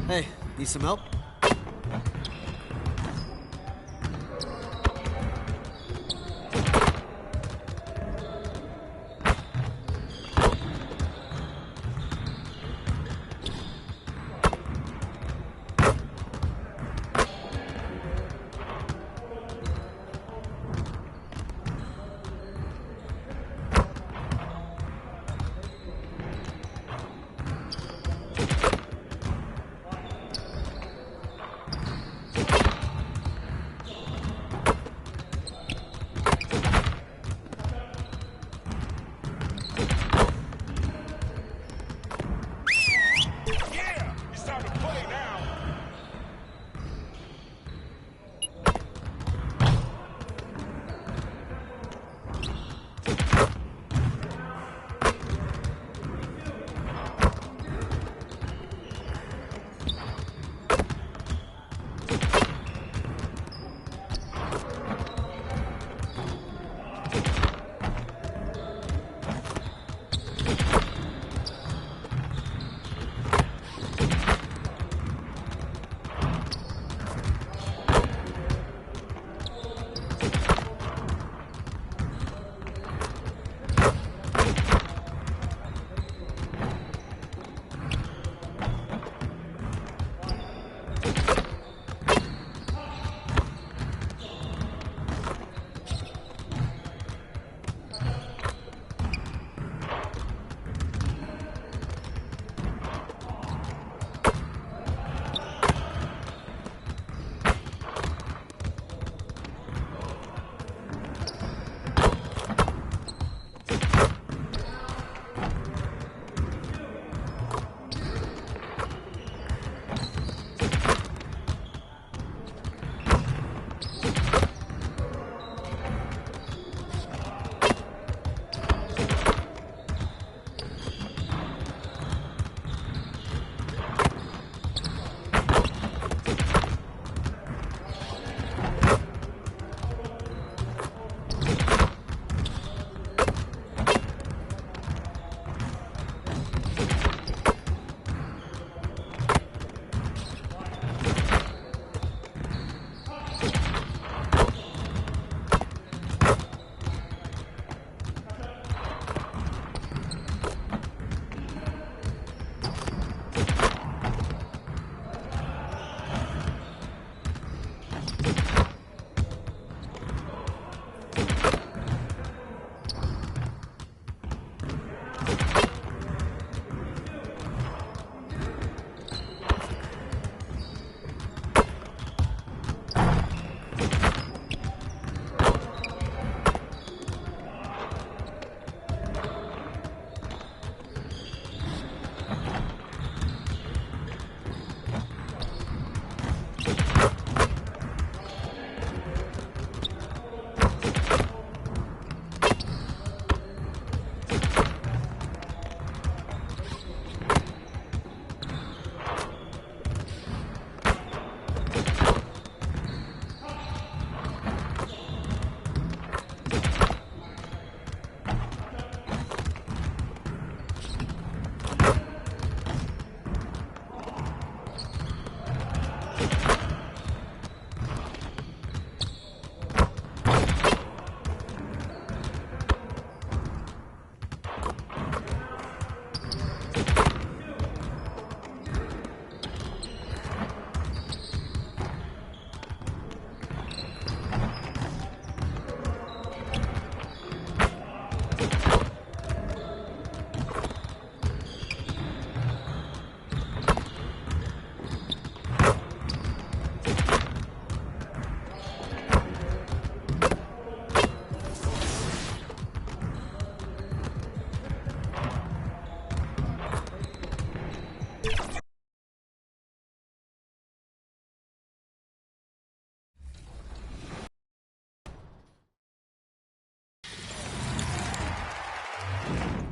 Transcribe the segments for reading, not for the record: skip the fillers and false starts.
Hey, need some help?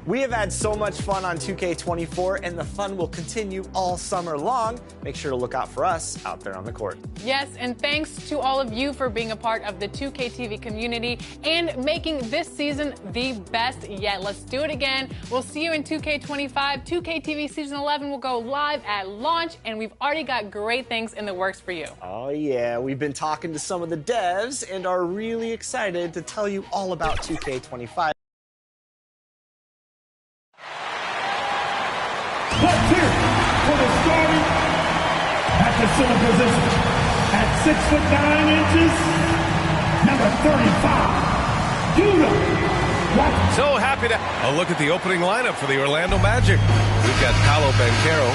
We have had so much fun on 2K24, and the fun will continue all summer long. Make sure to look out for us out there on the court. Yes, and thanks to all of you for being a part of the 2K TV community and making this season the best yet. Let's do it again. We'll see you in 2K25. 2K TV Season 11 will go live at launch, and we've already got great things in the works for you. Oh, yeah. We've been talking to some of the devs and are really excited to tell you all about 2K25. Let's hear it for the starting at the center position. At 6'9" number 35, So happy to look at the opening lineup for the Orlando Magic. We've got Paolo Banchero,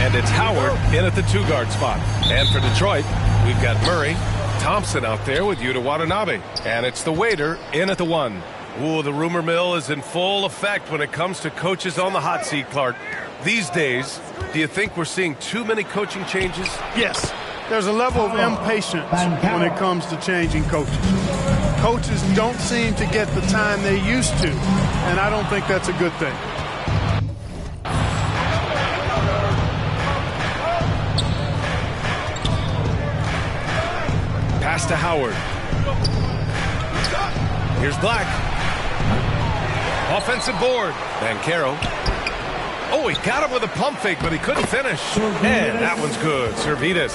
and it's Howard in at the 2-guard spot. And for Detroit, we've got Murray, Thompson out there with Yuta Watanabe. And it's the waiter in at the 1. Ooh, the rumor mill is in full effect when it comes to coaches on the hot seat, Clark. These days, do you think we're seeing too many coaching changes? Yes. There's a level of impatience when it comes to changing coaches. Coaches don't seem to get the time they used to, and I don't think that's a good thing. Pass to Howard. Here's Black. Offensive board. Banchero. Oh, he got him with a pump fake, but he couldn't finish. And that one's good. Servetus.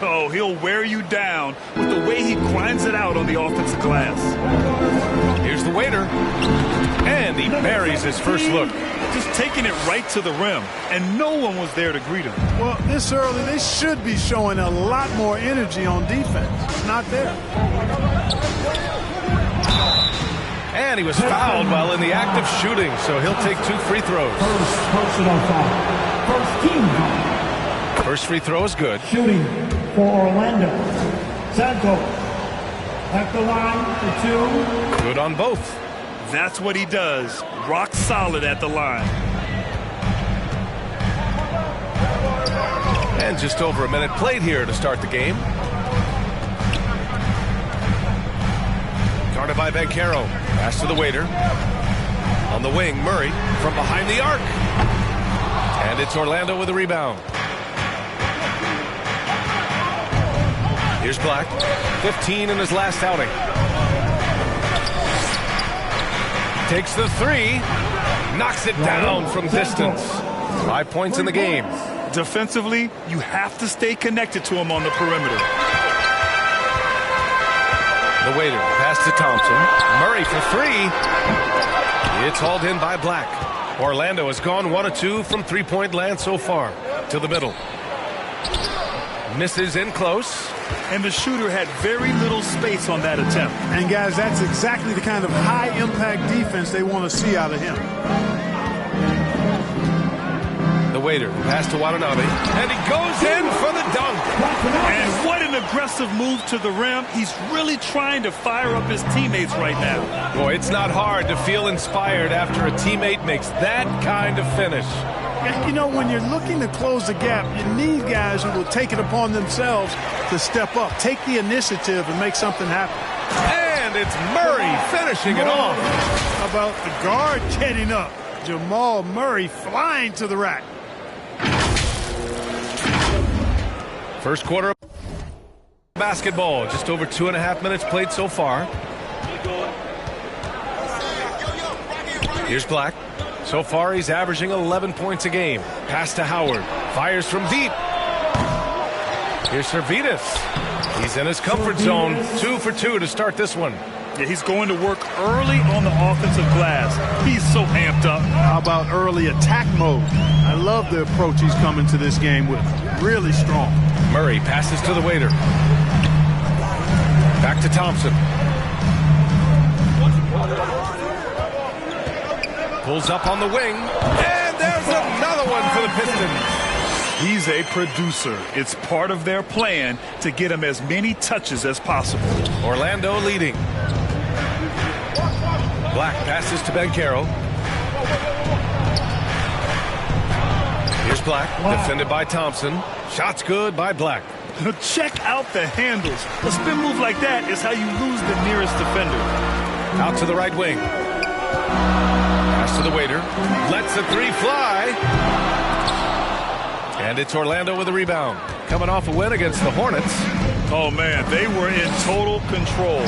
Oh, he'll wear you down with the way he grinds it out on the offensive glass. Here's the waiter. And he buries his first look. Just taking it right to the rim, and no one was there to greet him. Well, this early, they should be showing a lot more energy on defense. It's not there. And he was fouled while in the act of shooting, so he'll take 2 free throws. First personal foul. First team foul. First free throw is good. Shooting for Orlando. Santos at the line for 2. Good on both. That's what he does. Rock solid at the line. And just over a minute played here to start the game. Guarded by Banchero. Pass to the waiter. On the wing, Murray from behind the arc. And it's Orlando with a rebound. Here's Black. 15 in his last outing. Takes the 3. Knocks it down from distance. 5 points in the game. Defensively, you have to stay connected to him on the perimeter. The waiter, pass to Thompson. Murray for 3. It's hauled in by Black. Orlando has gone 1 of 2 from 3-point land so far. To the middle. Misses in close. And the shooter had very little space on that attempt. And, guys, that's exactly the kind of high-impact defense they want to see out of him. The waiter, pass to Watanabe. And he goes in for the dunk. And what an aggressive move to the rim. He's really trying to fire up his teammates right now. Boy, it's not hard to feel inspired after a teammate makes that kind of finish. You know, when you're looking to close the gap, you need guys who will take it upon themselves to step up, take the initiative, and make something happen. And it's Murray finishing it off. How about the guard getting up? Jamal Murray flying to the rack. First quarter of basketball. Just over 2.5 minutes played so far. Here's Black. So far, he's averaging 11 points a game. Pass to Howard. Fires from deep. Here's Servetus. He's in his comfort zone. 2 for 2 to start this one. Yeah, he's going to work early on the offensive glass. He's so amped up. How about early attack mode? I love the approach he's coming to this game with. Really strong. Murray passes to the waiter. Back to Thompson. Pulls up on the wing. And there's another one for the Pistons. He's a producer. It's part of their plan to get him as many touches as possible. Orlando leading. Black passes to Banchero. Here's Black, defended by Thompson. Shots good by Black. Check out the handles. A spin move like that is how you lose the nearest defender. Out to the right wing. Pass Pass to the waiter. Lets the three fly. And it's Orlando with a rebound. Coming off a win against the Hornets. Oh, man, they were in total control,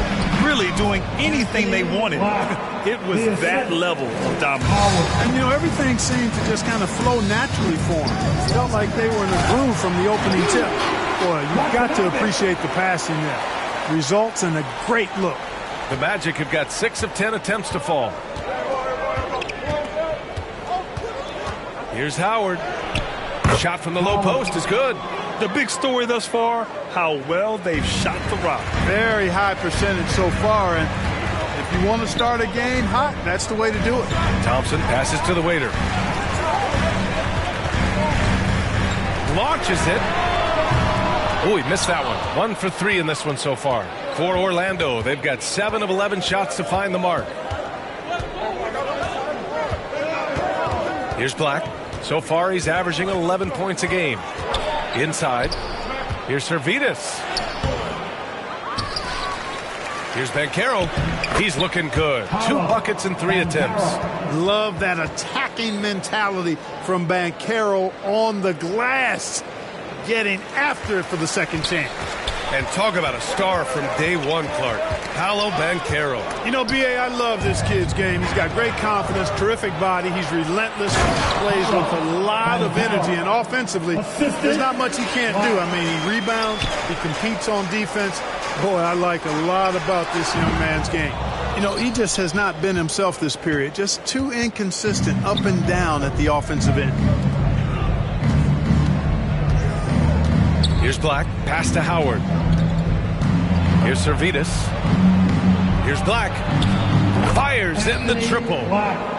really doing anything they wanted. It was that level of dominance. And, everything seemed to just kind of flow naturally for them. It felt like they were in a groove from the opening tip. Boy, you've got to appreciate the passing there. Results in a great look. The Magic have got 6 of 10 attempts to fall. Here's Howard. Shot from the low post is good. The big story thus far, how well they've shot the rock. Very high percentage so far, and if you want to start a game hot, that's the way to do it. Thompson passes to the waiter. Launches it. Oh, he missed that one. 1 for 3 in this one so far. For Orlando, they've got 7 of 11 shots to find the mark. Here's Black. So far, he's averaging 11 points a game. Inside. Here's Servetus. Here's Banchero. He's looking good. 2 buckets and 3 attempts. Love that attacking mentality from Banchero on the glass. Getting after it for the second chance. And talk about a star from day one, Clark. Paolo Banchero. B.A., I love this kid's game. He's got great confidence, terrific body. He's relentless, plays with a lot of energy, and offensively, there's not much he can't do. I mean, he rebounds, he competes on defense. Boy, I like a lot about this young man's game. He just has not been himself this period. Just too inconsistent up and down at the offensive end. Here's Black. Pass to Howard. Here's Servetus. Here's Black. Fires in the triple.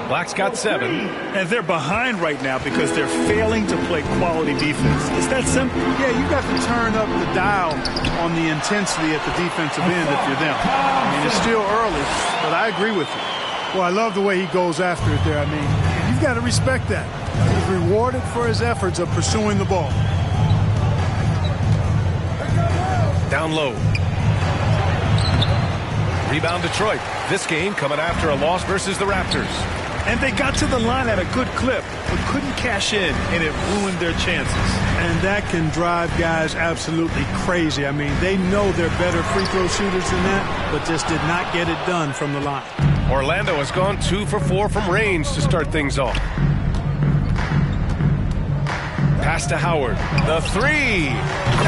Black's got 7. And they're behind right now because they're failing to play quality defense. It's that simple. Yeah, you got to turn up the dial on the intensity at the defensive end if you're them. I mean, it's still early, but I agree with you. Well, I love the way he goes after it there. I mean, you've got to respect that. He's rewarded for his efforts of pursuing the ball. Down low. Rebound Detroit. This game coming after a loss versus the Raptors. And they got to the line at a good clip, but couldn't cash in, and it ruined their chances. And that can drive guys absolutely crazy. I mean, they know they're better free throw shooters than that, but just did not get it done from the line. Orlando has gone 2 for 4 from range to start things off. Pass to Howard. The 3.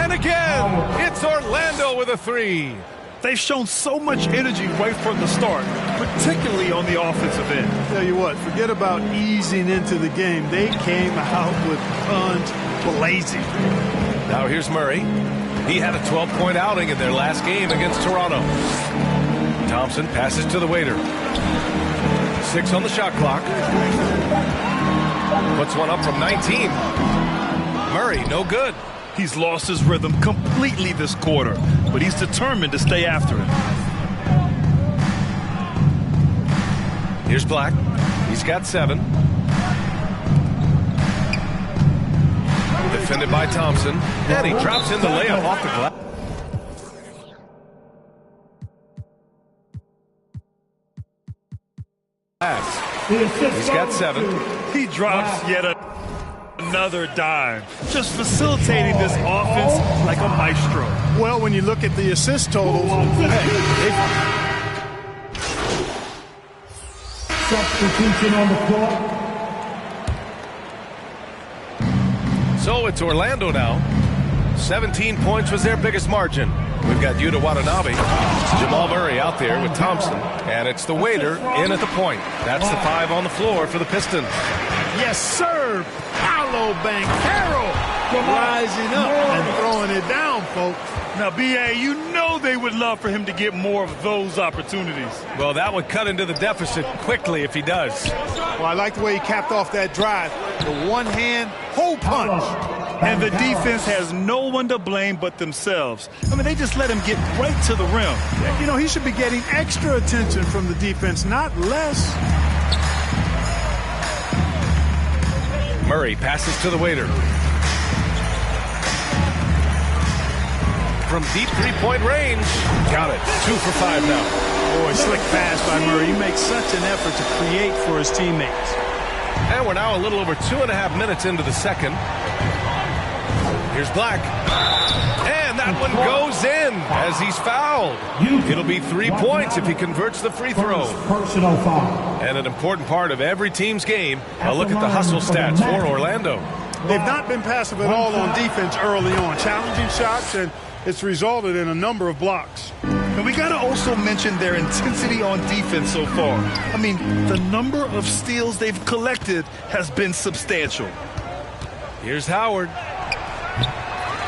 And again, it's Orlando with a 3. They've shown so much energy right from the start, particularly on the offensive end. Tell you what, forget about easing into the game. They came out with guns blazing. Now here's Murray. He had a 12-point outing in their last game against Toronto. Thompson passes to the waiter. 6 on the shot clock. Puts one up from 19. Murray, no good. He's lost his rhythm completely this quarter, but he's determined to stay after it. Here's Black. He's got 7. Defended by Thompson. And he drops in the layup off the glass. He's got 7. He drops yet another dime, just facilitating this offense like a maestro. Well, when you look at the assist totals, Substitution on the court. So it's Orlando now. 17 points was their biggest margin. We've got Yuta Watanabe, Jamal Murray out there with Thompson, and it's the waiter in at the point. That's the 5 on the floor for the Pistons. Yes, sir. Paolo Banchero rising up and throwing it down, folks. Now, B.A., you know they would love for him to get more of those opportunities. Well, that would cut into the deficit quickly if he does. Well, I like the way he capped off that drive. The one-hand hole punch. And the defense has no one to blame but themselves. I mean, they just let him get right to the rim. He should be getting extra attention from the defense, not less. Murray passes to the waiter. From deep 3-point range. Got it. 2 for 5 now. Boy, slick pass by Murray. He makes such an effort to create for his teammates. And we're now a little over 2.5 minutes into the second. Here's Black. And that one goes in as he's fouled. It'll be 3 points if he converts the free throw. Personal foul. And an important part of every team's game, a look at the hustle stats for Orlando. They've not been passive at all on defense early on. Challenging shots, and it's resulted in a number of blocks. And we got to also mention their intensity on defense so far. I mean, the number of steals they've collected has been substantial. Here's Howard.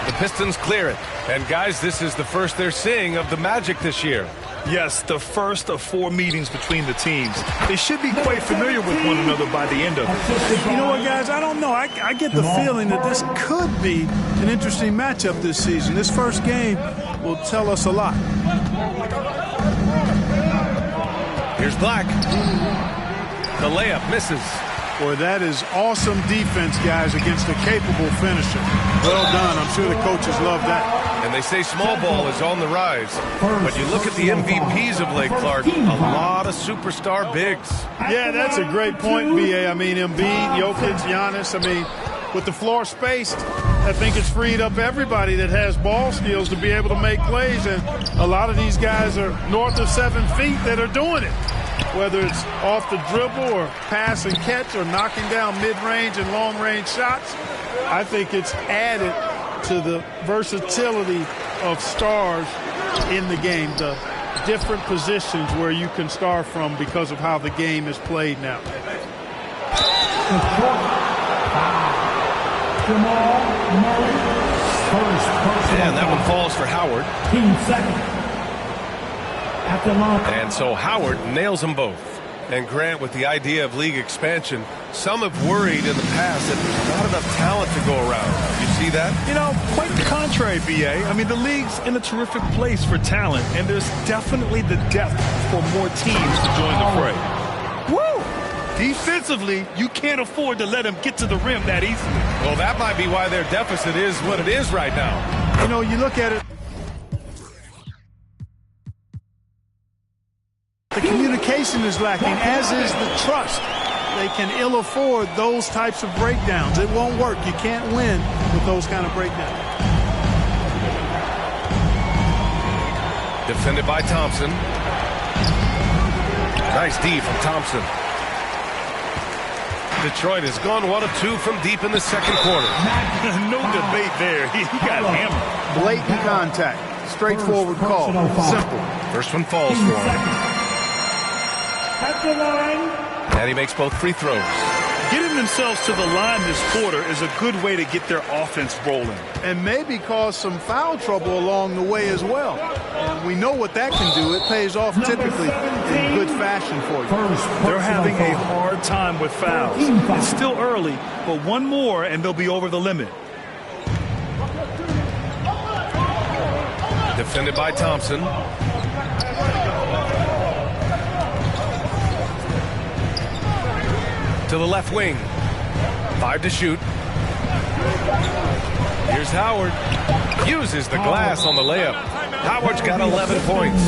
The Pistons clear it. And guys, this is the first they're seeing of the Magic this year. Yes, the first of 4 meetings between the teams. They should be quite familiar with one another by the end of it. You know what, guys? I don't know. I get the feeling that this could be an interesting matchup this season. This first game will tell us a lot. Here's Black. The layup misses. Boy, that is awesome defense, guys, against a capable finisher. Well done. I'm sure the coaches love that. And they say small ball is on the rise. But you look at the MVPs of late, Clark, a lot of superstar bigs. Yeah, that's a great point, B.A. I mean, Embiid, Jokic, Giannis. I mean, with the floor spaced, I think it's freed up everybody that has ball skills to be able to make plays. And a lot of these guys are north of 7 feet that are doing it. Whether it's off the dribble or pass and catch or knocking down mid-range and long-range shots, I think it's added to the versatility of stars in the game, the different positions where you can star from because of how the game is played now. And that one falls for Howard. And so Howard nails them both. And Grant, with the idea of league expansion, some have worried in the past that there's not enough talent to go around. You see that? You know, quite the contrary, B.A. I mean, the league's in a terrific place for talent, and there's definitely the depth for more teams to join the fray. Woo! Defensively, you can't afford to let them get to the rim that easily. Well, that might be why their deficit is what it is right now. You know, you look at it. The communication is lacking, as is the trust. They can ill afford those types of breakdowns. It won't work. You can't win with those kind of breakdowns. Defended by Thompson. Nice D from Thompson. Detroit has gone 1 of 2 from deep in the second quarter. No debate there. He got hammered. Blatant contact. Straightforward call. Simple. First one falls for him. At the line. And he makes both free throws. Getting themselves to the line this quarter is a good way to get their offense rolling. And maybe cause some foul trouble along the way as well. And we know what that can do. It pays off typically in good fashion for you. They're having a hard time with fouls. It's still early, but one more and they'll be over the limit. Defended by Thompson. To the left wing. 5 to shoot. Here's Howard. Uses the glass on the layup. Howard's got 11 points.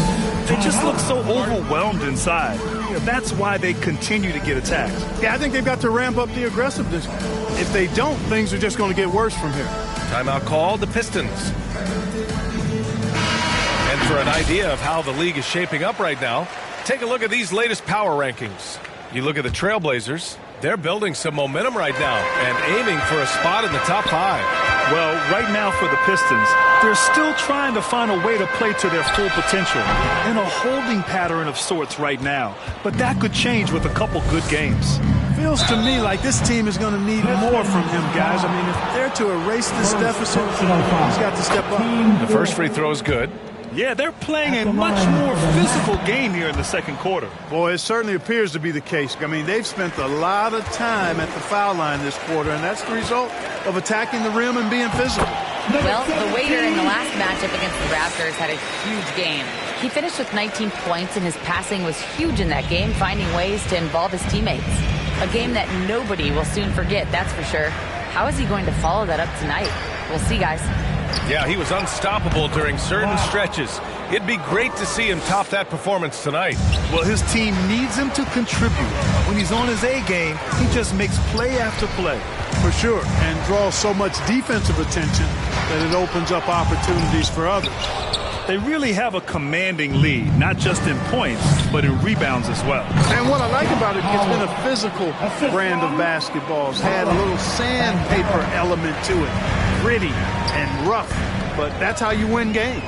They just look so overwhelmed inside. That's why they continue to get attacked. Yeah, I think they've got to ramp up the aggressiveness. If they don't, things are just going to get worse from here. Timeout called, the Pistons. And for an idea of how the league is shaping up right now, take a look at these latest power rankings. You look at the Trailblazers. They're building some momentum right now and aiming for a spot in the top 5. Well, right now for the Pistons, they're still trying to find a way to play to their full potential in a holding pattern of sorts right now. But that could change with a couple good games. Feels to me like this team is going to need more from him, guys. I mean, if they're to erase this deficit, he's got to step up. The first free throw is good. Yeah, they're playing a much more physical game here in the second quarter. Boy, it certainly appears to be the case. I mean, they've spent a lot of time at the foul line this quarter, and that's the result of attacking the rim and being physical. Well, the waiter in the last matchup against the Raptors had a huge game. He finished with 19 points, and his passing was huge in that game, finding ways to involve his teammates. A game that nobody will soon forget, that's for sure. How is he going to follow that up tonight? We'll see, guys. Yeah, he was unstoppable during certain stretches. It'd be great to see him top that performance tonight. Well, his team needs him to contribute. When he's on his A game, he just makes play after play. For sure, and draws so much defensive attention that it opens up opportunities for others. They really have a commanding lead, not just in points, but in rebounds as well. And what I like about it, it's been a physical brand of basketball. It's had a little sandpaper element to it, gritty and rough, but that's how you win games.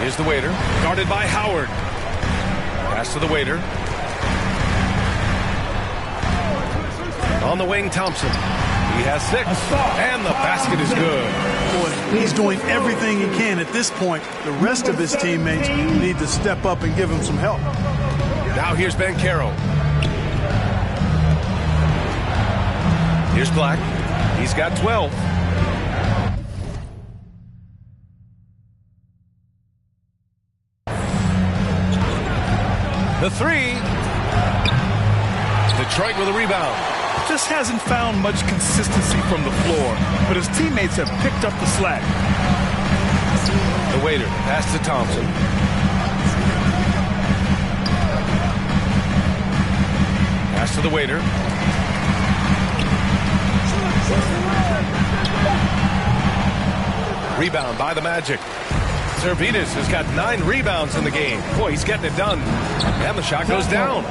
Here's the Waiter, guarded by Howard. Pass to the Waiter. On the wing, Thompson. He has 6, and the basket is good. Boy, he's doing everything he can at this point. The rest of his teammates need to step up and give him some help. Now here's Banchero. Here's Black. He's got 12. The 3. Detroit with a rebound. Just hasn't found much consistency from the floor, but his teammates have picked up the slack. The Waiter, pass to Thompson. Pass to the Waiter. Rebound by the Magic. Servetus has got 9 rebounds in the game. Boy, he's getting it done. And the shot goes down.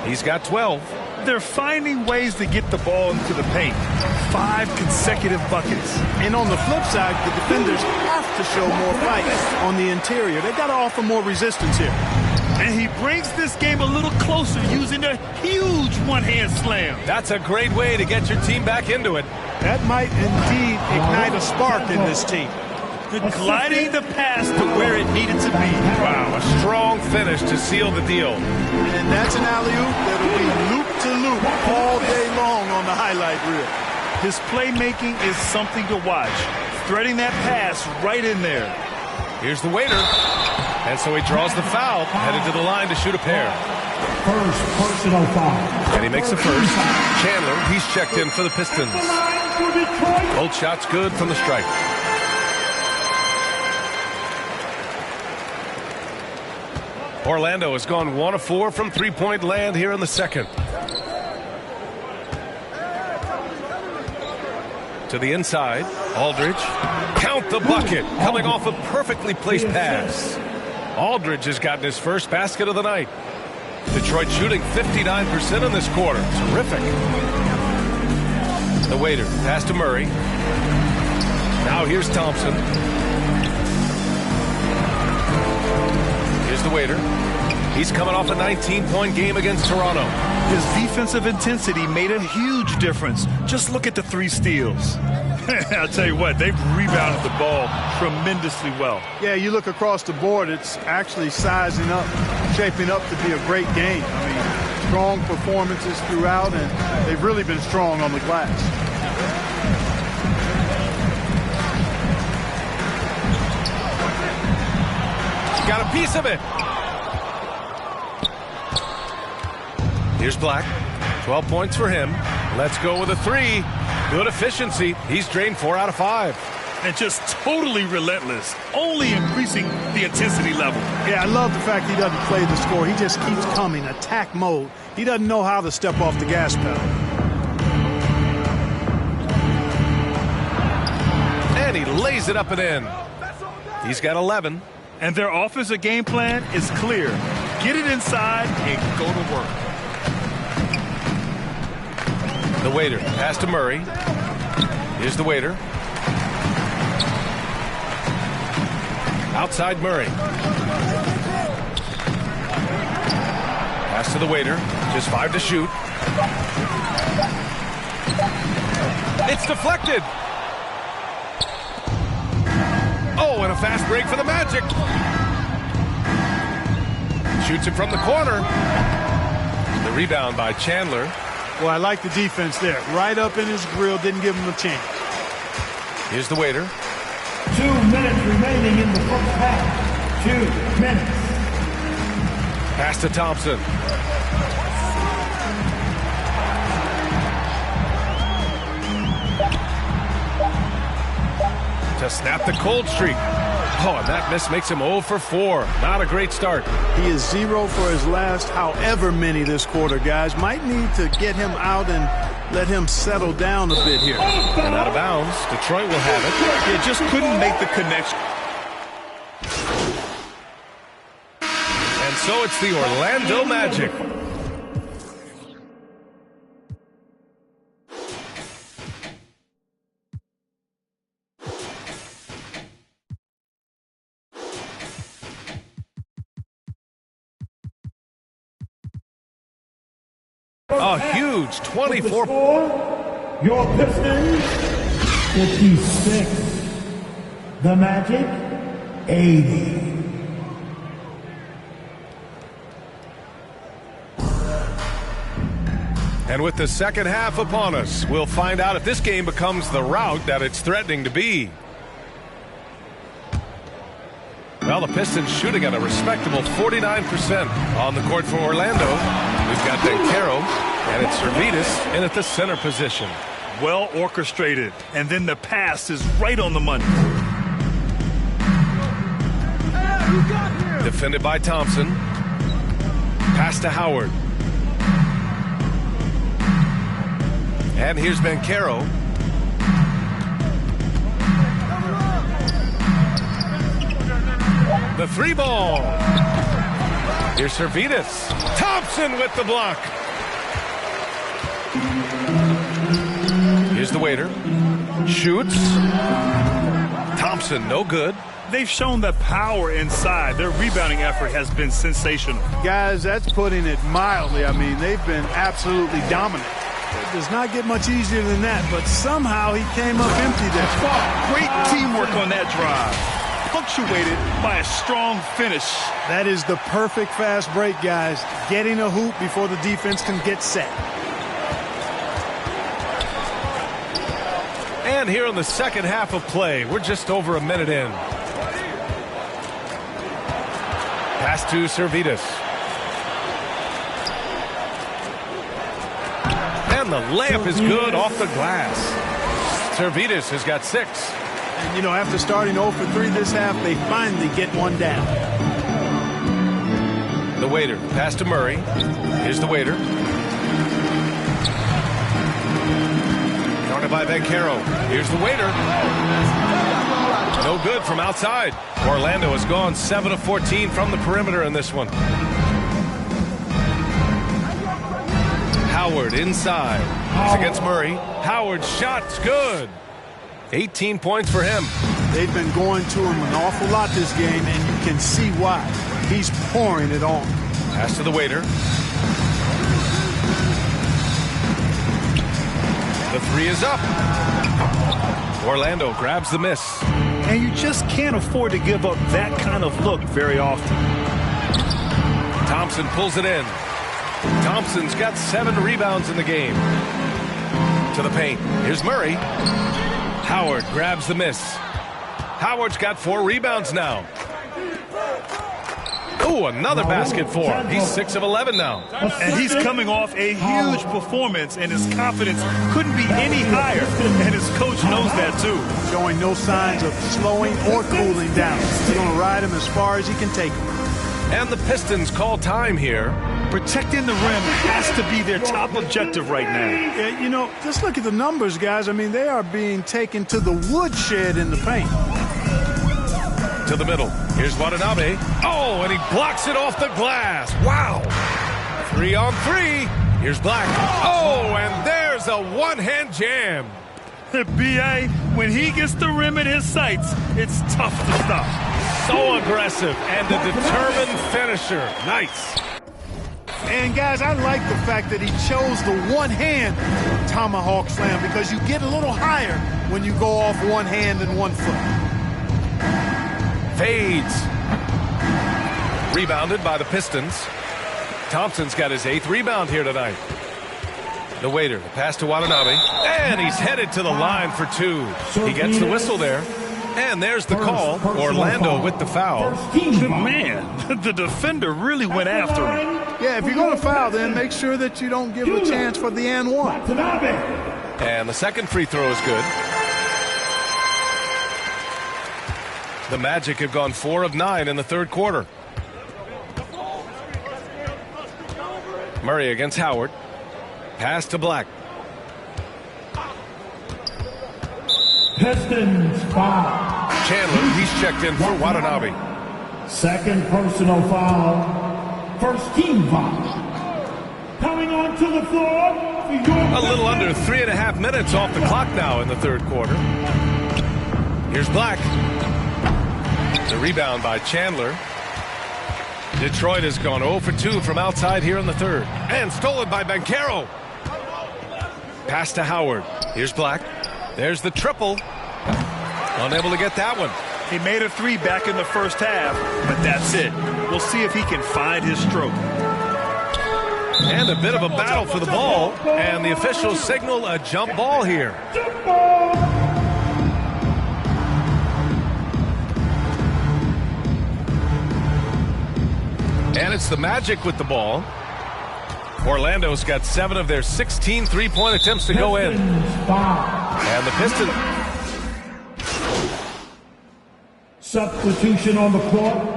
He's got 12. They're finding ways to get the ball into the paint. 5 consecutive buckets. And on the flip side, the defenders have to show more fight on the interior. They've got to offer more resistance here. And he brings this game a little closer using a huge one-hand slam. That's a great way to get your team back into it. That might indeed ignite a spark in this team. Gliding the pass to where it needed to be. Wow, a strong finish to seal the deal. And that's an alley-oop that'll be loop-to-loop all day long on the highlight reel. His playmaking is something to watch. Threading that pass right in there. Here's the Waiter. And so he draws the foul, headed to the line to shoot a pair. First personal foul. And he makes the first. Chandler, he's checked in for the Pistons. Both shots good from the stripe. Orlando has gone 1 of 4 from three-point land here in the second. To the inside, Aldridge. Count the bucket, coming off a perfectly placed pass. Aldridge has gotten his first basket of the night. Detroit shooting 59% in this quarter. Terrific. The Waiter, pass to Murray. Now here's Thompson. Here's the Waiter. He's coming off a 19-point game against Toronto. His defensive intensity made a huge difference. Just look at the 3 steals. I'll tell you what, they've rebounded the ball tremendously well. Yeah, you look across the board, it's actually sizing up, shaping up to be a great game. I mean, strong performances throughout, and they've really been strong on the glass. Got a piece of it. Here's Black. 12 points for him. Let's go with a 3. Good efficiency. He's drained 4 out of 5. And just totally relentless, only increasing the intensity level. Yeah, I love the fact he doesn't play the score. He just keeps coming, attack mode. He doesn't know how to step off the gas pedal. And he lays it up and in. He's got 11. And their offensive game plan is clear. Get it inside and go to work. The Waiter, pass to Murray. Here's the Waiter. Outside Murray. Pass to the Waiter. Just 5 to shoot. It's deflected. Oh, and a fast break for the Magic. Shoots it from the corner. The rebound by Chandler. Well, I like the defense there. Right up in his grill, didn't give him a chance. Here's the Waiter. 2 minutes remaining in the first half. 2 minutes. Pass to Thompson. to snap the cold streak. Oh, and that miss makes him 0 for 4. Not a great start. He is 0 for his last however many this quarter, guys. Might need to get him out and let him settle down a bit here. And out of bounds. Detroit will have it. Yeah, just couldn't make the connection. And so it's the Orlando Magic. A huge 24. Your Pistons, 56. The Magic, 80. And with the second half upon us, we'll find out if this game becomes the rout that it's threatening to be. Well, the Pistons shooting at a respectable 49% on the court for Orlando. We've got Banchero, and it's Servidis in at the center position. Well orchestrated, and then the pass is right on the money. Defended by Thompson. Pass to Howard. And here's Banchero. The three ball. Here's Servidis. Thompson with the block. Here's the waiter. Shoots. Thompson, no good. They've shown the power inside. Their rebounding effort has been sensational. Guys, that's putting it mildly. I mean, they've been absolutely dominant. It does not get much easier than that, but somehow he came up empty there. Great teamwork on that drive, punctuated by a strong finish. That is the perfect fast break, guys. Getting a hoop before the defense can get set. And here in the second half of play, we're just over a minute in. Pass to Servidis. And the layup is good off the glass. Servidis has got 6. And, you know, after starting 0 for 3 this half, they finally get one down. The waiter. Pass to Murray. Here's the waiter. Guarded by Banchero. Here's the waiter. No good from outside. Orlando has gone 7 of 14 from the perimeter in this one. Howard inside. It's against Murray. Howard's shot's good. 18 points for him. They've been going to him an awful lot this game, and you can see why. He's pouring it on. Pass to the waiter. The three is up. Orlando grabs the miss. And you just can't afford to give up that kind of look very often. Thompson pulls it in. Thompson's got 7 rebounds in the game. To the paint. Here's Murray. Howard grabs the miss. Howard's got 4 rebounds now. Oh, another basket for him. He's 6 of 11 now. And he's coming off a huge performance, and his confidence couldn't be any higher. And his coach knows that, too. Showing no signs of slowing or cooling down. He's going to ride him as far as he can take him. And the Pistons call time here. Protecting the rim has to be their top objective right now. Yeah, you know, just look at the numbers, guys. I mean, they are being taken to the woodshed in the paint. To the middle. Here's Watanabe. Oh, and he blocks it off the glass. Wow. 3 on 3. Here's Black. Oh, and there's a one-hand jam. B.A., when he gets the rim in his sights, it's tough to stop. So aggressive and a determined finisher. Nice. And, guys, I like the fact that he chose the one-hand tomahawk slam because you get a little higher when you go off one hand and one foot. Fades. Rebounded by the Pistons. Thompson's got his 8th rebound here tonight. The waiter, the pass to Watanabe. And he's headed to the line for 2. He gets the whistle there. And there's the call. Orlando with the foul. Man, the defender really went after him. Yeah, if you're going to foul, then make sure that you don't give a chance for the and one. And the second free throw is good. The Magic have gone 4 of 9 in the third quarter. Murray against Howard. Pass to Black. Pistons foul. Chandler, he's checked in for Watanabe. Second personal foul. First team foul. Coming onto the floor. A little under 3.5 minutes off the clock now in the third quarter. Here's Black. The rebound by Chandler. Detroit has gone 0 for 2 from outside here in the third. And stolen by Banchero. Pass to Howard. Here's Black. There's the triple. Unable to get that one. He made a 3 back in the first half, but that's it. We'll see if he can find his stroke. And a bit of a battle for the ball. And the officials signal a jump ball here. And it's the Magic with the ball. Orlando's got 7 of their 16 three-point attempts to go in. And the Pistons. Substitution on the court.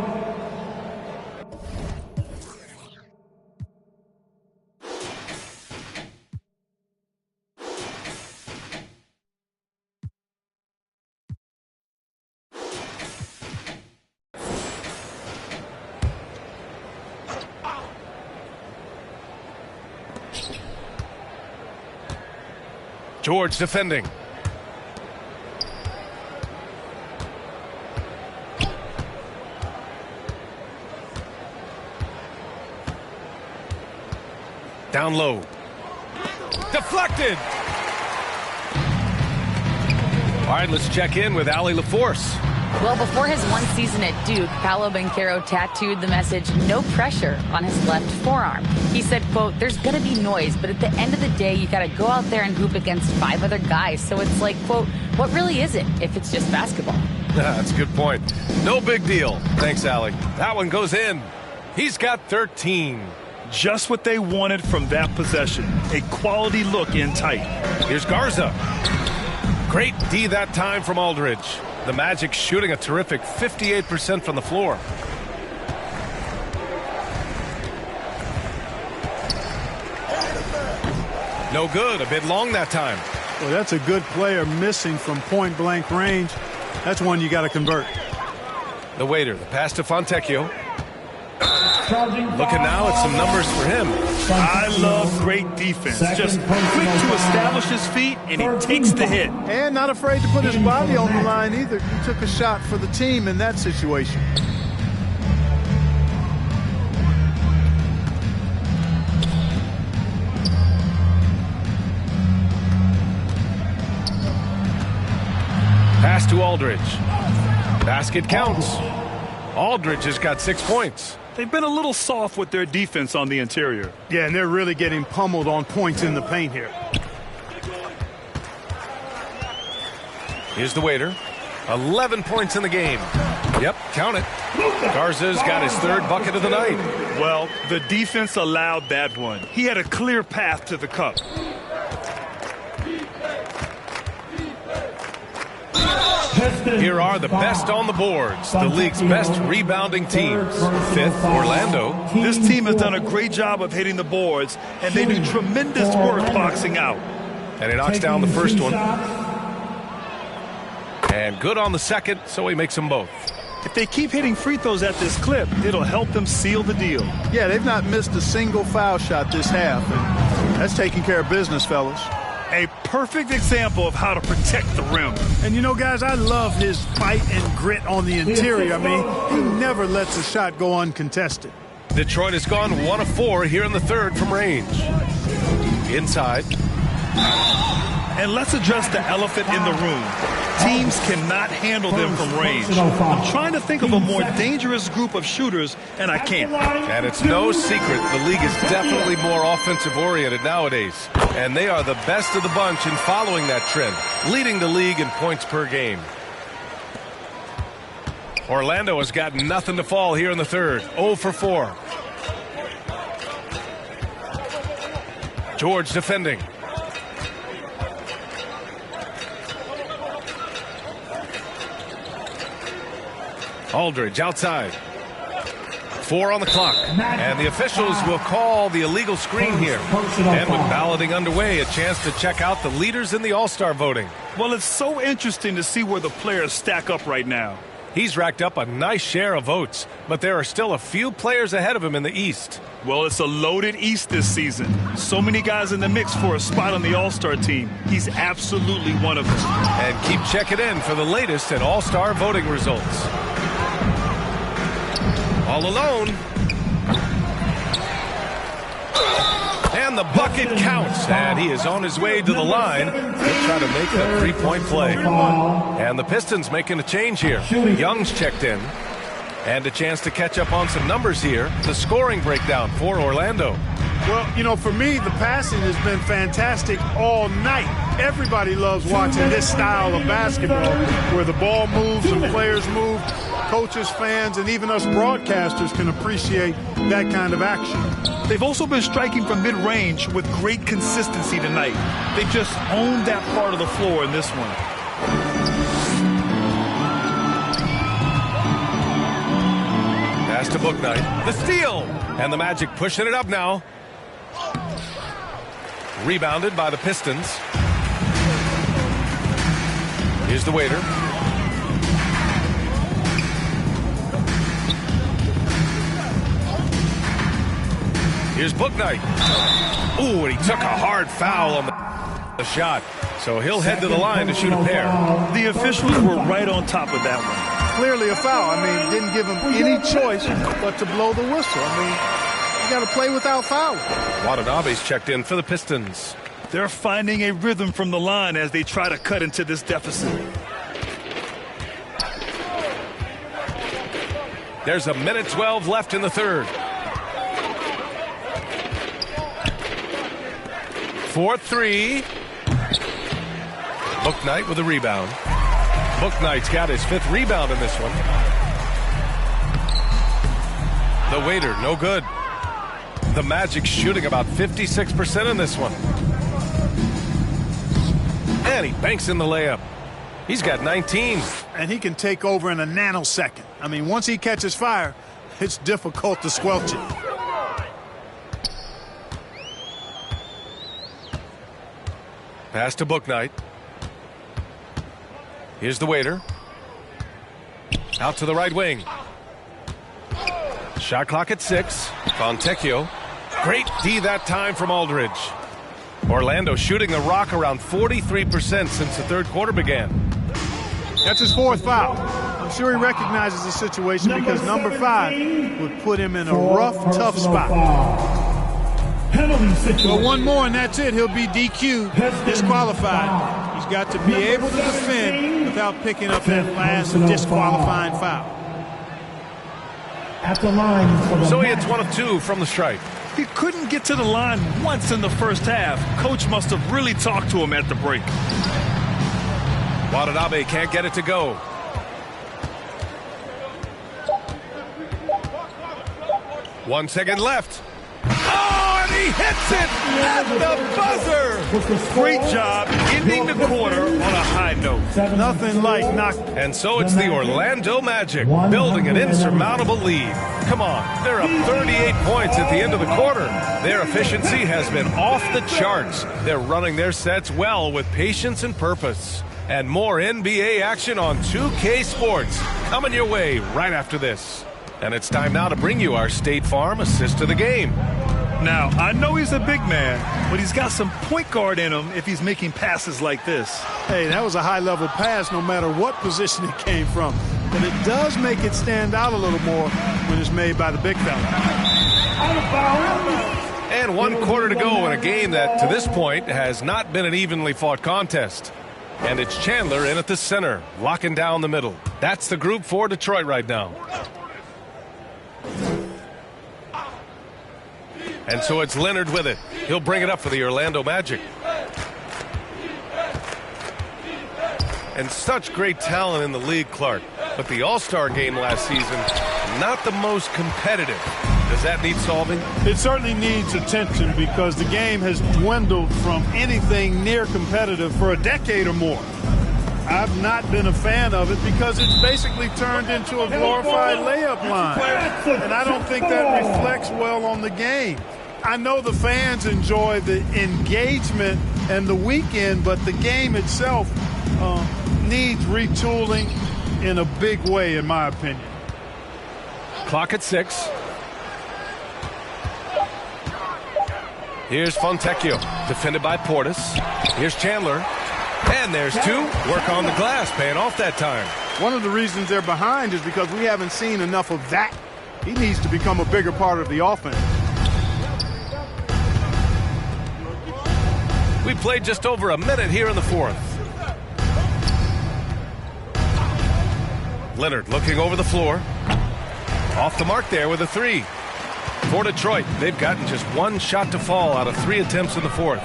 George defending. Down low. Deflected. All right, let's check in with Allie LaForce. Well, before his one season at Duke, Paolo Banchero tattooed the message, "No pressure," on his left forearm. He said, quote, "There's going to be noise, but at the end of the day, you got to go out there and hoop against 5 other guys. So it's like, quote, what really is it if it's just basketball?" That's a good point. No big deal. Thanks, Allie. That one goes in. He's got 13. Just what they wanted from that possession. A quality look in tight. Here's Garza. Great D that time from Aldridge. The Magic shooting a terrific 58% from the floor. No good. A bit long that time. Well, that's a good player missing from point-blank range. That's one you got to convert. The waiter. The pass to Fontecchio. Looking now at some numbers for him. I love great defense. Just quick to establish his feet, and he takes the hit. And not afraid to put his body on the line either. He took a shot for the team in that situation. Pass to Aldridge. Basket counts. Aldridge has got 6 points. They've been a little soft with their defense on the interior. Yeah, and they're really getting pummeled on points in the paint here. Here's the waiter. 11 points in the game. Yep, count it. Garza's got his 3rd bucket of the night. Well, the defense allowed that one. He had a clear path to the cup. Here are the best on the boards. The league's best rebounding teams. 5th, Orlando. This team has done a great job of hitting the boards, and they do tremendous work boxing out. And he knocks down the first one. And good on the second, so he makes them both. If they keep hitting free throws at this clip, it'll help them seal the deal. Yeah, they've not missed a single foul shot this half. And that's taking care of business, fellas. A perfect example of how to protect the rim. And you know, guys, I love his fight and grit on the interior. I mean, he never lets a shot go uncontested. Detroit has gone 1 of 4 here in the third from range. Inside. And let's address the elephant in the room. Teams cannot handle them from range. I'm trying to think of a more dangerous group of shooters, and I can't. And it's no secret the league is definitely more offensive-oriented nowadays. And they are the best of the bunch in following that trend, leading the league in points per game. Orlando has got nothing to fall here in the third. 0 for 4. George defending. Aldridge outside. 4 on the clock. And the officials will call the illegal screen here. And with balloting underway, a chance to check out the leaders in the All-Star voting. Well, it's so interesting to see where the players stack up right now. He's racked up a nice share of votes, but there are still a few players ahead of him in the East. Well, it's a loaded East this season. So many guys in the mix for a spot on the All-Star team. He's absolutely one of them. And keep checking in for the latest in All-Star voting results. All alone. And the bucket counts. And he is on his way to the line. He'll try to make a three-point play. And the Pistons making a change here. Young's checked in. And a chance to catch up on some numbers here. The scoring breakdown for Orlando. Well, you know, for me, the passing has been fantastic all night. Everybody loves watching this style of basketball where the ball moves and players move. Coaches, fans, and even us broadcasters can appreciate that kind of action. They've also been striking from mid-range with great consistency tonight. They just owned that part of the floor in this one. Pass to Bouknight. The steal. And the Magic pushing it up now. Rebounded by the Pistons. Here's the waiter. Here's Bouknight. Ooh, and he took a hard foul on the shot. So he'll head to the line to shoot a pair. The officials were right on top of that one. Clearly a foul. I mean, didn't give him any choice but to blow the whistle. I mean, you got to play without fouling. Watanabe's checked in for the Pistons. They're finding a rhythm from the line as they try to cut into this deficit. There's a minute 12 left in the third. 4-3. Bouknight with a rebound. Bouknight's got his 5th rebound in this one. The waiter, no good. The Magic shooting about 56% in this one. And he banks in the layup. He's got 19. And he can take over in a nanosecond. I mean, once he catches fire, it's difficult to squelch it. Pass to Bouknight. Here's the waiter. Out to the right wing. Shot clock at 6. Fontecchio. Great D that time from Aldridge. Orlando shooting the rock around 43% since the third quarter began. That's his 4th foul. I'm sure he recognizes the situation because number 5 would put him in a rough, tough spot. Well, one more and that's it. He'll be DQ'd, disqualified. He's got to be able to defend without picking up that last disqualifying foul. At the line. So he hits 1 of 2 from the stripe. He couldn't get to the line once in the first half. Coach must have really talked to him at the break. Watanabe can't get it to go. One second left. Oh, and he hits it at the buzzer. Great job ending the quarter on a high note. Nothing like knock. And so it's the Orlando Magic building an insurmountable lead. Come on, they're up 38 points at the end of the quarter. Their efficiency has been off the charts. They're running their sets well with patience and purpose. And more NBA action on 2K Sports coming your way right after this. And it's time now to bring you our State Farm assist to the game. Now, I know he's a big man, but he's got some point guard in him if he's making passes like this. Hey, that was a high-level pass no matter what position it came from. But it does make it stand out a little more when it's made by the big fella. And 1 quarter to go in a game that, to this point, has not been an evenly fought contest. And it's Chandler in at the center, locking down the middle. That's the group for Detroit right now. And so it's Leonard with it. He'll bring it up for the Orlando Magic. And such great talent in the league, Clark. But the All-Star game last season, not the most competitive. Does that need solving? It certainly needs attention because the game has dwindled from anything near competitive for a decade or more. I've not been a fan of it because it's basically turned into a glorified layup line. And I don't think that reflects well on the game. I know the fans enjoy the engagement and the weekend, but the game itself needs retooling in a big way, in my opinion. Clock at 6. Here's Fontecchio, defended by Portis. Here's Chandler. And there's 2. Work on the glass, paying off that time. One of the reasons they're behind is because we haven't seen enough of that. He needs to become a bigger part of the offense. We played just over a minute here in the 4th. Leonard looking over the floor. Off the mark there with a 3. For Detroit, they've gotten just 1 shot to fall out of 3 attempts in the 4th.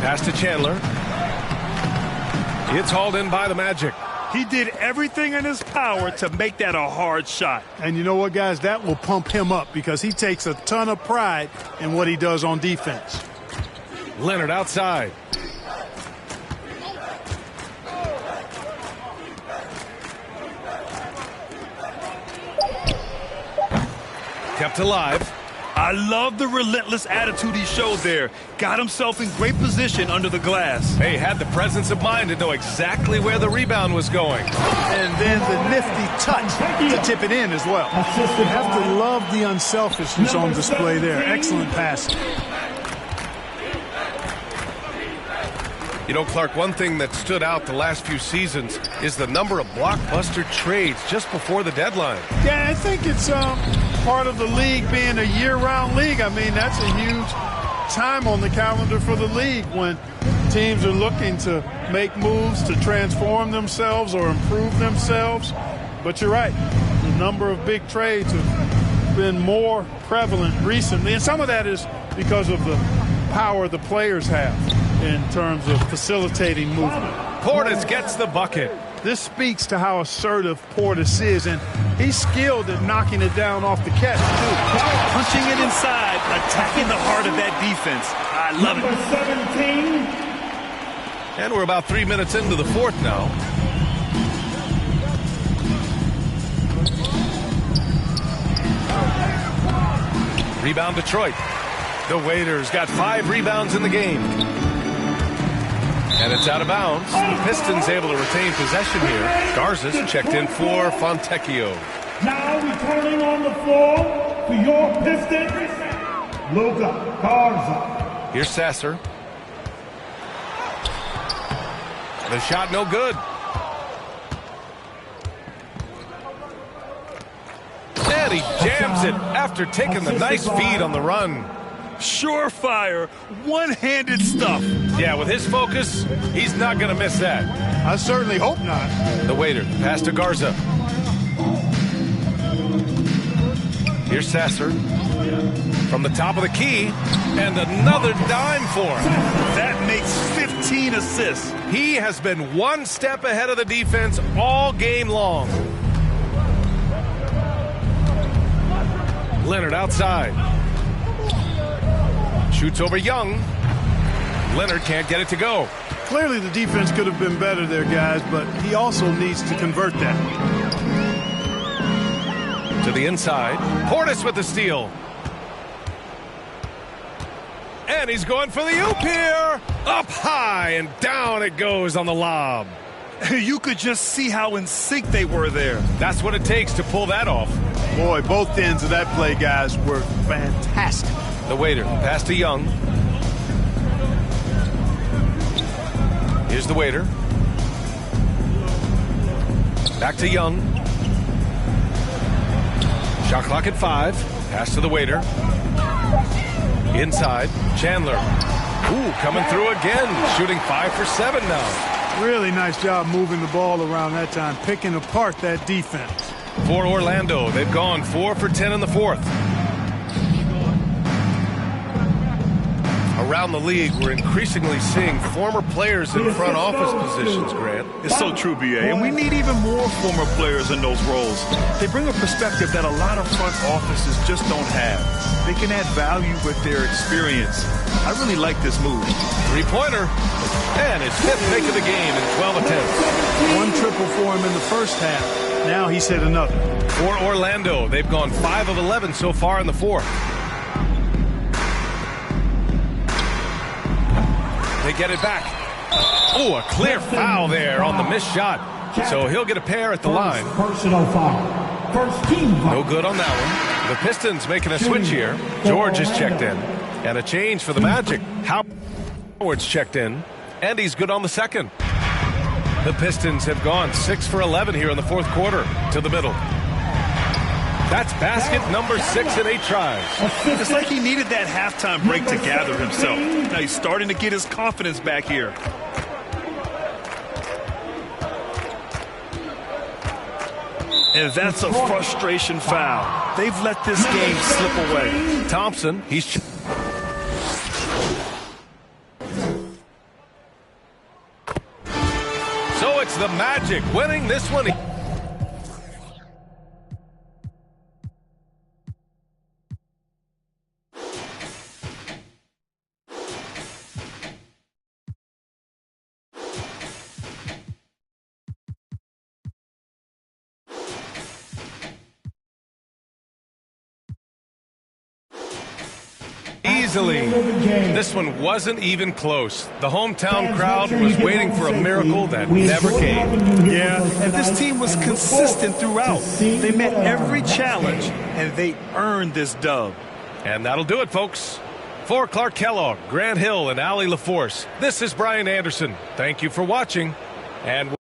Pass to Chandler. It's hauled in by the Magic. He did everything in his power to make that a hard shot. And you know what, guys? That will pump him up because he takes a ton of pride in what he does on defense. Leonard outside. Kept alive. I love the relentless attitude he showed there. Got himself in great position under the glass. Hey, had the presence of mind to know exactly where the rebound was going. And then the nifty touch to tip it in as well. You have to love the unselfishness on display there. Excellent pass. You know, Clark, one thing that stood out the last few seasons is the number of blockbuster trades just before the deadline. Yeah, I think it's part of the league being a year-round league. I mean, that's a huge time on the calendar for the league when teams are looking to make moves to transform themselves or improve themselves. But you're right. The number of big trades have been more prevalent recently. And some of that is because of the power the players have in terms of facilitating movement. Portis gets the bucket. This speaks to how assertive Portis is, and he's skilled at knocking it down off the catch, too. Pushing it inside, attacking the heart of that defense. I love it. 17. And we're about 3 minutes into the 4th now. Rebound Detroit. The Waiters got 5 rebounds in the game. And it's out of bounds. The Pistons able to retain possession here. Garza's checked in for Fontecchio. Now returning on the floor to your Pistons, Luka Garza. Here's Sasser. The shot no good. And he jams it after taking the nice feed on the run. Surefire, one-handed stuff. Yeah, with his focus, he's not going to miss that. I certainly hope not. The Waiter, pass to Garza. Here's Sasser. From the top of the key, and another dime for him. That makes 15 assists. He has been 1 step ahead of the defense all game long. Leonard outside. Shoots over Young. Leonard can't get it to go. Clearly the defense could have been better there, guys, but he also needs to convert that. To the inside. Portis with the steal. And he's going for the oop here. Up high and down it goes on the lob. You could just see how in sync they were there. That's what it takes to pull that off. Boy, both ends of that play, guys, were fantastic. The Waiter, pass to Young. Here's the Waiter. Back to Young. Shot clock at 5. Pass to the Waiter. Inside, Chandler. Ooh, coming through again. Shooting 5 for 7 now. Really nice job moving the ball around that time, picking apart that defense. For Orlando, they've gone 4 for 10 in the 4th. Around the league, we're increasingly seeing former players in front office positions, Grant. It's so true, B.A., and we need even more former players in those roles. They bring a perspective that a lot of front offices just don't have. They can add value with their experience. I really like this move. Three-pointer, and his fifth make of the game in 12 attempts. One triple for him in the first half. Now he's hit another. For Orlando, they've gone 5 of 11 so far in the fourth. They get it back. Oh, a clear foul there on the missed shot. So he'll get a pair at the line. Personal foul. First team foul. No good on that one. The Pistons making a switch here. George is checked in. And a change for the Magic. Howard's checked in. And he's good on the second. The Pistons have gone 6 for 11 here in the fourth quarter to the middle. That's basket number 6 in 8 tries. It's like he needed that halftime break to gather himself. Now he's starting to get his confidence back here. And that's a frustration foul. They've let this game slip away. Thompson, he's... So it's the Magic winning this one. Easily. This one wasn't even close. The hometown crowd was waiting for a miracle that never came. Yeah, and this team was consistent throughout. They met every challenge, and they earned this dub. And that'll do it, folks. For Clark Kellogg, Grant Hill, and Allie LaForce, this is Brian Anderson. Thank you for watching, and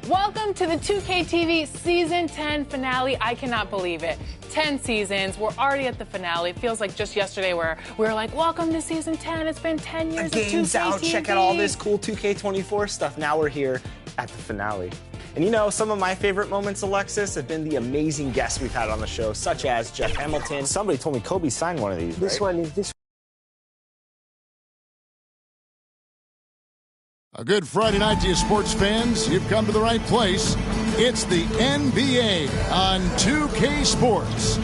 Welcome to the 2K TV Season 10 finale. I cannot believe it. 10 seasons. We're already at the finale. It feels like just yesterday where we were like, welcome to Season 10. It's been 10 years of 2K Game's out. TV. Check out all this cool 2K24 stuff. Now we're here at the finale. And you know, some of my favorite moments, Alexis, have been the amazing guests we've had on the show, such as Jeff Hamilton. Somebody told me Kobe signed one of these, This right? one is this. A good Friday night to you sports fans. You've come to the right place. It's the NBA on 2K Sports.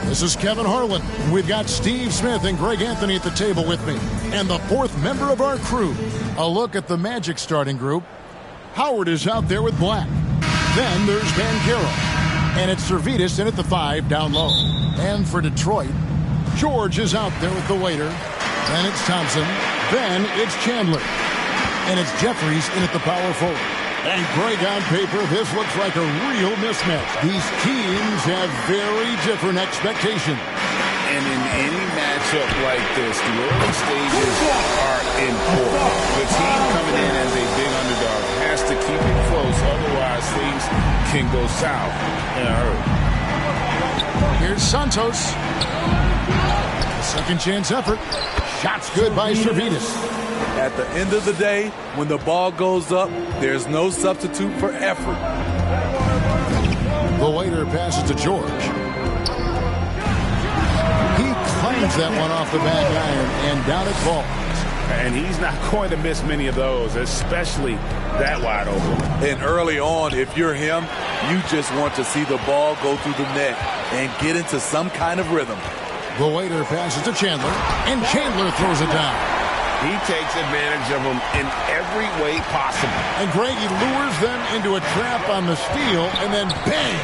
This is Kevin Harlan. We've got Steve Smith and Greg Anthony at the table with me. And the fourth member of our crew. A look at the Magic starting group. Howard is out there with Black. Then there's Banchero. And it's Servetus in at the 5 down low. And for Detroit, George is out there with the waiter. Then it's Thompson. Then it's Chandler. And it's Jeffries in at the power forward. And Greg, on paper, this looks like a real mismatch. These teams have very different expectations. And in any matchup like this, the early stages are important. The team coming in as a big underdog has to keep it close, otherwise things can go south in a hurry. Here's Santos. Second chance effort. Shots good by Servetus. At the end of the day, when the ball goes up, there's no substitute for effort. The waiter passes to George. He claims that one off the back iron, and down it falls. And he's not going to miss many of those, especially that wide open. And early on, if you're him, you just want to see the ball go through the net and get into some kind of rhythm. The waiter passes to Chandler, and Chandler throws it down. He takes advantage of them in every way possible. And Greg, he lures them into a trap on the steal, and then bang,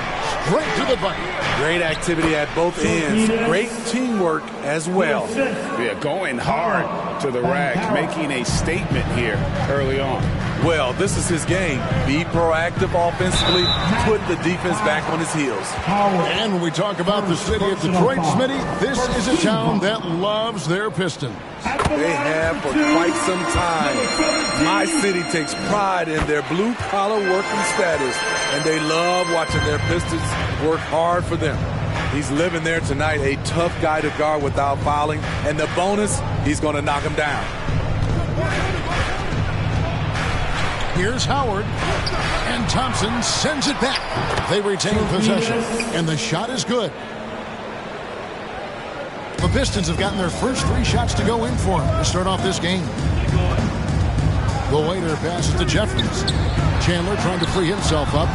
straight to the bucket. Great activity at both ends. Great teamwork as well. Yeah, going hard to the rack, making a statement here early on. Well, this is his game. Be proactive offensively, put the defense back on his heels. And when we talk about the city of Detroit, Smitty, this is a town that loves their Pistons. They have for quite some time. My city takes pride in their blue-collar working status, and they love watching their Pistons work hard for them. He's living there tonight, a tough guy to guard without fouling, and the bonus, he's going to knock him down. Here's Howard, and Thompson sends it back. They retain possession, and the shot is good. The Pistons have gotten their first 3 shots to go in for him to start off this game. The waiter passes to Jeffries. Chandler trying to free himself up.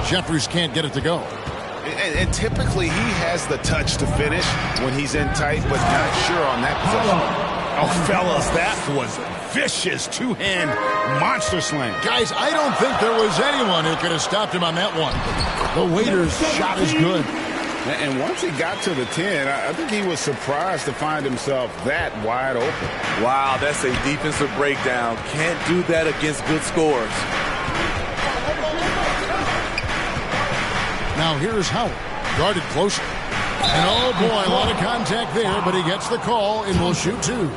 Jeffries can't get it to go. And typically he has the touch to finish when he's in tight, but not sure on that possession. Oh, fellas, that was vicious two-hand monster slam. Guys, I don't think there was anyone who could have stopped him on that one. The waiter's shot is good. And once he got to the 10, I think he was surprised to find himself that wide open. Wow, that's a defensive breakdown. Can't do that against good scores. Now here's Howard, guarded closely. And oh boy, a lot of contact there, but he gets the call and will shoot 2.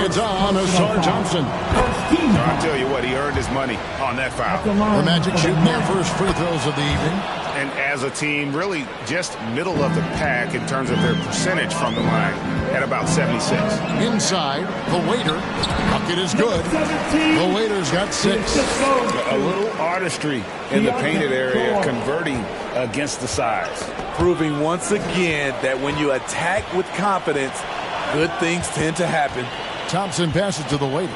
It's on Asar Thompson. I'll tell you what, he earned his money on that foul. The Magic shooting their first free throws of the evening. And as a team, really just middle of the pack in terms of their percentage from the line at about 76. Inside, the waiter. Bucket is good. The waiter's got 6. A little artistry in the painted area, converting against the size. Proving once again that when you attack with confidence, good things tend to happen. Thompson passes to the waiter.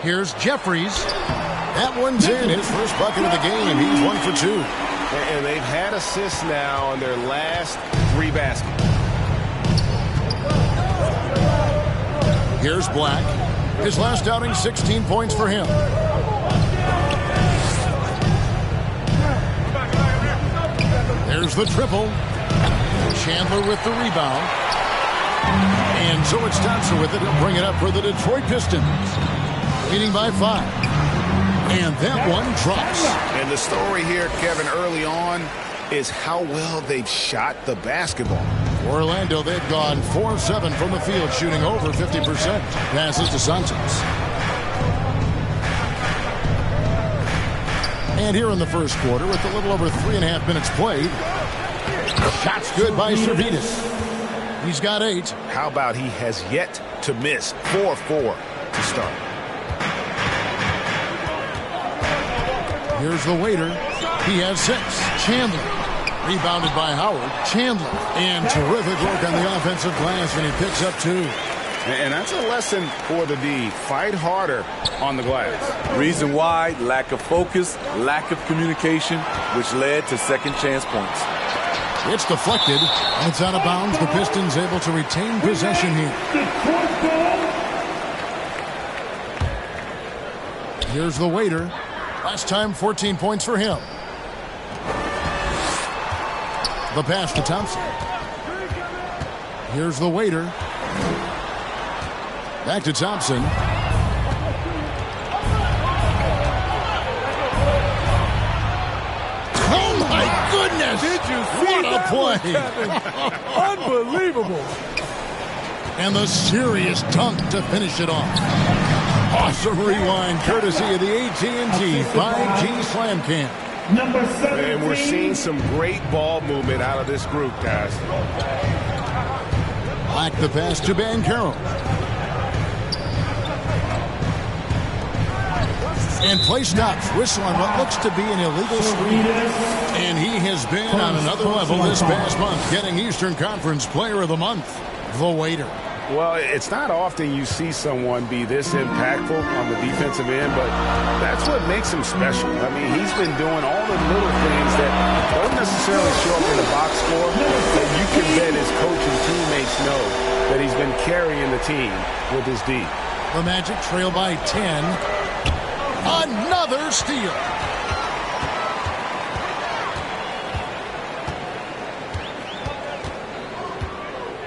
Here's Jeffries. That one's in, his first bucket of the game. He's 1 for 2. And they've had assists now on their last 3 baskets. Here's Black. His last outing, 16 points for him. There's the triple. Chandler with the rebound. And so it's Thompson with it. He'll bring it up for the Detroit Pistons. Leading by 5. And that one drops. And the story here, Kevin, early on is how well they've shot the basketball. Orlando, they've gone 4-7 from the field, shooting over 50%. Passes to Sanchez. And here in the first quarter, with a little over 3.5 minutes played, shots good by Servidis. He's got 8. How about he has yet to miss 4-4 to start. Here's the waiter. He has 6. Chandler. Rebounded by Howard. Chandler. And terrific work on the offensive glass, and he picks up 2. And that's a lesson for the D. Fight harder on the glass. Reason why, lack of focus, lack of communication, which led to second chance points. It's deflected, and it's out of bounds. The Pistons able to retain possession here. Here's the waiter. Last time, 14 points for him. The pass to Thompson. Here's the waiter. Back to Thompson. Oh, my goodness! Did you see what a play? Unbelievable. And the serious dunk to finish it off. Awesome rewind, courtesy of the AT&T 5G Slam Cam. And we're seeing some great ball movement out of this group, guys. Black the pass to Banchero. And play stops. Whistle on what looks to be an illegal screen. And he has been on another level this past month, getting Eastern Conference Player of the Month. The waiter. Well, it's not often you see someone be this impactful on the defensive end, but that's what makes him special. I mean, he's been doing all the little things that don't necessarily show up in the box score, but you can bet his coach and teammates know that he's been carrying the team with his D. The Magic trail by 10. Another steal.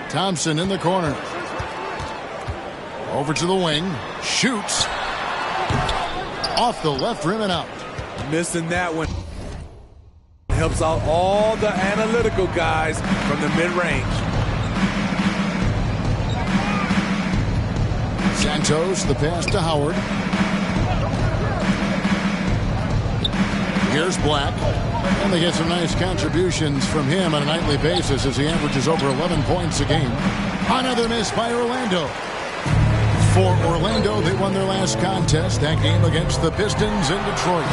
Thompson in the corner. Over to the wing. Shoots. Off the left rim and out. Missing that one. Helps out all the analytical guys from the mid-range. Santos, the pass to Howard. Here's Black. And they get some nice contributions from him on a nightly basis as he averages over 11 points a game. Another miss by Orlando. For Orlando, they won their last contest, that game against the Pistons in Detroit.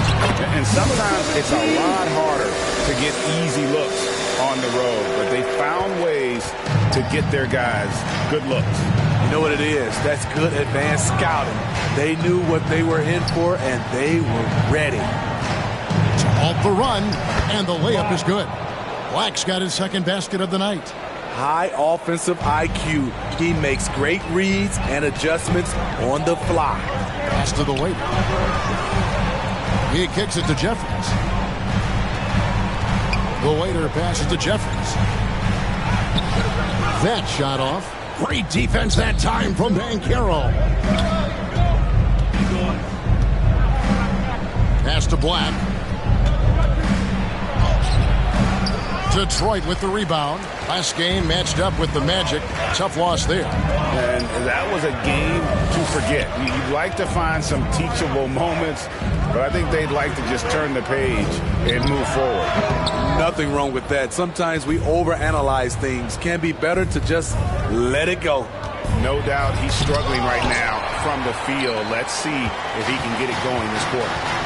And sometimes it's a lot harder to get easy looks on the road, but they found ways to get their guys good looks. You know what it is? That's good advanced scouting. They knew what they were in for, and they were ready. Off the run, and the layup is good. Black's got his second basket of the night. High offensive IQ. He makes great reads and adjustments on the fly. Pass to the waiter. He kicks it to Jeffries. The waiter passes to Jeffries. That shot off. Great defense that time from Banchero. Pass to Black. Detroit with the rebound. Last game matched up with the Magic. Tough loss there. And that was a game to forget. You'd like to find some teachable moments, but I think they'd like to just turn the page and move forward. Nothing wrong with that. Sometimes we overanalyze things. Can be better to just let it go. No doubt he's struggling right now from the field. Let's see if he can get it going this quarter.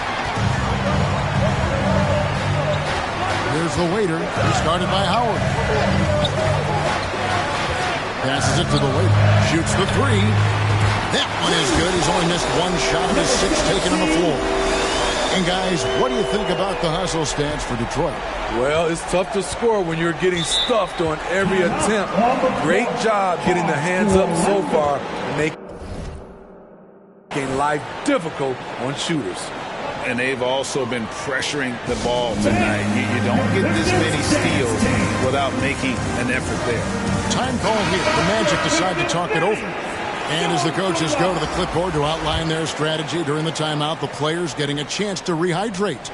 Here's the waiter. He started by Howard. Passes it to the waiter. Shoots the three. That one is good. He's only missed one shot of his six taken on the floor. And guys, what do you think about the hustle stats for Detroit? Well, it's tough to score when you're getting stuffed on every attempt. Great job getting the hands up so far and making life difficult on shooters. And they've also been pressuring the ball tonight. You don't get this many steals without making an effort there. Time call here. The Magic decide to talk it over. And as the coaches go to the clipboard to outline their strategy during the timeout, the players getting a chance to rehydrate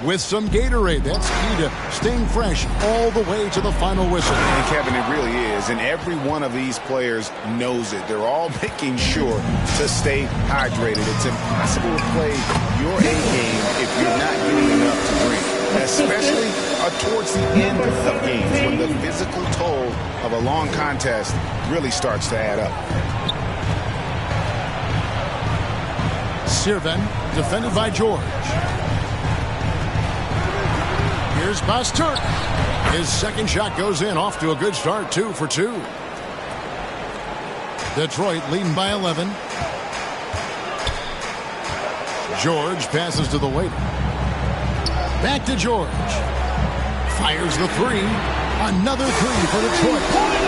with some Gatorade. That's key to staying fresh all the way to the final whistle. And Kevin, it really is. And every one of these players knows it. They're all making sure to stay hydrated. It's impossible to play your A game if you're not getting enough to drink, especially towards the end of games when the physical toll of a long contest really starts to add up. Sirven, defended by George. Here's Basturk. His second shot goes in, off to a good start, 2 for 2. Detroit leading by 11. George passes to the waiter. Back to George. Fires the three. Another three for Detroit.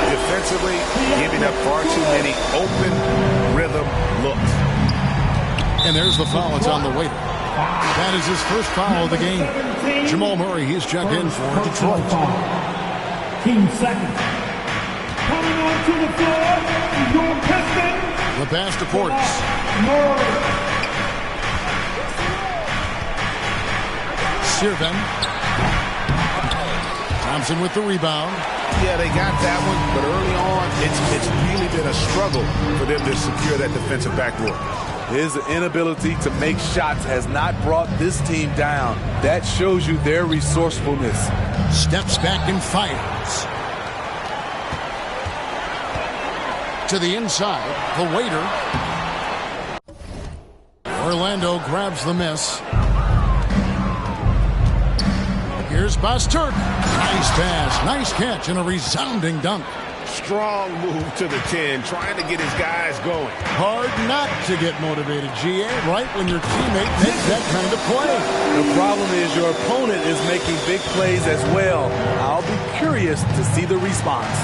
Defensively, giving up far too many open rhythm looks. And there's the foul. It's on the waiter. That is his first foul of the game. Jamal Murray, he's checked in for Detroit. Team second. Coming onto the floor, your Pistons. The pass to Portis. Sirven. Thompson with the rebound. Yeah, they got that one, but early on, it's really been a struggle for them to secure that defensive backdoor. His inability to make shots has not brought this team down. That shows you their resourcefulness. Steps back and fires. To the inside, the waiter. Orlando grabs the miss. Here's Basturk. Nice pass, nice catch, and a resounding dunk. Strong move to the 10, trying to get his guys going. Hard not to get motivated, GA, right when your teammate makes that kind of play. The problem is your opponent is making big plays as well. I'll be curious to see the response.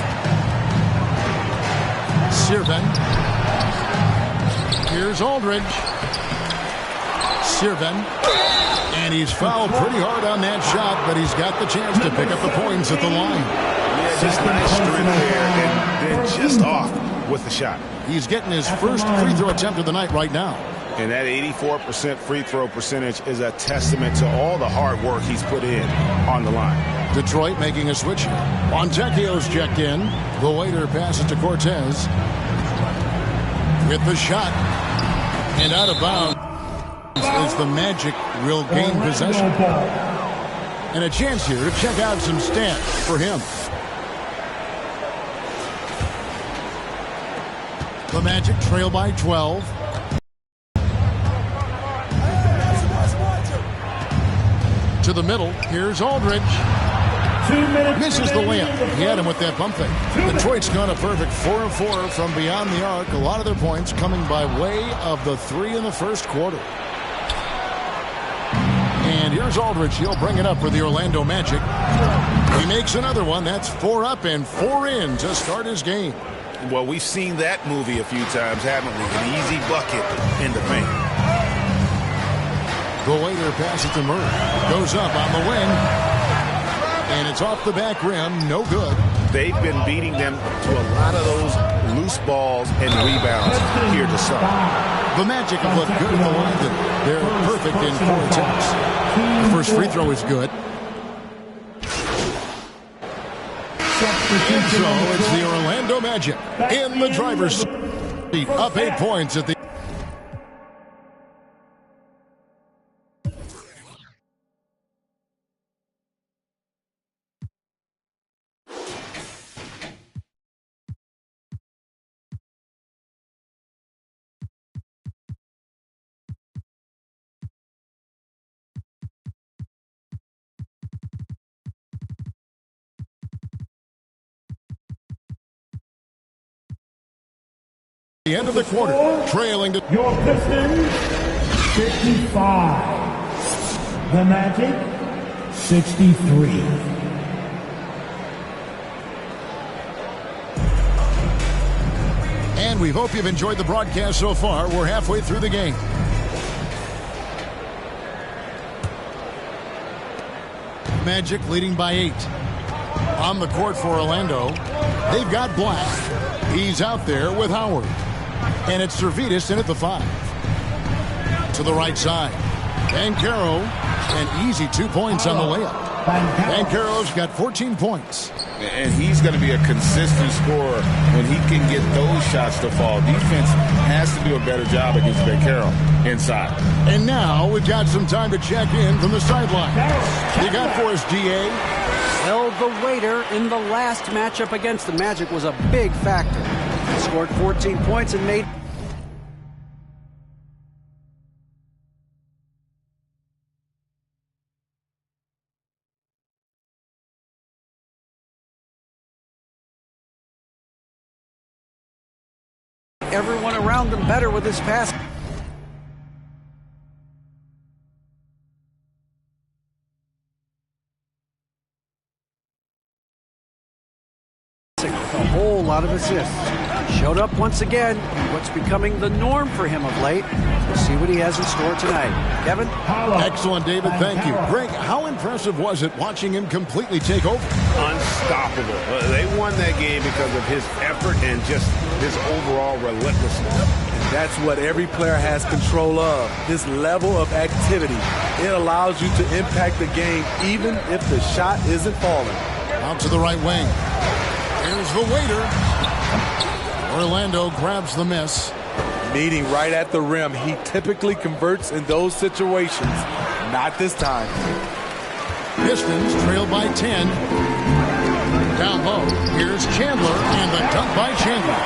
Sirven. Here's Aldridge. Sirven. And he's fouled pretty hard on that shot, but he's got the chance to pick up the points at the line. Yeah, just nice strength there, and then just off with the shot. He's getting his first free throw attempt of the night right now. And that 84% free throw percentage is a testament to all the hard work he's put in on the line. Detroit making a switch. Fontecchio's checked in. The waiter passes to Cortez. With the shot. And out of bounds as the Magic will gain possession. And a chance here to check out some stats for him. The Magic trail by 12. To the middle. Here's Aldridge. Misses the layup. He had him with that pump fake. Detroit's gone a perfect 4 of 4 from beyond the arc. A lot of their points coming by way of the 3 in the first quarter. And here's Aldridge. He'll bring it up for the Orlando Magic. He makes another one. That's 4 up and 4 in to start his game. Well, we've seen that movie a few times, haven't we? An easy bucket in the paint. The waiter passes to Murray. Goes up on the wing. And it's off the back rim. No good. They've been beating them to a lot of those loose balls and rebounds here to start. The Magic have looked good at the line. They're perfect in 4 attempts. The first free throw is good. And so it's the Orlando Magic in the driver's seat. Up 8 points at the end of the quarter, trailing to your Pistons 55. The Magic 63. And we hope you've enjoyed the broadcast so far. We're halfway through the game. Magic leading by 8. On the court for Orlando, they've got Black. He's out there with Howard. And it's Servetus in at the 5. To the right side. Banchero, an easy 2 points on the layup. Banchero's got 14 points. And he's going to be a consistent scorer when he can get those shots to fall. Defense has to do a better job against Banchero inside. And now we've got some time to check in from the sideline. You got for us, DA? Well, the waiter in the last matchup against the Magic was a big factor. He scored 14 points and made everyone around them better with his pass. With a whole lot of assists. Showed up once again in what's becoming the norm for him of late. We'll see what he has in store tonight. Kevin? Excellent, David. Thank you. Greg, how impressive was it watching him completely take over? Unstoppable. They won that game because of his effort and just his overall relentlessness. And that's what every player has control of, this level of activity. It allows you to impact the game even if the shot isn't falling. Out to the right wing. Here's the waiter. Orlando grabs the miss. Meeting right at the rim. He typically converts in those situations. Not this time. Pistons trail by 10. Down low. Here's Chandler and the dunk by Chandler.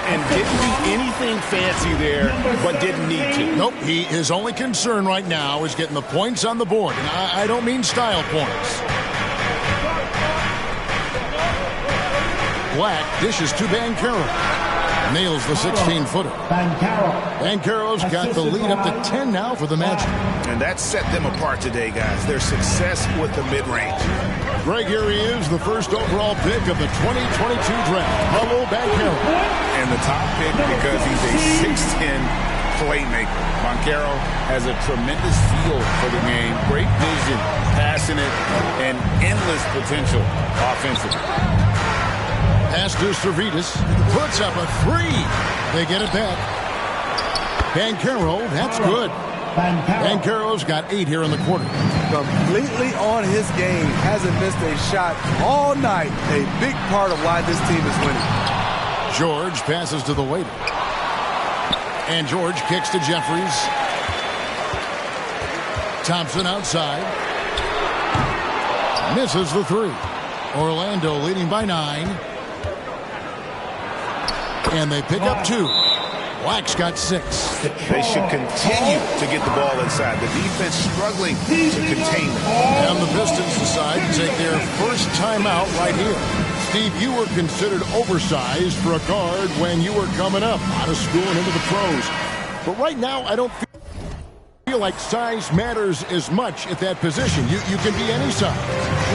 And didn't do anything fancy there, but didn't need to. Nope. His only concern right now is getting the points on the board. And I don't mean style points. Black dishes to Bancaro. Nails the 16-footer. Bancaro's got the lead up to 10 now for the Magic. And that set them apart today, guys. Their success with the mid-range. Greg, here he is, the first overall pick of the 2022 draft. Paolo Bancaro. And the top pick because he's a 6'10 playmaker. Bancaro has a tremendous feel for the game. Great vision, passing it, and endless potential offensively. Pass to Servidis. Puts up a three. They get it back. Bancaro, that's good. Bancaro's got 8 here in the quarter. Completely on his game. Hasn't missed a shot all night. A big part of why this team is winning. George passes to the waiter. And George kicks to Jeffries. Thompson outside. Misses the 3. Orlando leading by 9. And they pick up 2. Black's got 6. They should continue to get the ball inside. The defense struggling to contain them. And the Pistons decide to take their first timeout right here. Steve, you were considered oversized for a guard when you were coming up out of school and into the pros. But right now, I don't feel like size matters as much at that position. You can be any size.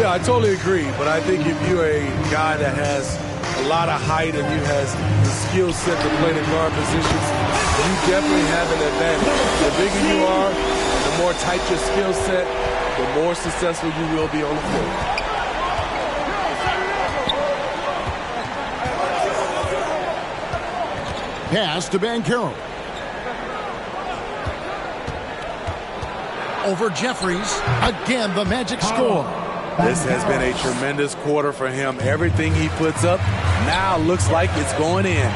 Yeah, I totally agree. But I think if you're a guy that has a lot of height and you has the skill set to play the guard positions, you definitely have an advantage. The bigger you are, the more tight your skill set, the more successful you will be on the floor. Pass to Bancaro. Over Jeffries. Again, the Magic score. This has been a tremendous quarter for him. Everything he puts up now looks like it's going in.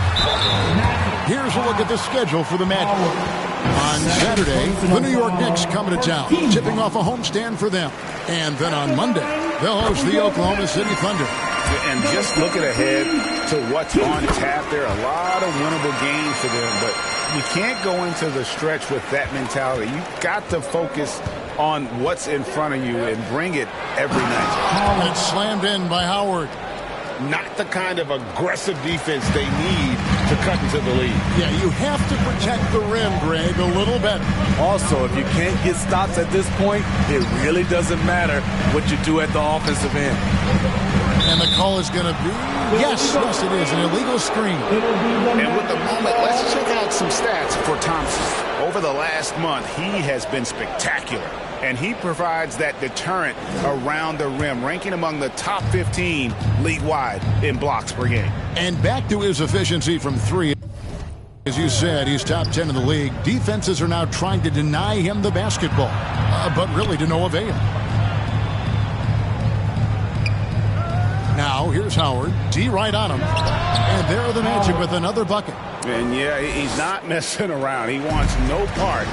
Here's a look at the schedule for the Magic. On Saturday, the New York Knicks coming to town, tipping off a homestand for them. And then on Monday, they'll host the Oklahoma City Thunder. And just looking ahead to what's on tap, there are a lot of winnable games for them, but you can't go into the stretch with that mentality. You've got to focus on what's in front of you and bring it every night. And it's slammed in by Howard. Not the kind of aggressive defense they need to cut into the lead. Yeah, you have to protect the rim, Greg, a little better. Also, if you can't get stops at this point, it really doesn't matter what you do at the offensive end. And the call is going to be, yes, it is, an illegal screen. And with the moment, let's check out some stats for Thompson. Over the last month, he has been spectacular. And he provides that deterrent around the rim, ranking among the top 15 league-wide in blocks per game. And back to his efficiency from 3. As you said, he's top 10 in the league. Defenses are now trying to deny him the basketball, but really to no avail. Now, here's Howard. D right on him. And there are the Magic with another bucket. And, yeah, he's not messing around. He wants no part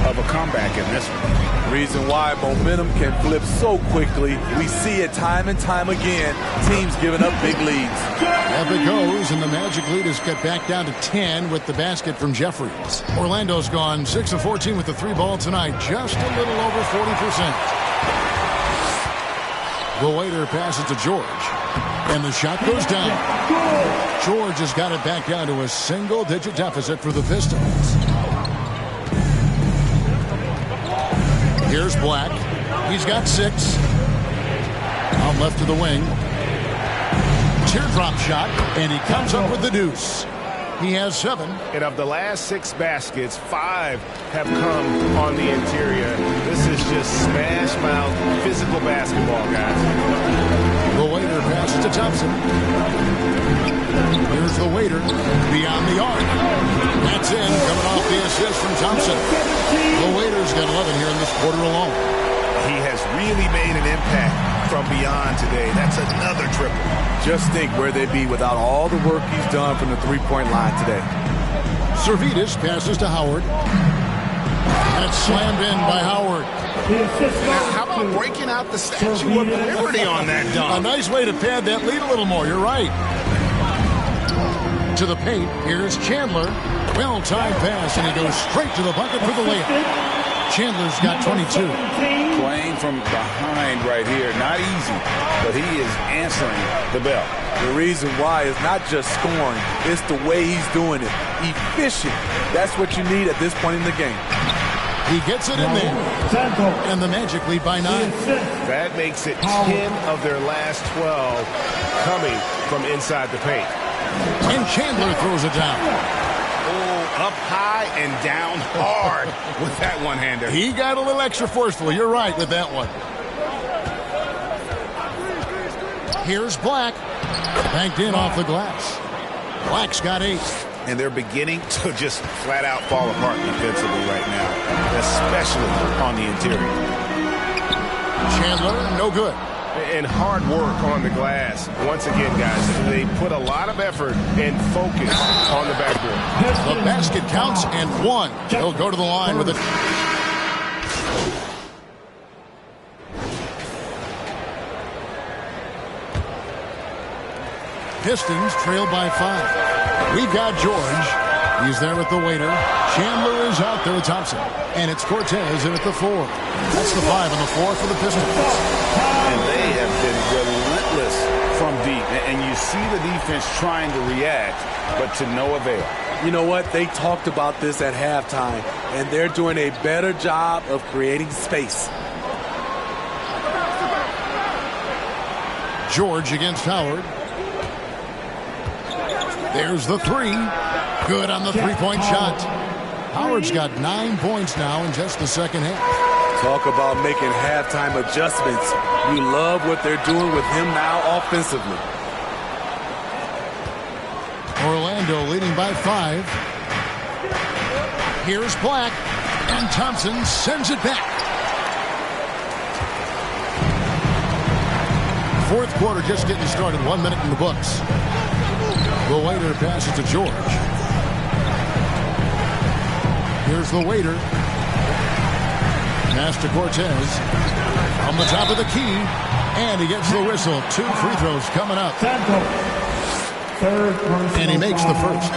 of a comeback in this one. Reason why momentum can flip so quickly. We see it time and time again. Teams giving up big leads. Up it goes, and the Magic lead is cut back down to 10 with the basket from Jeffries. Orlando's gone 6 of 14 with the 3 ball tonight. Just a little over 40%. The waiter passes to George. And the shot goes down. George has got it back down to a single-digit deficit for the Pistons. Here's Black. He's got 6. Out left to the wing. Teardrop shot, and he comes up with the deuce. He has 7. And of the last 6 baskets, 5 have come on the interior. This is just smash-mouth physical basketball, guys. The waiter passes to Thompson. Here's the waiter beyond the arc. That's in, coming off the assist from Thompson. The waiter's got 11 here in this quarter alone. He has really made an impact from beyond today. That's another triple. Just think where they'd be without all the work he's done from the three-point line today. Servidis passes to Howard. And it's slammed in by Howard. Now, how about breaking out the Statue of Liberty on that dunk? A nice way to pad that lead a little more. You're right. To the paint. Here's Chandler. Well-timed pass, and he goes straight to the bucket for the layup. Chandler's got 22. Playing from behind right here. Not easy, but he is answering the bell. The reason why is not just scoring, it's the way he's doing it. Efficient. That's what you need at this point in the game. He gets it in there. And the Magic lead by 9. That makes it 10 of their last 12 coming from inside the paint. And Chandler throws it down. Oh, up high and down hard with that one-hander. He got a little extra forceful. You're right with that one. Here's Black. Banked in off the glass. Black's got 8. And they're beginning to just flat out fall apart defensively right now, especially on the interior. Chandler, no good. And hard work on the glass. Once again, guys, they put a lot of effort and focus on the backboard. The basket counts and 1. He'll go to the line with it. Pistons trail by 5. We've got George. He's there with the waiter. Chandler is out there with Thompson. And it's Cortez in at the 4. That's the 5 on the floor for the Pistons. And they have been relentless from deep. And you see the defense trying to react, but to no avail. You know what? They talked about this at halftime, and they're doing a better job of creating space. George against Howard. There's the 3. Good on the three-point shot. Howard's got 9 points now in just the second half. Talk about making halftime adjustments. You love what they're doing with him now offensively. Orlando leading by 5. Here's Black. And Thompson sends it back. Fourth quarter just getting started. 1 minute in the books. The waiter passes to George. Here's the waiter. Pass to Cortez. On the top of the key. And he gets the whistle. 2 free throws coming up. And he makes the first.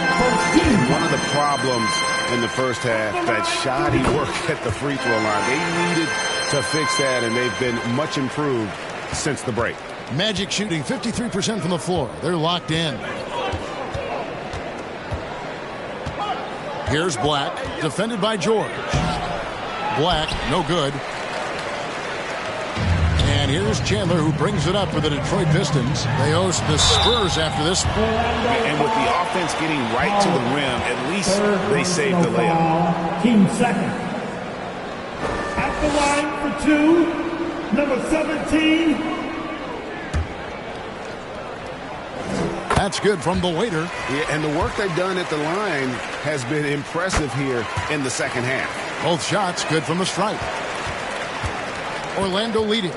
One of the problems in the first half, that shoddy work at the free throw line. They needed to fix that, and they've been much improved since the break. Magic shooting 53% from the floor. They're locked in. Here's Black, defended by George. Black, no good. And here's Chandler, who brings it up for the Detroit Pistons. They host the Spurs after this. And with the offense getting right to the rim, at least they saved the layup. Team second. At the line for 2, number 17. That's good from the waiter. Yeah, and the work they've done at the line has been impressive here in the second half. Both shots good from the stripe. Orlando leading.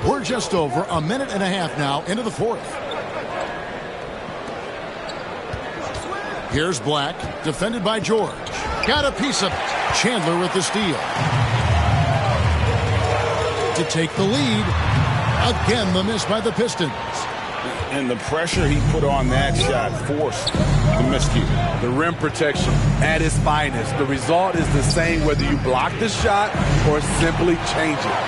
We're just over a minute and a half now into the fourth. Here's Black, defended by George. Got a piece of it. Chandler with the steal. To take the lead. Again, the miss by the Pistons. And the pressure he put on that shot forced the miscue. The rim protection at its finest. The result is the same whether you block the shot or simply change it.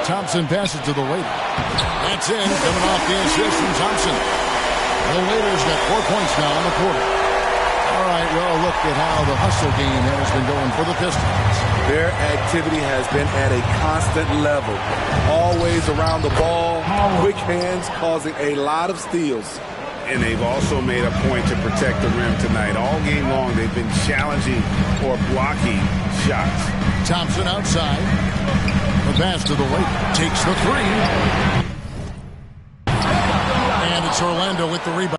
Thompson passes to the waiter. That's in, coming off the assist from Thompson. The waiter's got 4 points now on the quarter. All right, well, look at how the hustle game has been going for the Pistons. Their activity has been at a constant level. Always around the ball, quick hands causing a lot of steals. And they've also made a point to protect the rim tonight. All game long, they've been challenging or blocking shots. Thompson outside. The pass to the waiter. Takes the 3. And it's Orlando with the rebound.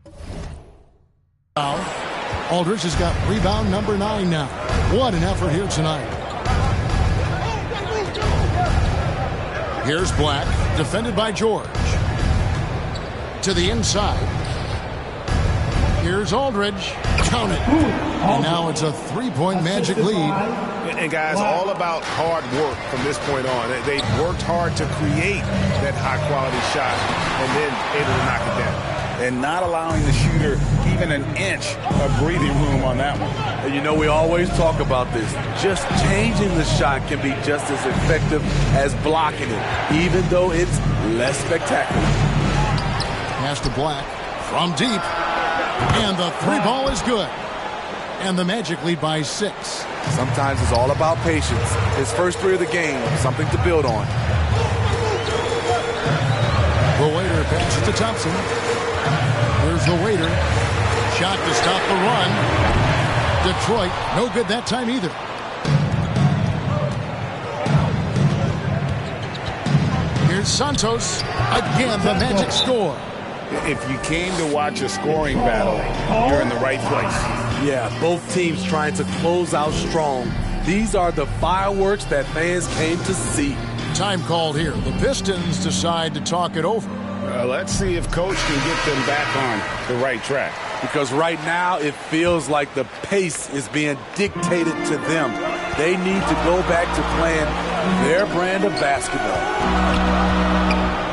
Aldridge has got rebound number 9 now. What an effort here tonight. Here's Black, defended by George. To the inside. Here's Aldridge. Count it. And now it's a 3-point Magic lead. And guys, all about hard work from this point on. They've worked hard to create that high-quality shot and then able to knock it down. and not allowing the shooter even an inch of breathing room on that one. And you know, we always talk about this. Just changing the shot can be just as effective as blocking it, even though it's less spectacular. Pass to Black from deep. And the three ball is good. And the Magic lead by 6. Sometimes it's all about patience. His first 3 of the game, something to build on. The Waiter passes to Thompson. Here's the Waiter. Shot to stop the run. Detroit, no good that time either. Here's Santos. Again, the Magic score. If you came to watch a scoring battle, you're in the right place. Yeah, both teams trying to close out strong. These are the fireworks that fans came to see. Time called here. The Pistons decide to talk it over. Let's see if Coach can get them back on the right track. Because right now it feels like the pace is being dictated to them. They need to go back to playing their brand of basketball.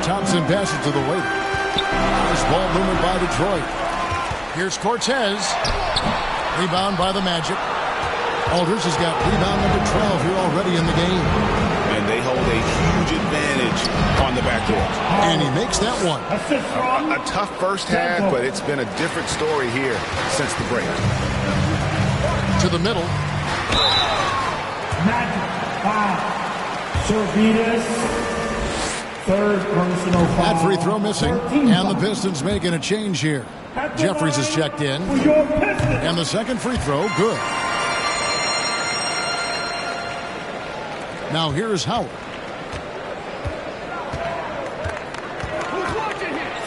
Thompson passes to the Waiter. Nice ball movement by Detroit. Here's Cortez. Rebound by the Magic. Aldridge has got rebound number 12 here already in the game. And they hold a huge advantage on the backdoor. And he makes that one. A tough first half, but it's been a different story here since the break. To the middle. Magic foul. Servetus. Third personal foul. That free throw missing. And the Pistons making a change here. Jeffries is checked in. And the second free throw, good. Now here's Howard.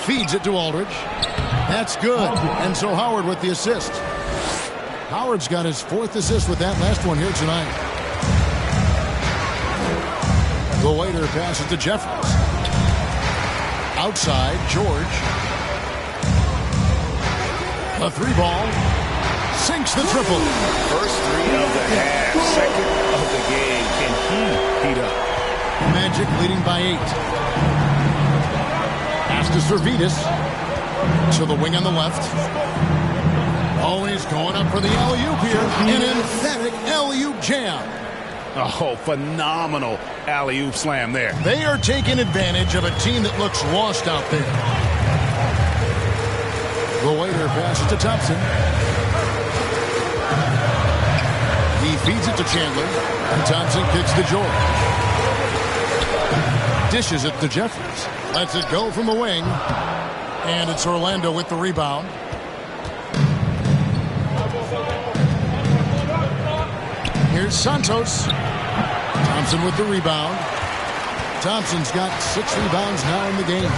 Feeds it to Aldridge. That's good. And so Howard with the assist. Howard's got his 4th assist with that last one here tonight. The Waiter passes to Jeffries. Outside, George. A 3-ball. Sinks the triple. First 3 of the half. Second of the game. Can he heat up? Magic leading by 8. Pass to Servetus. To the wing on the left. Always going up for the alley-oop here. An emphatic alley-oop jam. Oh, phenomenal alley-oop slam there. They are taking advantage of a team that looks lost out there. The Waiter passes to Thompson. He feeds it to Chandler. And Thompson kicks to George. Dishes it to Jeffries. Lets it go from the wing. And it's Orlando with the rebound. Here's Santos. Thompson with the rebound. Thompson's got 6 rebounds now in the game.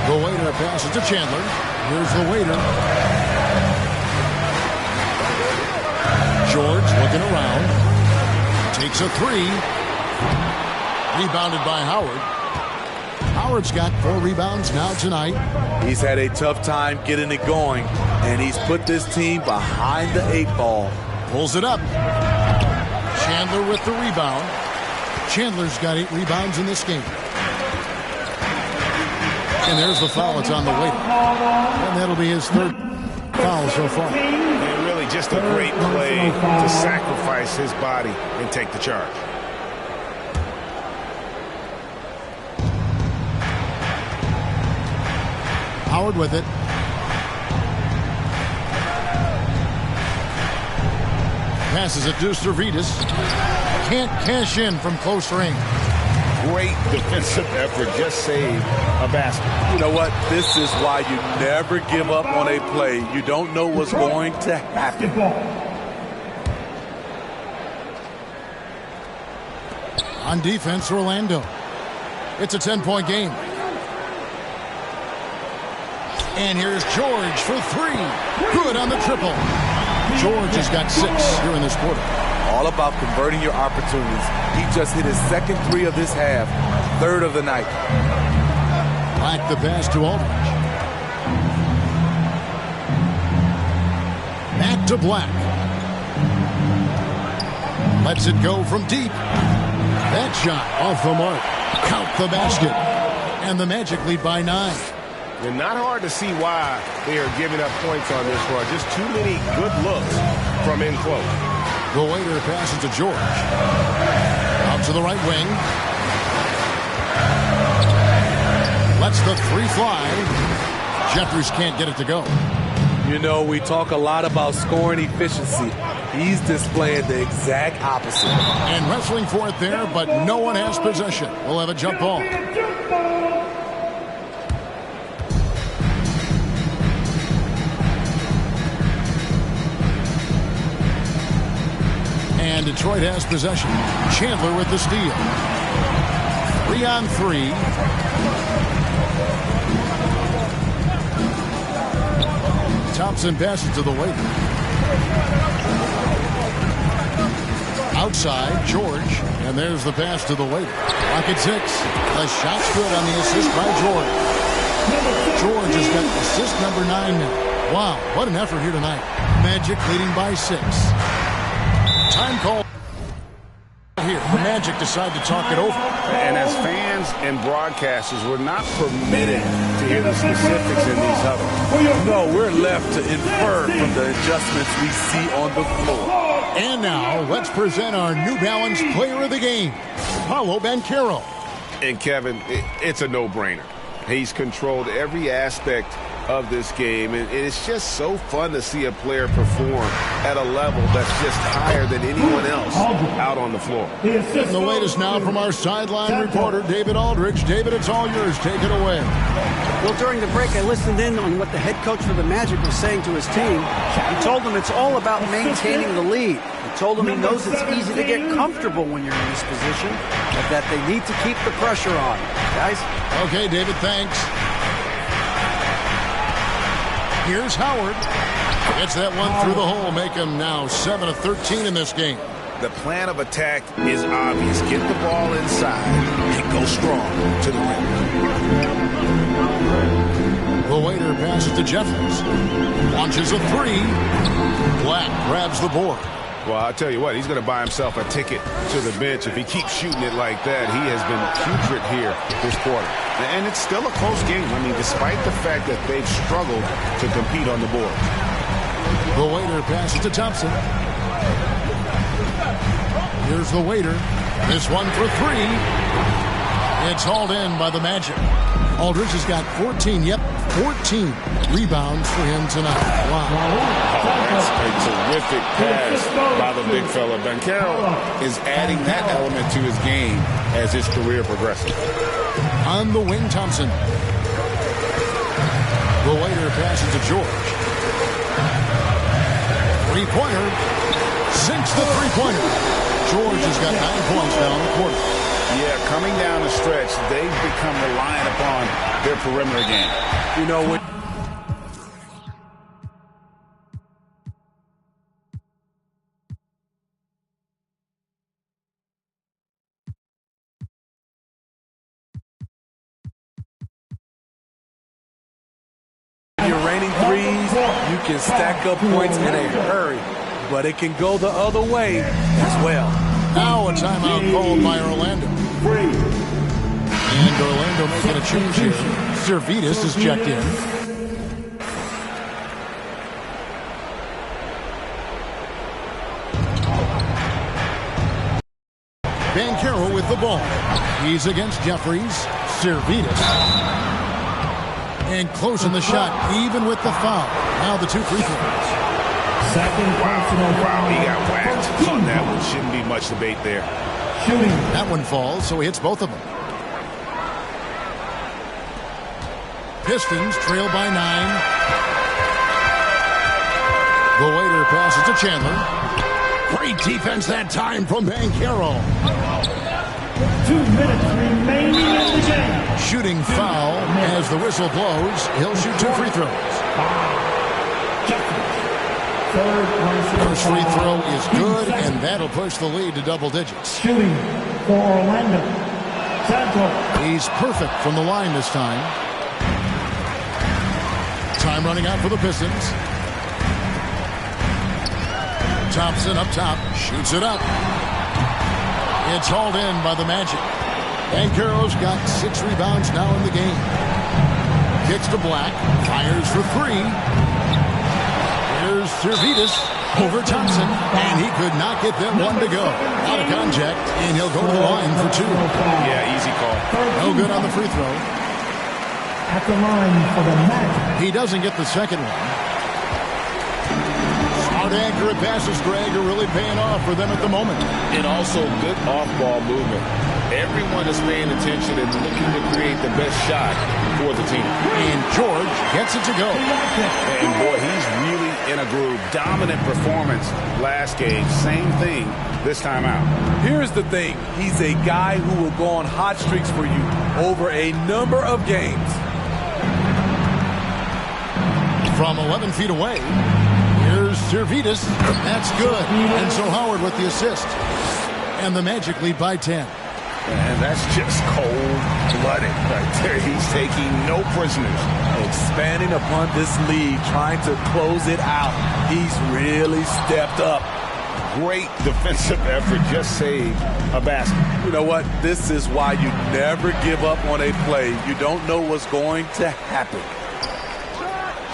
The Waiter passes to Chandler. Here's the Waiter. George looking around. Takes a 3. Rebounded by Howard. Howard's got 4 rebounds now tonight. He's had a tough time getting it going, and he's put this team behind the 8 ball. Pulls it up. Chandler with the rebound. Chandler's got 8 rebounds in this game. And there's the foul. It's on the Waiter. And that'll be his 3rd foul so far. And really just a great play to sacrifice his body and take the charge. Howard with it. Passes it to Servetus. Can't cash in from close range. Great defensive effort. Just saved a basket. You know what? This is why you never give up on a play. You don't know what's going to happen. On defense, Orlando. It's a 10-point game. And here's George for 3. Good on the triple. George has got 6 here in this quarter. All about converting your opportunities. He just hit his 2nd 3 of this half, 3rd of the night. Black the pass to Aldridge. Back to Black. Lets it go from deep. That shot off the mark. Count the basket. And the Magic lead by 9. And not hard to see why they are giving up points on this run. Just too many good looks from in close. The waiter passes to George. Out to the right wing. Lets the three fly. Jeffries can't get it to go. You know, we talk a lot about scoring efficiency. He's displaying the exact opposite. And wrestling for it there, but no one has possession. We'll have a jump ball. And Detroit has possession. Chandler with the steal. 3-on-3. Thompson passes to the waiter. Outside, George. And there's the pass to the waiter. Rocket 6. The shot's good on the assist by George. George has got assist number 9 now. Wow, what an effort here tonight. Magic leading by 6. Time call here. The Magic decide to talk it over. And as fans and broadcasters, we're not permitted to hear the specifics in these huddles. No, we're left to infer from the adjustments we see on the floor. And now, let's present our New Balance Player of the Game, Paolo Banchero. And Kevin, it's a no-brainer. He's controlled every aspect of this game, and it's just so fun to see a player perform at a level that's just higher than anyone else out on the floor. And the latest now from our sideline reporter, David Aldridge. David, it's all yours. Take it away. Well, during the break, I listened in on what the head coach for the Magic was saying to his team. He told them it's all about maintaining the lead. He told them he knows it's easy to get comfortable when you're in this position, but that they need to keep the pressure on. Guys? Okay, David, thanks. Here's Howard. Gets that one through the hole, make him now 7 of 13 in this game. The plan of attack is obvious. Get the ball inside and go strong to the rim. The waiter passes to Jeffries. Launches a 3. Black grabs the board. Well, I'll tell you what, he's going to buy himself a ticket to the bench. If he keeps shooting it like that, he has been putrid here this quarter. And it's still a close game. I mean, despite the fact that they've struggled to compete on the board. The waiter passes to Thompson. Here's the waiter. This one for 3. It's hauled in by the Magic. Aldridge has got 14, 14 rebounds for him tonight. Wow. That's a terrific pass by the big fella. Banchero is adding that element to his game as his career progresses. On the wing, Thompson. The waiter passes to George. Three-pointer. Sinks the three-pointer. George has got 9 points now in the quarter. Yeah, coming down the stretch, they've become reliant upon their perimeter game. You know what? You're raining threes, you can stack up points in a hurry, but it can go the other way as well. Now a timeout called by Orlando. And Orlando making a change here. Servetus is checked in. Banchero with the ball. He's against Jeffries. Servetus. And closing the shot, even with the foul. Now the 2 free throws. Second personal foul. He got whacked on that one. Shouldn't be much debate there. Shooting. That one falls, so he hits both of them. Pistons trail by 9. The waiter passes to Chandler. Great defense that time from Banchero. 2 minutes remaining in the game. Shooting foul as the whistle blows. He'll shoot 2 free throws. First free throw is good, and that'll push the lead to double digits. Shooting for Orlando. Santos. He's perfect from the line this time. Time running out for the Pistons. Thompson up top. Shoots it up. It's hauled in by the Magic. Banchero's got 6 rebounds now in the game. Kicks to Black. Fires for three. Here's Servetus over Thompson. And he could not get that one to go. Out of contact, and he'll go to the line for two. Yeah, easy call. No good on the free throw. At the line for the Magic. He doesn't get the second one. Smart, accurate passes, Greg, are really paying off for them at the moment. And also good off-ball movement. Everyone is paying attention and looking to create the best shot for the team. And George gets it to go. And boy, he's really in a groove. Dominant performance last game. Same thing this time out. Here's the thing. He's a guy who will go on hot streaks for you over a number of games. From 11 feet away, here's Servetus. That's good. And so Howard with the assist. And the Magic lead by 10. And that's just cold-blooded right there. He's taking no prisoners. Expanding upon this lead, trying to close it out. He's really stepped up. Great defensive effort, just saved a basket. You know what? This is why you never give up on a play. You don't know what's going to happen.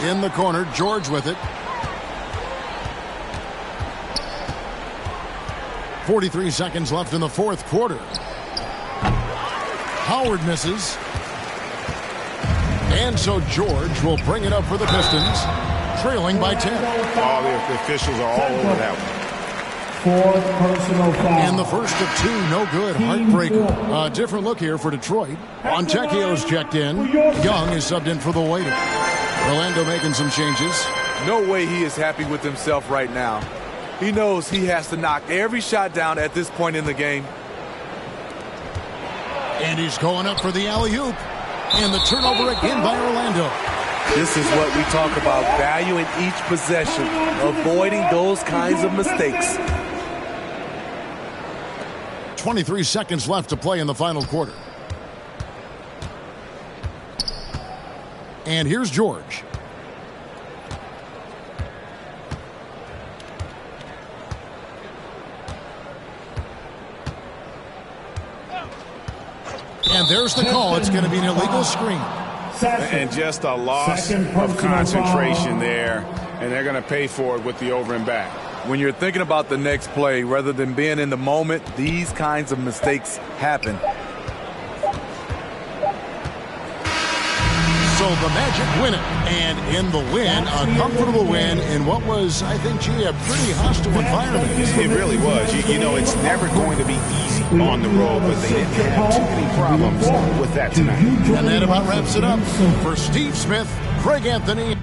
In the corner, George with it. 43 seconds left in the fourth quarter. Howard misses. And so George will bring it up for the Pistons, trailing by 10. All the officials are all over that one. Fourth personal foul. And the first of two, no good. Heartbreaker. A different look here for Detroit. Montecchio's checked in. Young is subbed in for the waiter. Orlando making some changes. No way he is happy with himself right now. He knows he has to knock every shot down at this point in the game. And he's going up for the alley-oop. And the turnover again by Orlando. This is what we talk about, valuing each possession, avoiding those kinds of mistakes. 23 seconds left to play in the final quarter. And here's George. And there's the call. It's going to be an illegal screen. And just a loss of concentration there. And they're going to pay for it with the over and back. When you're thinking about the next play, rather than being in the moment, these kinds of mistakes happen. So the Magic win it. And in the win, a comfortable win in what was, I think, a pretty hostile environment. It really was. You know, it's never going to be easy on the road, but they didn't have too many problems with that tonight. And that about wraps it up. For Steve Smith, Craig Anthony.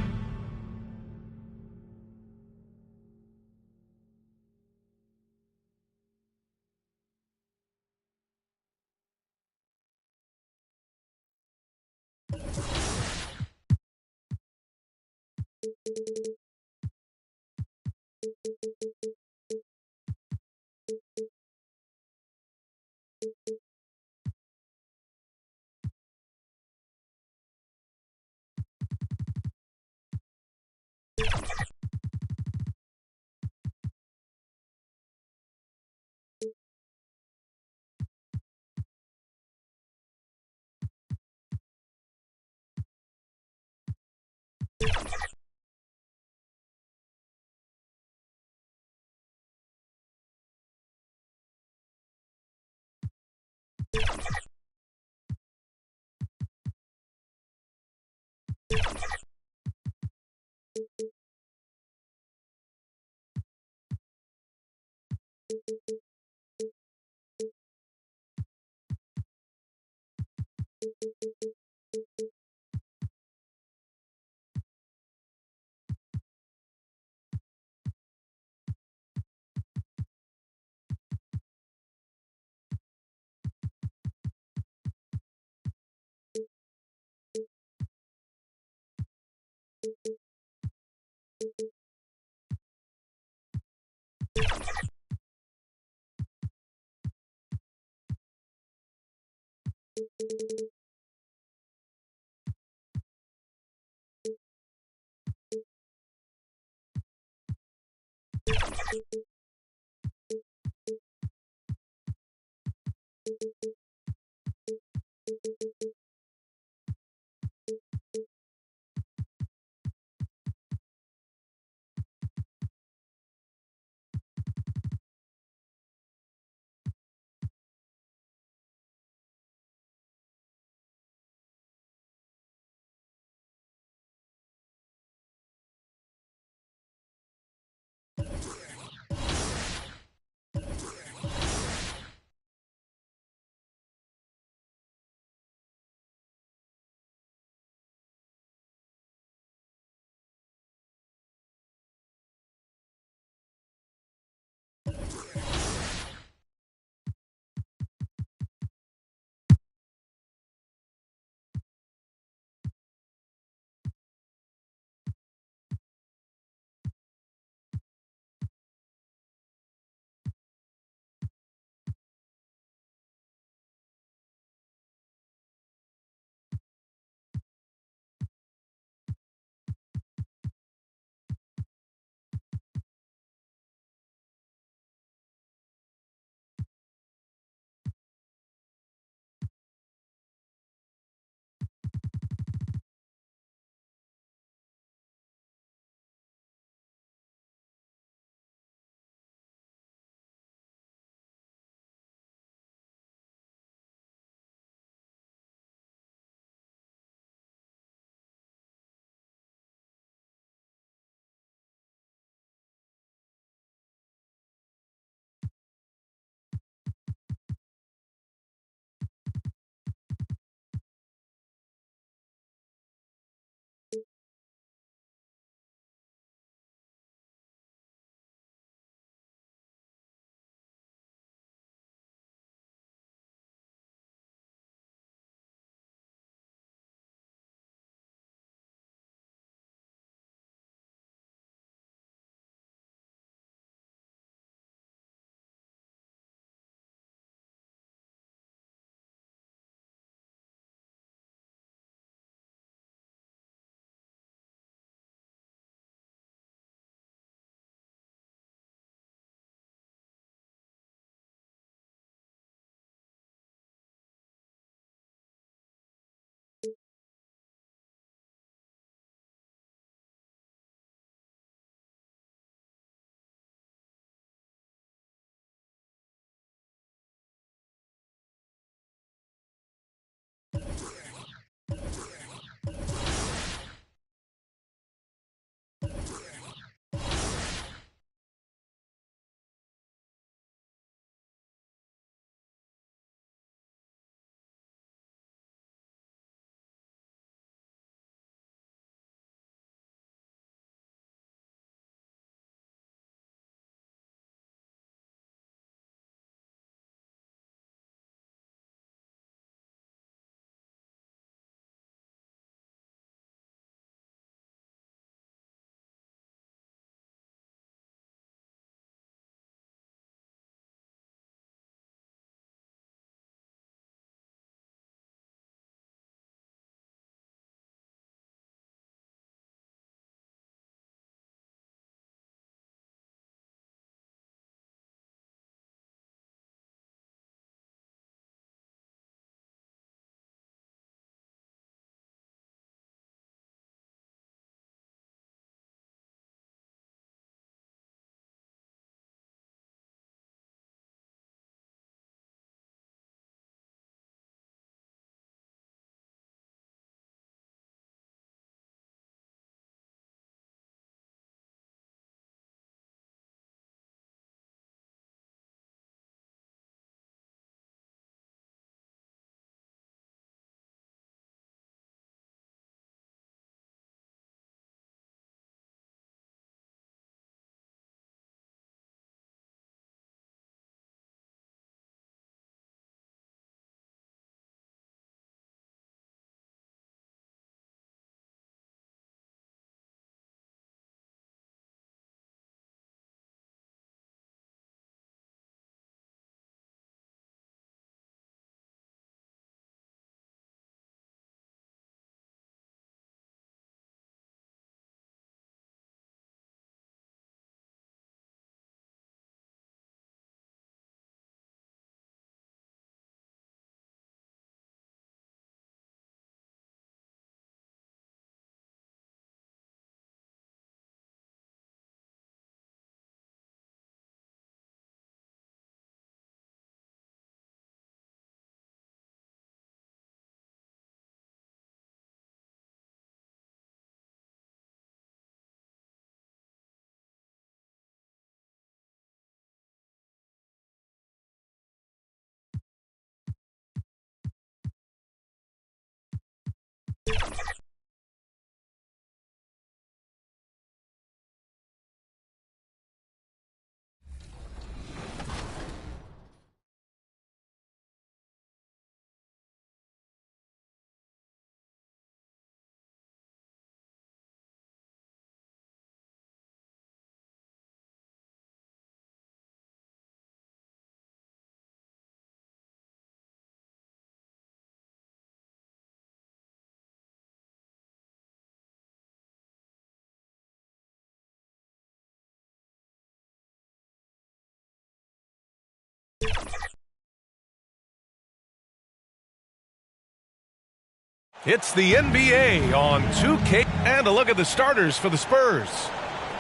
It's the NBA on 2K. And a look at the starters for the Spurs.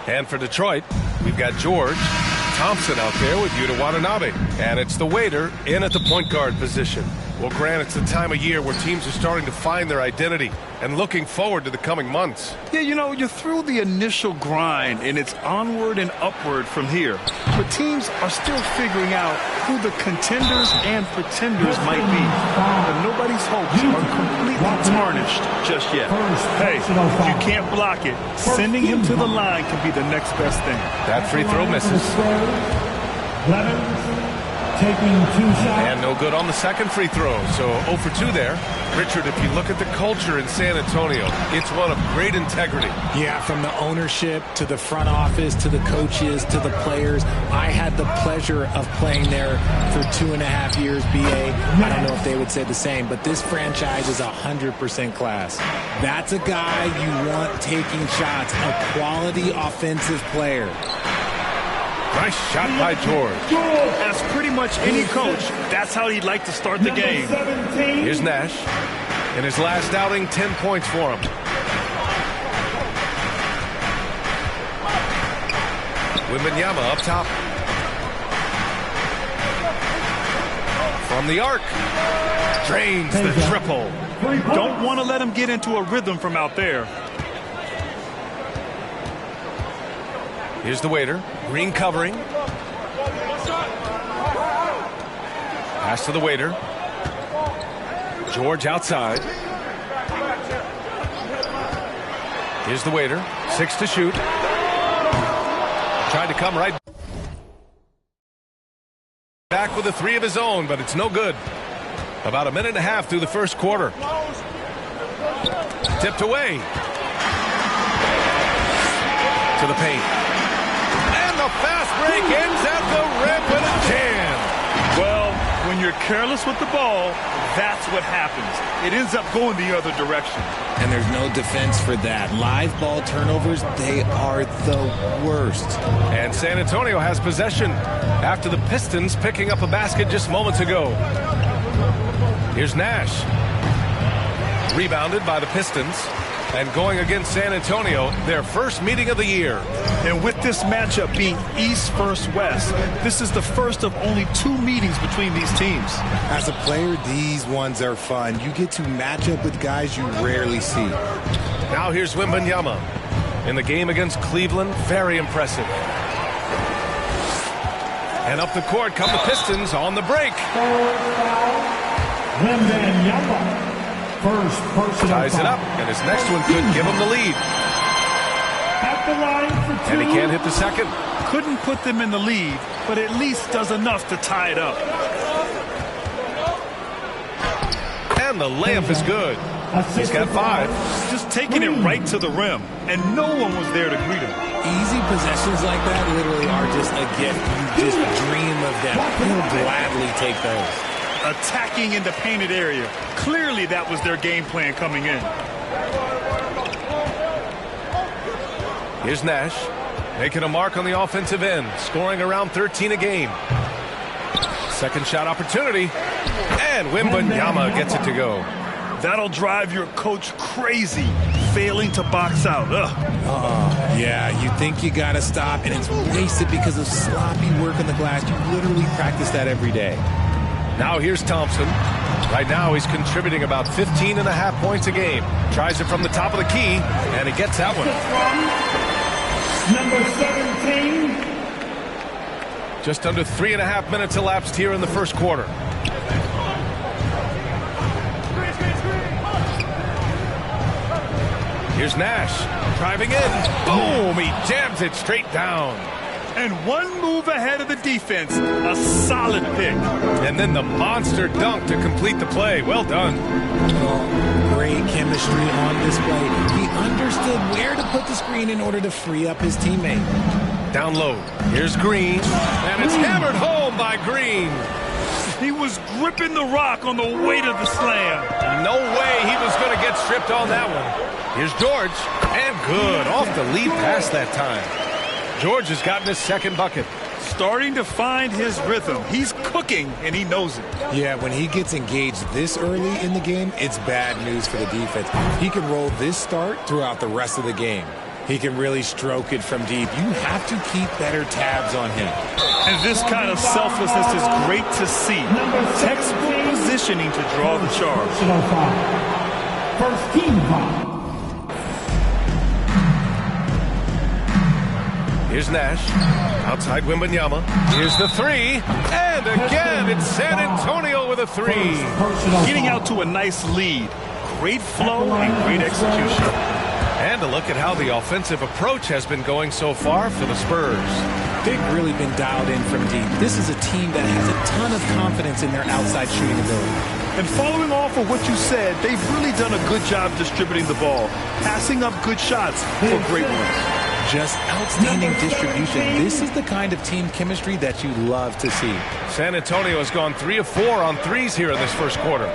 And for Detroit, we've got George Thompson out there with Yuta Watanabe. And it's the waiter in at the point guard position. Well, Grant, it's the time of year where teams are starting to find their identity and looking forward to the coming months. Yeah, you know, you're through the initial grind, and it's onward and upward from here. But teams are still figuring out who the contenders and pretenders might be. But nobody's hopes are completely tarnished just yet. Hey, if you can't block it, sending him to the line can be the next best thing. That free throw misses. Taking 2 shots. And no good on the second free throw, so 0 for 2 there. Richard, if you look at the culture in San Antonio, it's one of great integrity. Yeah, from the ownership to the front office to the coaches to the players. I had the pleasure of playing there for 2.5 years, BA. I don't know if they would say the same, but this franchise is 100% class. That's a guy you want taking shots, a quality offensive player. Nice shot by George. As pretty much any coach, that's how he'd like to start the game. Here's Nash. In his last outing, 10 points for him. Wembanyama up top. From the arc. Drains the triple. Don't want to let him get into a rhythm from out there. Here's the waiter. Green covering. Pass to the waiter. George outside. Here's the waiter. 6 to shoot. Tried to come right back with a 3 of his own, but it's no good. About 1.5 minutes through the first quarter. Tipped away. To the paint. The fast break ends at the rim with a jam. Well, when you're careless with the ball, that's what happens. It ends up going the other direction. And there's no defense for that. Live ball turnovers, they are the worst. And San Antonio has possession after the Pistons picking up a basket just moments ago. Here's Nash. Rebounded by the Pistons. And going against San Antonio, their first meeting of the year. And with this matchup being East versus West, this is the first of only 2 meetings between these teams. As a player, these ones are fun. You get to match up with guys you rarely see. Now here's Wembanyama. In the game against Cleveland, very impressive. And up the court come the Pistons on the break. Wembanyama. First personal ties it up, and his next one could give him the lead. At the line for 2. And he can't hit the second. Couldn't put them in the lead, but at least does enough to tie it up. And the layup is good. He's got 5. Just taking it right to the rim, and no one was there to greet him. Easy possessions like that literally are just a gift. You just dream of them. He'll gladly take those. Attacking in the painted area. Clearly that was their game plan coming in. Here's Nash, making a mark on the offensive end, scoring around 13 a game. Second shot opportunity, and Wembanyama gets it to go. That'll drive your coach crazy, failing to box out. Yeah, you think you gotta stop, and it's wasted because of sloppy work on the glass. You literally practice that every day. Now here's Thompson. Right now he's contributing about 15.5 points a game. Tries it from the top of the key, and he gets that one. Number 17. Just under 3.5 minutes elapsed here in the first quarter. Here's Nash driving in. Boom! He jams it straight down. And one move ahead of the defense. A solid pick. And then the monster dunk to complete the play. Well done. Great chemistry on display. He understood where to put the screen in order to free up his teammate. Down low. Here's Green. And it's hammered home by Green. He was gripping the rock on the weight of the slam. No way he was going to get stripped on that one. Here's George. And good. Off the lead pass that time. George has gotten his second bucket. Starting to find his rhythm. He's cooking, and he knows it. Yeah, when he gets engaged this early in the game, it's bad news for the defense. He can roll this start throughout the rest of the game. He can really stroke it from deep. You have to keep better tabs on him. And this kind of selflessness is great to see. Textbook positioning to draw the charge. First team foul. Here's Nash. Outside Wembanyama. Here's the three. And again, it's San Antonio with a three. Getting out to a nice lead. Great flow and great execution. And a look at how the offensive approach has been going so far for the Spurs. They've really been dialed in from deep. This is a team that has a ton of confidence in their outside shooting ability. And following off of what you said, they've really done a good job distributing the ball, passing up good shots for great ones. Just outstanding distribution. This is the kind of team chemistry that you love to see. San Antonio has gone 3 of 4 on threes here in this first quarter.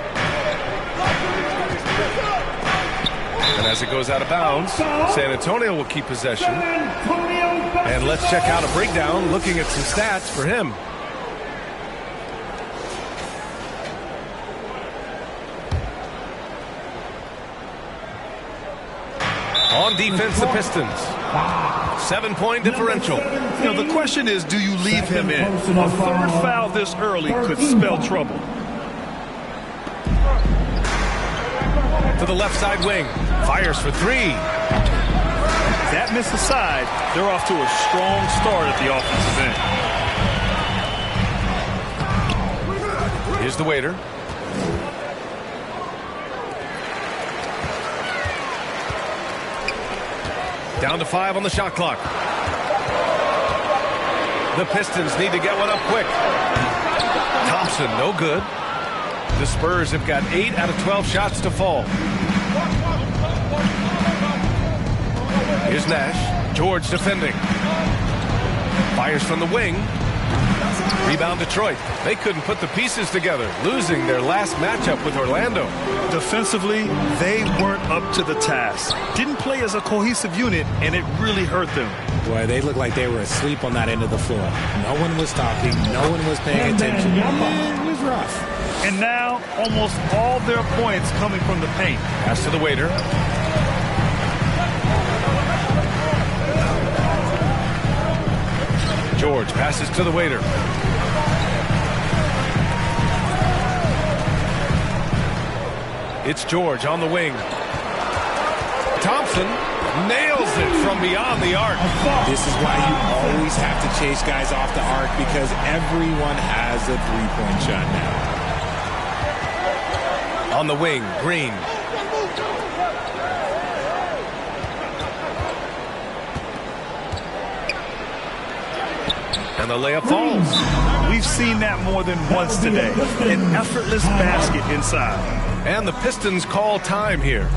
And as it goes out of bounds, San Antonio will keep possession. And let's check out a breakdown looking at some stats for him. On defense, the Pistons. 7-point differential. You know, the question is, do you leave him in? A third foul this early could spell trouble. To the left side wing. Fires for three. That miss aside, they're off to a strong start at the offensive end. Here's the waiter. Down to 5 on the shot clock. The Pistons need to get one up quick. Thompson, no good. The Spurs have got 8 out of 12 shots to fall. Here's Nash. George defending. Fires from the wing. Rebound Detroit. They couldn't put the pieces together, losing their last matchup with Orlando. Defensively, they weren't up to the task. Didn't play as a cohesive unit, and it really hurt them. Boy, they looked like they were asleep on that end of the floor. No one was talking. No one was paying attention. It was rough. And now, almost all their points coming from the paint. Pass to the waiter. George passes to the waiter. It's George on the wing. Thompson nails it from beyond the arc. This is why you always have to chase guys off the arc, because everyone has a three-point shot now. On the wing, Green. And the layup falls. We've seen that more than once today. An effortless basket inside. And the Pistons call time here.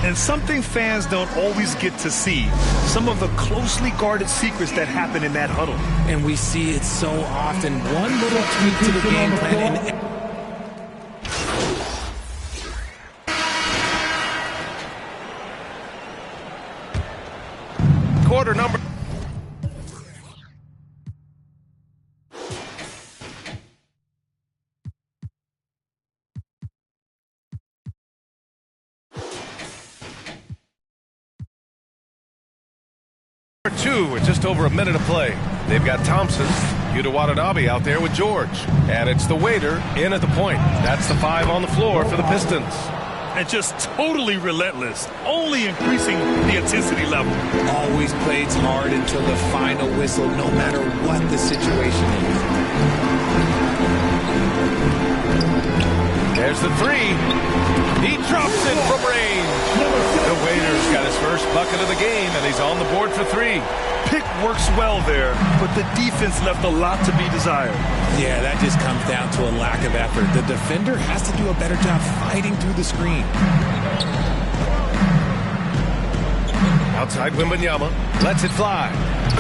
And something fans don't always get to see. Some of the closely guarded secrets that happen in that huddle. And we see it so often. One little tweak to the game plan and... Quarter number. Two with just over a minute of play. They've got Thompson, Yuta Watanabe out there with George. And it's the waiter in at the point. That's the 5 on the floor for the Pistons. And just totally relentless, only increasing the intensity level. Always plays hard until the final whistle, no matter what the situation is. There's the 3. He drops it from range. The waiter's got his first bucket of the game, and he's on the board for 3. Pick works well there, but the defense left a lot to be desired. Yeah, that just comes down to a lack of effort. The defender has to do a better job fighting through the screen. Outside Wembanyama, lets it fly.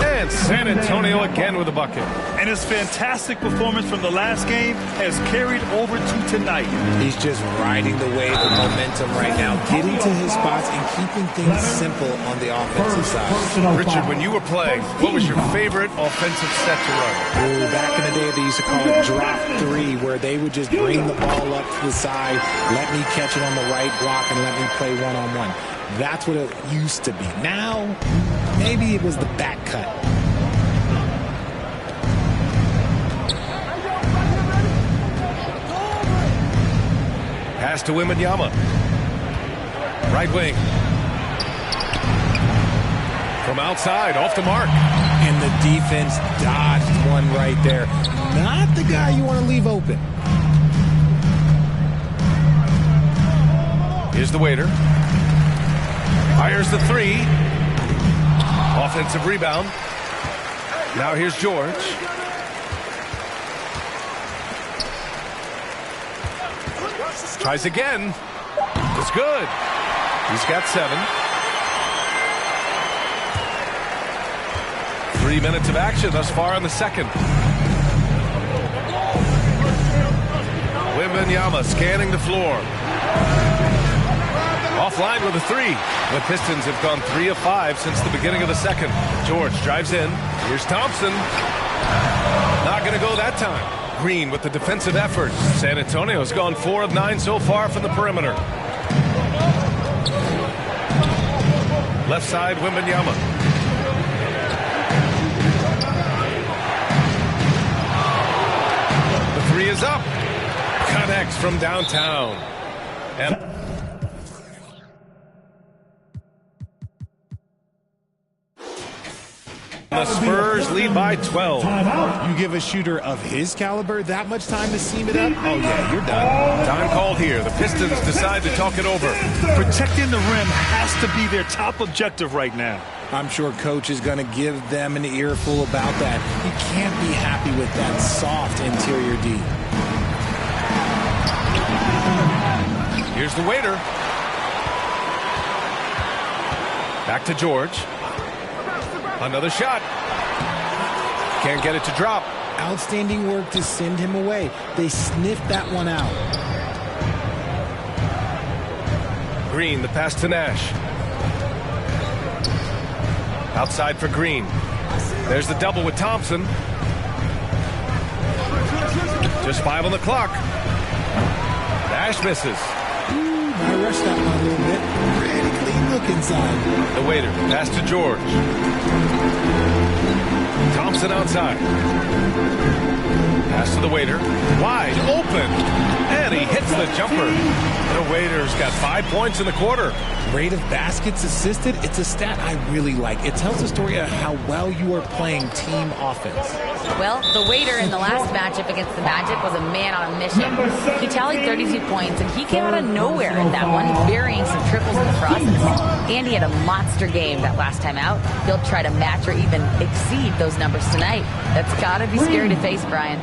And San Antonio again with a bucket. And his fantastic performance from the last game has carried over to tonight. He's just riding the wave of momentum right now, getting to his spots and keeping things simple on the offensive side. Richard, when you were playing, what was your favorite offensive set to run? Ooh, back in the day, they used to call it drop 3, where they would just bring the ball up to the side, let me catch it on the right block, and let me play one-on-one. That's what it used to be. Now, maybe it was the back cut. Pass to Wembanyama. Right wing. From outside, off the mark. And the defense dodged one right there. Not the guy you want to leave open. Here's the waiter. Fires the 3. Offensive rebound. Now here's George. Tries again. It's good. He's got 7. 3 minutes of action thus far in the second. Wembanyama scanning the floor. Offline with a 3. The Pistons have gone 3 of 5 since the beginning of the second. George drives in. Here's Thompson. Not going to go that time. Green with the defensive effort. San Antonio's gone 4 of 9 so far from the perimeter. Left side, Wembanyama. The 3 is up. Connects from downtown. And the Spurs lead by 12. You give a shooter of his caliber that much time to seam it up? Oh, yeah, you're done. Time called here. The Pistons decide to talk it over. Protecting the rim has to be their top objective right now. I'm sure Coach is going to give them an earful about that. You can't be happy with that soft interior D. Here's the waiter. Back to George. Another shot. Can't get it to drop. Outstanding work to send him away. They sniffed that one out. Green, the pass to Nash. Outside for Green. There's the double with Thompson. Just 5 on the clock. Nash misses. I rushed that one a little bit. Pretty clean look inside. The waiter, pass to George. Thompson outside. Pass to the waiter. Wide open. And he hits the jumper. The waiter's got 5 points in the quarter. Rate of baskets assisted, it's a stat I really like. It tells the story of how well you are playing team offense. Well, the waiter in the last matchup against the Magic was a man on a mission. He tallied 32 points, and he came out of nowhere in that one, burying some triples in the process. And he had a monster game that last time out. He'll try to match or even exceed those numbers tonight. That's got to be scary to face, Brian.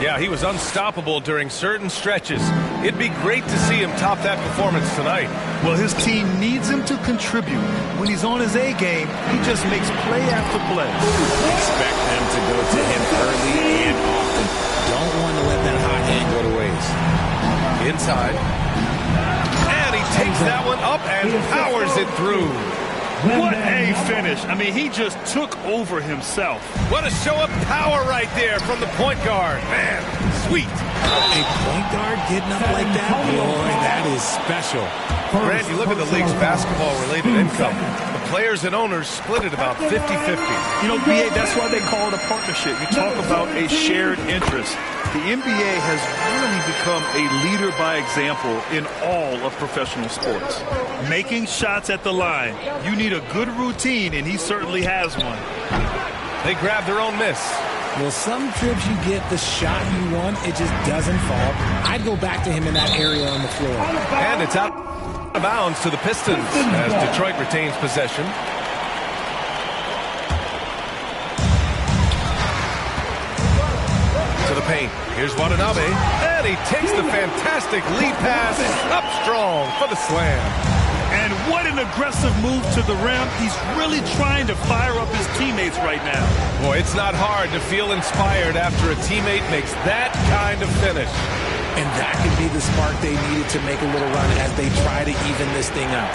Yeah, he was unstoppable during certain stretches. It'd be great to see him top that performance tonight. Well, his team needs him to contribute. When he's on his A game, he just makes play after play. Expect them to go to him early and often. Don't want to let that hot hand go to waste. Inside. And he takes that one up and powers it through. What a finish. I mean, he just took over himself. What a show of power right there from the point guard. Man, sweet. A point guard getting up like that? Boy, that is special. Grant, you look at the league's basketball-related income. The players and owners split it about 50-50. You know, BA, that's why they call it a partnership. You talk about a shared interest. The NBA has really become a leader by example in all of professional sports. Making shots at the line. You need a good routine, and he certainly has one. They grab their own miss. Well, some trips you get the shot you want, it just doesn't fall. I'd go back to him in that area on the floor. And it's out Out of bounds to the Pistons as Detroit retains possession. To the paint. Here's Watanabe. And he takes the fantastic lead pass up strong for the slam. And what an aggressive move to the rim. He's really trying to fire up his teammates right now. Boy, it's not hard to feel inspired after a teammate makes that kind of finish. And that could be the spark they needed to make a little run as they try to even this thing up.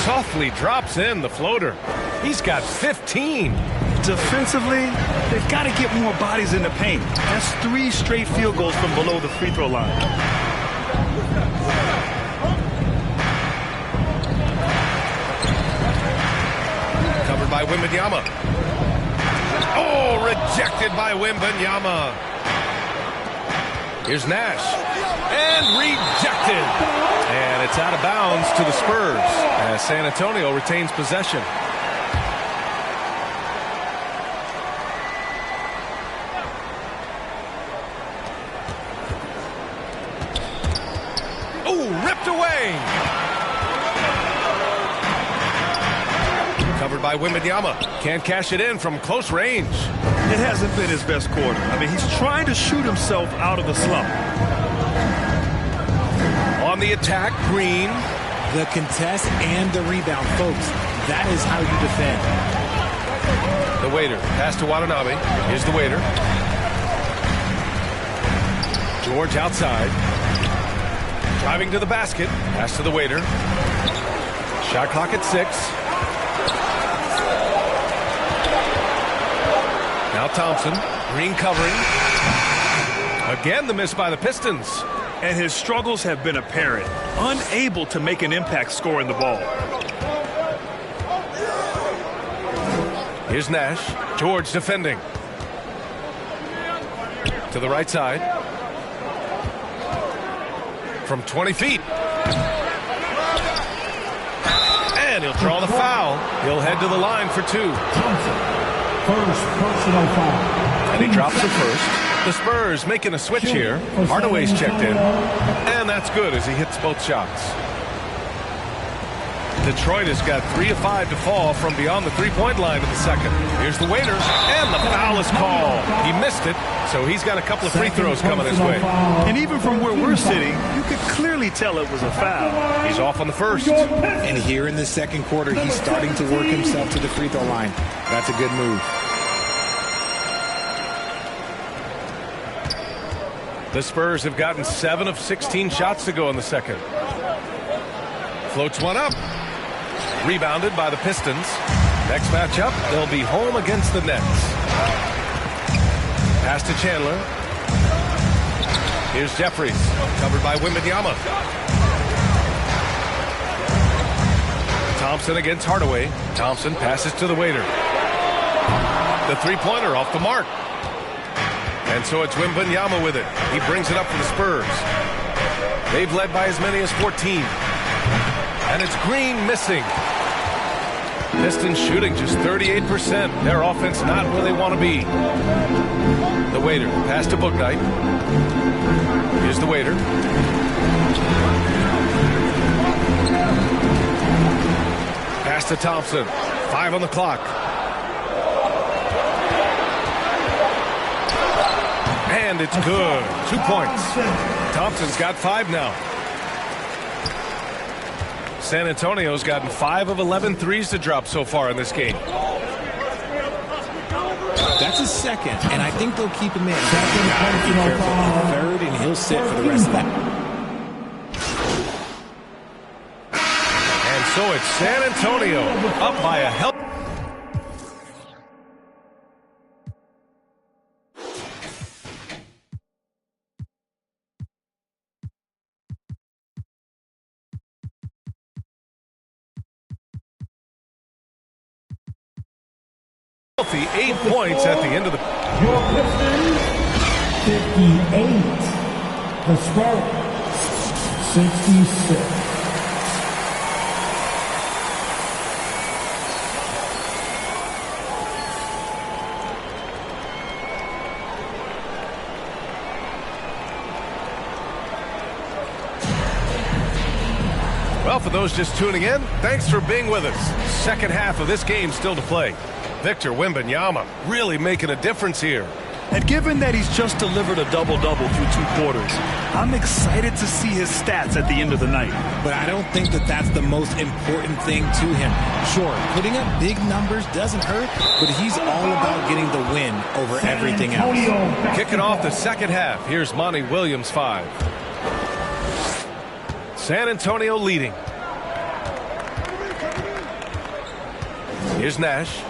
Softly drops in the floater. He's got 15. Defensively, they've got to get more bodies in the paint. That's 3 straight field goals from below the free throw line. Covered by Wembanyama. Oh, rejected by Wembanyama. Here's Nash. And rejected. And it's out of bounds to the Spurs as San Antonio retains possession. Oh, ripped away. Covered by Wembanyama. Can't cash it in from close range. It hasn't been his best quarter. I mean, he's trying to shoot himself out of the slump. On the attack, Green. The contest and the rebound, folks. That is how you defend. The waiter. Pass to Watanabe. Here's the waiter. George outside. Driving to the basket. Pass to the waiter. Shot clock at 6. Now Thompson. Green covering. Again, the miss by the Pistons. And his struggles have been apparent. Unable to make an impact scoring the ball. Here's Nash. George defending. To the right side. From 20 feet. And he'll draw the foul. He'll head to the line for 2. First personal foul. And he drops the first. The Spurs making a switch here. Hardaway's checked in. And that's good as he hits both shots. Detroit has got 3 of 5 to fall from beyond the three-point line in the second. Here's the waiter. And the foul is called. He missed it, so he's got a couple of free throws coming his way. And even from where we're sitting, you could clearly tell it was a foul. He's off on the first. And here in the second quarter, he's starting to work himself to the free throw line. That's a good move. The Spurs have gotten 7 of 16 shots to go in the second. Floats one up. Rebounded by the Pistons. Next matchup, they'll be home against the Nets. Pass to Chandler. Here's Jeffries. Covered by Wembanyama. Thompson against Hardaway. Thompson passes to the waiter. The three-pointer off the mark. And so it's Wembanyama with it. He brings it up for the Spurs. They've led by as many as 14. And it's Green missing. Pistons shooting just 38%. Their offense not where they want to be. The waiter. Pass to Bouknight. Here's the waiter. Pass to Thompson. 5 on the clock. And it's good. 2 points. Thompson's got 5 now. San Antonio's gotten 5 of 11 threes to drop so far in this game. That's his second, and I think they'll keep him in. Third, and he'll sit for the rest of that. And so it's San Antonio up by a hell. The 8 points at the end of the... Your Pistons, 58. The Spurs, 66. Well, for those just tuning in, thanks for being with us. Second half of this game still to play. Victor Wembanyama really making a difference here. And given that he's just delivered a double-double through 2 quarters, I'm excited to see his stats at the end of the night. But I don't think that that's the most important thing to him. Sure, putting up big numbers doesn't hurt, but he's all about getting the win over everything else. Kicking off the second half, here's Monty Williams 5. San Antonio leading. Here's Nash.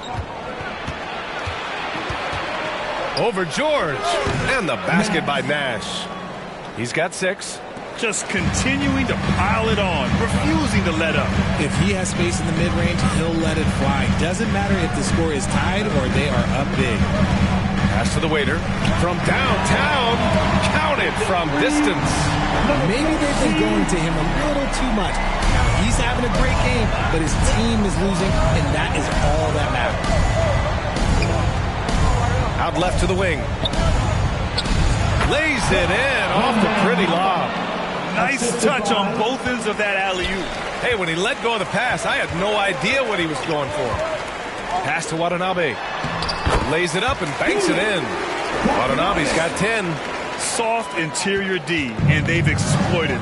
Over George. And the basket by Nash. He's got 6. Just continuing to pile it on, refusing to let up. If he has space in the mid-range, he'll let it fly. Doesn't matter if the score is tied or they are up big. Pass to the waiter. From downtown. Counted from distance. Maybe they've been going to him a little too much. Now, he's having a great game, but his team is losing, and that is all that matters. Out left to the wing. Lays it in off the pretty lob. Nice touch on both ends of that alley-oop. Hey, when he let go of the pass, I had no idea what he was going for. Pass to Watanabe. Lays it up and banks it in. Watanabe's got 10. Soft interior D, and they've exploited it.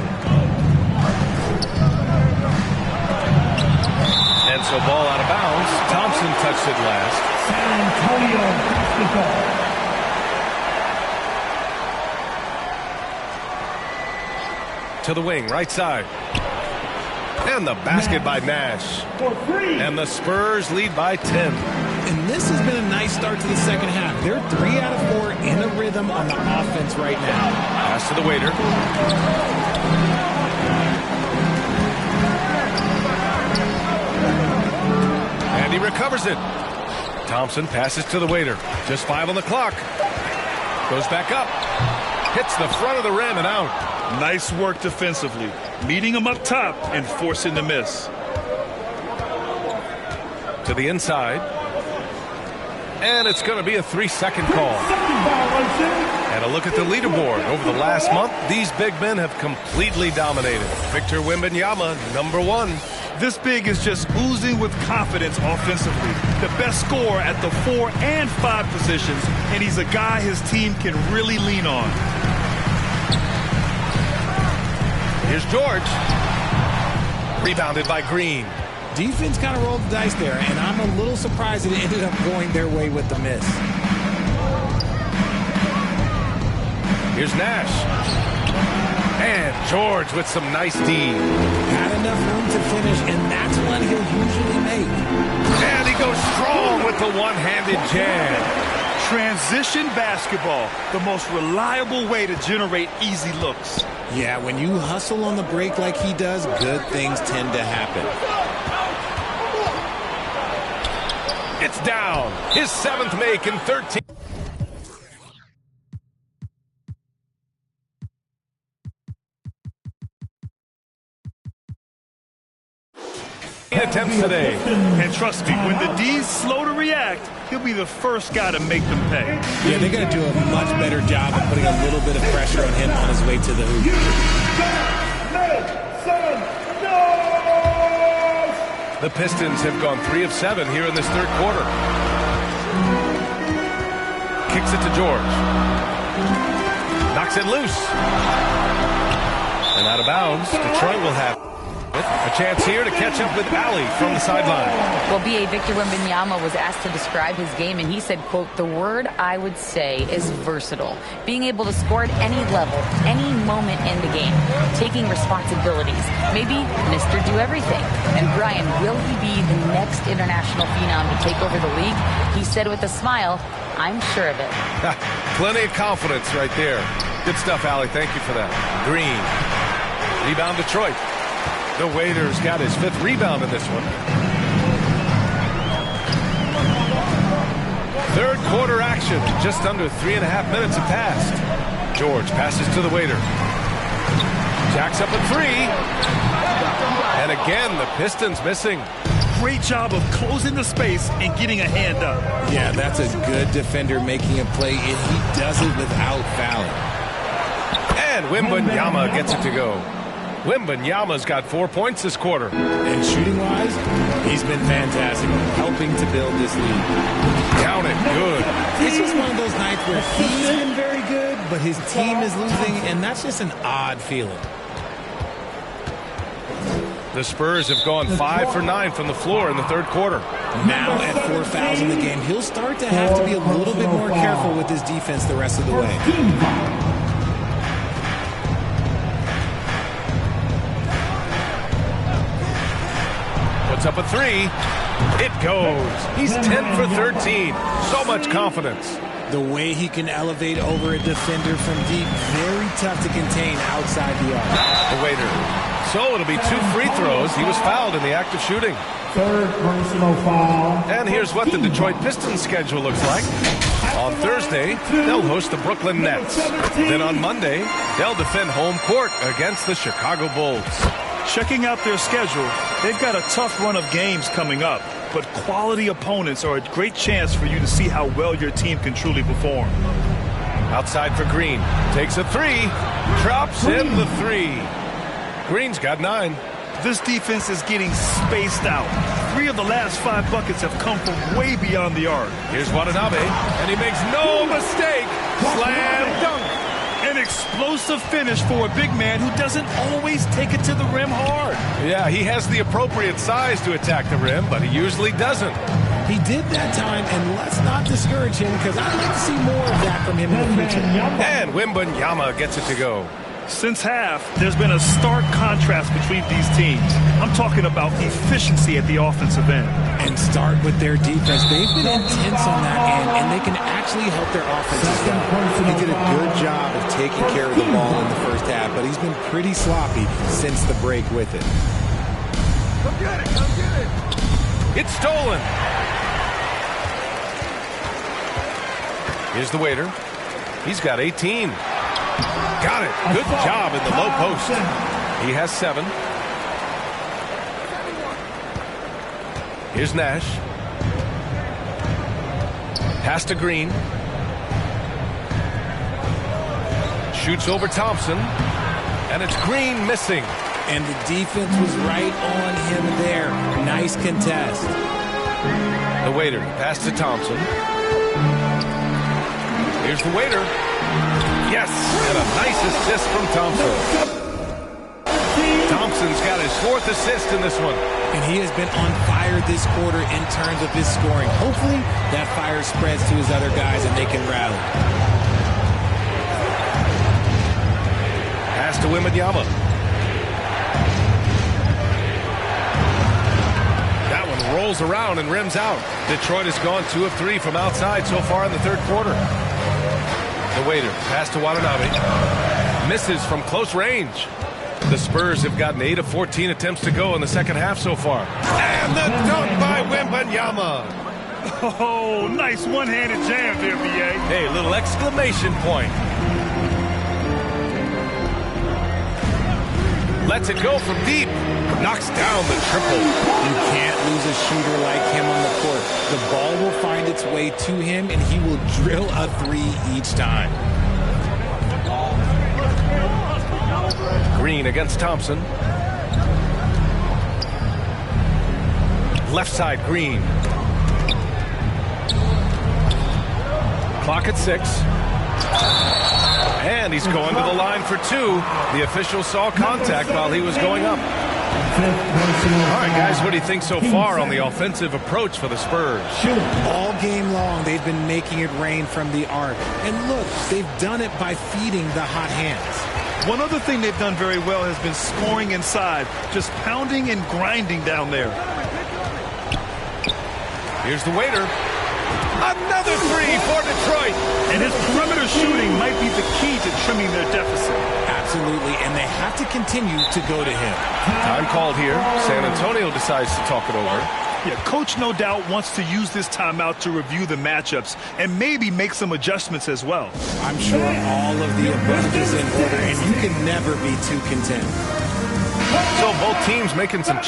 And so ball out of bounds. Thompson touched it last. San Antonio basketball. To the wing, right side. And the basket by Nash. And the Spurs lead by 10. And this has been a nice start to the second half. They're 3 out of 4 in a rhythm on the offense right now. Pass to the waiter. And he recovers it. Thompson passes to the waiter. Just 5 on the clock. Goes back up. Hits the front of the rim and out. Nice work defensively. Meeting him up top and forcing the miss. To the inside. And it's going to be a 3-second call. And a look at the leaderboard. Over the last month, these big men have completely dominated. Victor Wembanyama, number 1. This big is just oozing with confidence offensively. The best scorer at the 4 and 5 positions, and he's a guy his team can really lean on. Here's George. Rebounded by Green. Defense kind of rolled the dice there, and I'm a little surprised it ended up going their way with the miss. Here's Nash. And George with some nice D. Had enough room to finish, and that's one he'll usually make. And he goes strong with the one-handed jam. Transition basketball, the most reliable way to generate easy looks. Yeah, when you hustle on the break like he does, good things tend to happen. It's down. His 7th make in 13. Attempts today. And trust me, when the D's slow to react, he'll be the first guy to make them pay. Yeah, they're going to do a much better job of putting a little bit of pressure on him on his way to the hoop. The Pistons have gone 3 of 7 here in this third quarter. Kicks it to George. Knocks it loose. And out of bounds, Detroit will have a chance here to catch up with Allie from the sideline. Well, B.A. Victor Wembanyama was asked to describe his game, and he said, quote, "The word I would say is versatile. Being able to score at any level, any moment in the game, taking responsibilities, maybe Mr. Do Everything." And Brian, will he be the next international phenom to take over the league? He said with a smile, "I'm sure of it." Plenty of confidence right there. Good stuff, Allie. Thank you for that. Green. Rebound Detroit. The Waiters got his 5th rebound in this one. Third quarter action. Just under 3.5 minutes have passed. George passes to the Waiter. Jacks up a 3. And again, the Pistons missing. Great job of closing the space and getting a hand up. Yeah, that's a good defender making a play, and he does it without fouling. And Wembanyama gets it to go. Wembanyama's got 4 points this quarter. And shooting-wise, he's been fantastic, helping to build this lead. Count it, good. It's just one of those nights where he's been very good, but his team is losing, and that's just an odd feeling. The Spurs have gone 5 for 9 from the floor in the third quarter. Now at 4 fouls in the game, he'll start to have to be a little bit more careful with his defense the rest of the way. Puts up a three. It goes. He's 10 for 13. So much confidence. The way he can elevate over a defender from deep, very tough to contain outside the arc. The waiter. So it'll be 2 free throws. He was fouled in the act of shooting. Third personal foul. And here's what the Detroit Pistons schedule looks like. On Thursday, they'll host the Brooklyn Nets. Then on Monday, they'll defend home court against the Chicago Bulls. Checking out their schedule, they've got a tough run of games coming up, but quality opponents are a great chance for you to see how well your team can truly perform. Outside for Green. Takes a three. Drops in the three. Green's got 9. This defense is getting spaced out. 3 of the last 5 buckets have come from way beyond the arc. Here's Watanabe, and he makes no mistake. Slam dunk. An explosive finish for a big man who doesn't always take it to the rim hard. Yeah, he has the appropriate size to attack the rim, but he usually doesn't. He did that time, and let's not discourage him because I'd like to see more of that from him in the future. And Wembanyama gets it to go. Since half, there's been a stark contrast between these teams. I'm talking about efficiency at the offensive end. And start with their defense. They've been intense on that end, and they can actually help their offense as well. He did a good job of taking care of the ball in the first half, but he's been pretty sloppy since the break with it. Come get it, come get it. It's stolen. Here's the waiter. He's got 18. Got it. Good job in the low post. He has 7. Here's Nash. Pass to Green. Shoots over Thompson. And it's Green missing. And the defense was right on him there. Nice contest. The waiter. Pass to Thompson. Here's the waiter. Yes, and a nice assist from Thompson. Thompson's got his 4th assist in this one. And he has been on fire this quarter in terms of his scoring. Hopefully, that fire spreads to his other guys and they can rally. Pass to Wembanyama. That one rolls around and rims out. Detroit has gone 2 of 3 from outside so far in the third quarter. The waiter, pass to Watanabe. Misses from close range. The Spurs have gotten 8 of 14 attempts to go in the second half so far. And the dunk by Wembanyama. Oh, nice one-handed jam there, B.A. Hey, little exclamation point. Lets it go from deep. Knocks down the triple. You can't lose a shooter like him on the court. The ball will find its way to him, and he will drill a 3 each time. Green against Thompson. Left side, Green. Clock at 6. And he's going to the line for 2. The official saw contact while he was going up. All right, guys, what do you think so far on the offensive approach for the Spurs? All game long, they've been making it rain from the arc. And look, they've done it by feeding the hot hands. One other thing they've done very well has been scoring inside, just pounding and grinding down there. Here's the waiter. Another 3 for Detroit. And his perimeter shooting might be the key to trimming their deficit. Absolutely, and they have to continue to go to him. Time called here. San Antonio decides to talk it over. Yeah, coach no doubt wants to use this timeout to review the matchups and maybe make some adjustments as well. I'm sure all of the above is in order, and you can never be too content. So both teams making some